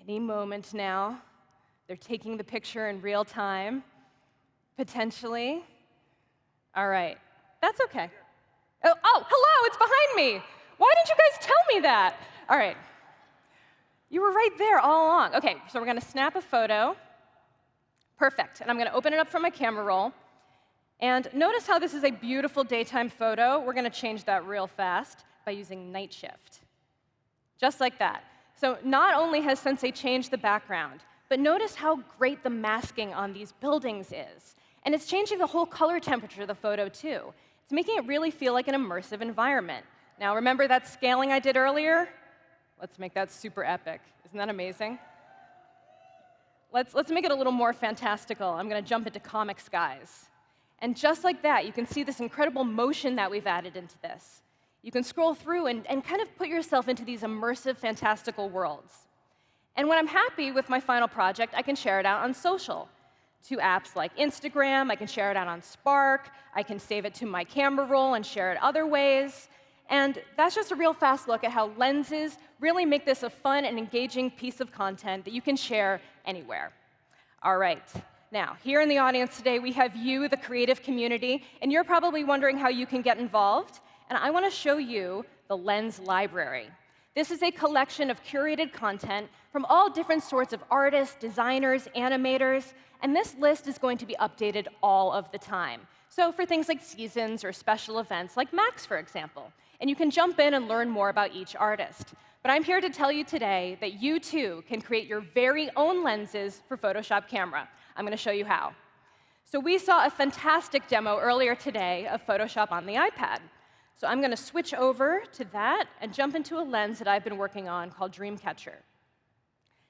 Any moment now. They're taking the picture in real time, potentially. All right, that's OK. Oh, hello, it's behind me. Why didn't you guys tell me that? All right, you were right there all along. OK, so we're going to snap a photo. Perfect, and I'm going to open it up from my camera roll. And notice how this is a beautiful daytime photo. We're going to change that real fast by using night shift. Just like that. So not only has Sensei changed the background, but notice how great the masking on these buildings is. And it's changing the whole color temperature of the photo, too. It's making it really feel like an immersive environment. Now, remember that scaling I did earlier? Let's make that super epic. Isn't that amazing? Let's make it a little more fantastical. I'm going to jump into comic skies. And just like that, you can see this incredible motion that we've added into this. You can scroll through and kind of put yourself into these immersive, fantastical worlds. And when I'm happy with my final project, I can share it out on social. To apps like Instagram, I can share it out on Spark, I can save it to my camera roll and share it other ways. And that's just a real fast look at how lenses really make this a fun and engaging piece of content that you can share anywhere. All right, now, here in the audience today, we have you, the creative community, and you're probably wondering how you can get involved. And I want to show you the Lens Library. This is a collection of curated content from all different sorts of artists, designers, animators, and this list is going to be updated all of the time. So for things like seasons or special events, like Max, for example. And you can jump in and learn more about each artist. But I'm here to tell you today that you, too, can create your very own lenses for Photoshop Camera. I'm going to show you how. So we saw a fantastic demo earlier today of Photoshop on the iPad. So I'm going to switch over to that and jump into a lens that I've been working on called Dreamcatcher.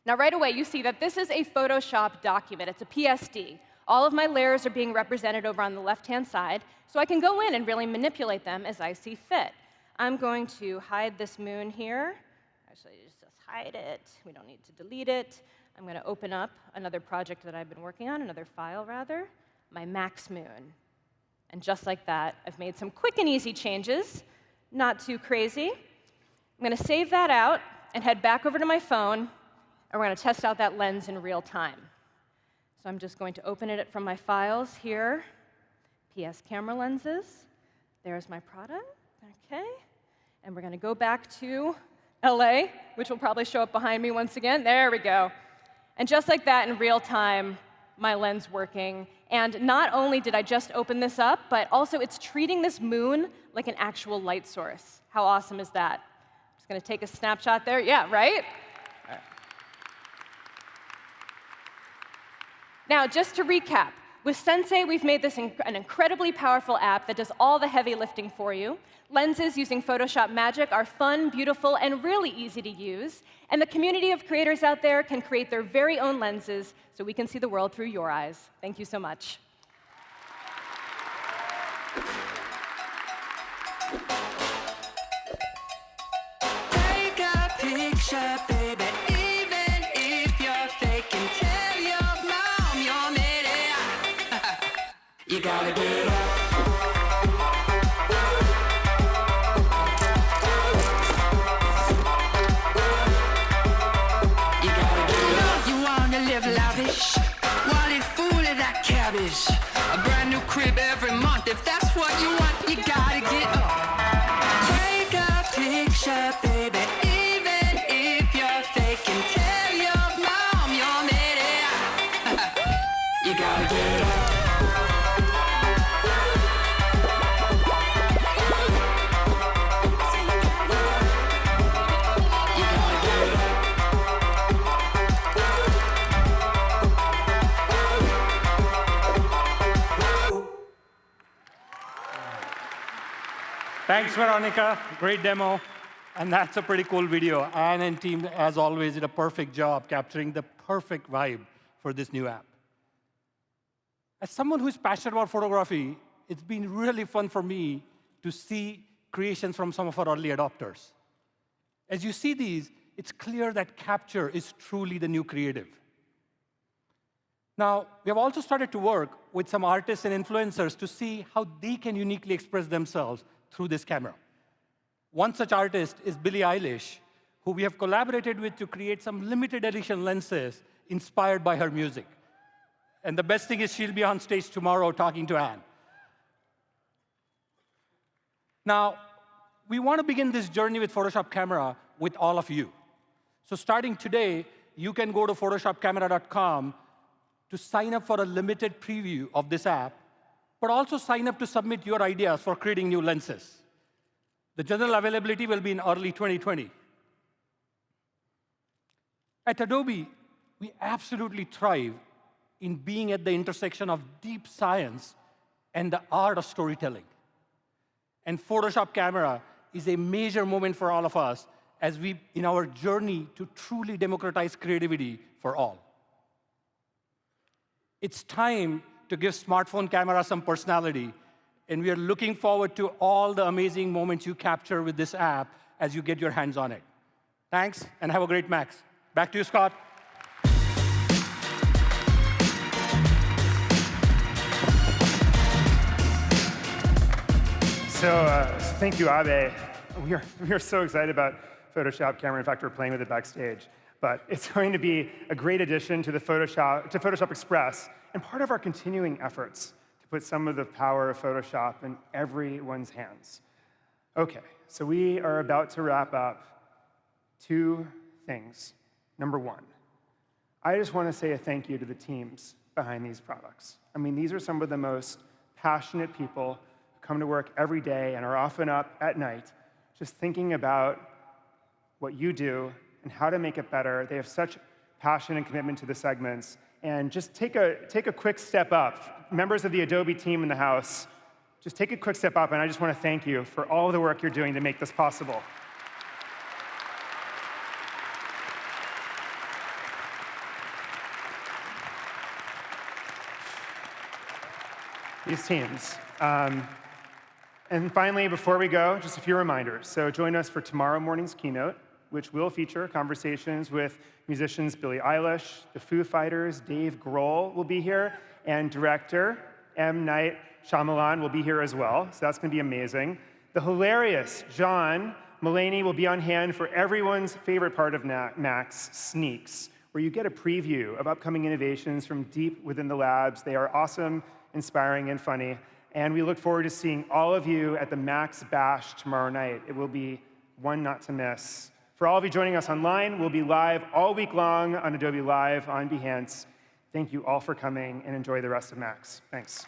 Now, right away, you see that this is a Photoshop document. It's a PSD. All of my layers are being represented over on the left-hand side, so I can go in and really manipulate them as I see fit. I'm going to hide this moon here. Actually, just hide it. We don't need to delete it. I'm going to open up another project that I've been working on, another file, rather, my Max moon. And just like that, I've made some quick and easy changes, not too crazy. I'm going to save that out and head back over to my phone, and we're going to test out that lens in real time. So I'm just going to open it from my files here, PS camera lenses. There's my product, OK. And we're going to go back to LA, which will probably show up behind me once again. There we go. And just like that, in real time, my lens working. And not only did I just open this up, but also it's treating this moon like an actual light source. How awesome is that? I'm just going to take a snapshot there. Yeah, right? All right. Now, just to recap, With Sensei, we've made this an incredibly powerful app that does all the heavy lifting for you. Lenses using Photoshop Magic are fun, beautiful, and really easy to use. And the community of creators out there can create their very own lenses so we can see the world through your eyes. Thank you so much. Take a picture, baby, even if you're faking. Tell your mom you're made it. You gotta get up. You gotta get up. You wanna live lavish, wallet full of that cabbage. A brand new crib every month. If that's what you want, you gotta get up. Take a picture, baby, even if you're faking. Tell your mom you're made it. You gotta get up. Thanks, Veronica. Great demo. And that's a pretty cool video. Anne and team, as always, did a perfect job capturing the perfect vibe for this new app. As someone who's passionate about photography, it's been really fun for me to see creations from some of our early adopters. As you see these, it's clear that capture is truly the new creative. Now, we have also started to work with some artists and influencers to see how they can uniquely express themselves through this camera. One such artist is Billie Eilish, who we have collaborated with to create some limited edition lenses inspired by her music. And the best thing is she'll be on stage tomorrow talking to Anne. Now, we want to begin this journey with Photoshop Camera with all of you. So starting today, you can go to photoshopcamera.com to sign up for a limited preview of this app, but also sign up to submit your ideas for creating new lenses. The general availability will be in early 2020. At Adobe, we absolutely thrive in being at the intersection of deep science and the art of storytelling. And Photoshop Camera is a major moment for all of us as we, in our journey to truly democratize creativity for all. It's time to give smartphone camera some personality, and we are looking forward to all the amazing moments you capture with this app as you get your hands on it. Thanks, and have a great Max. Back to you, Scott. So thank you, Abe. We are so excited about Photoshop Camera. In fact, we're playing with it backstage. But it's going to be a great addition to Photoshop Express, and part of our continuing efforts to put some of the power of Photoshop in everyone's hands. OK, so we are about to wrap up 2 things. Number 1, I just want to say a thank you to the teams behind these products. I mean, these are some of the most passionate people who come to work every day and are often up at night just thinking about what you do and how to make it better. They have such passion and commitment to the segments. And just take a quick step up. Members of the Adobe team in the house, just take a quick step up, and I just want to thank you for all the work you're doing to make this possible. These teams. And finally, before we go, just a few reminders. So join us for tomorrow morning's keynote, which will feature conversations with musicians Billie Eilish, the Foo Fighters, Dave Grohl will be here, and director M. Night Shyamalan will be here as well. So that's going to be amazing. The hilarious John Mulaney will be on hand for everyone's favorite part of Max, Sneaks, where you get a preview of upcoming innovations from deep within the labs. They are awesome, inspiring, and funny. And we look forward to seeing all of you at the Max Bash tomorrow night. It will be one not to miss. For all of you joining us online, we'll be live all week long on Adobe Live on Behance. Thank you all for coming, and enjoy the rest of Max. Thanks.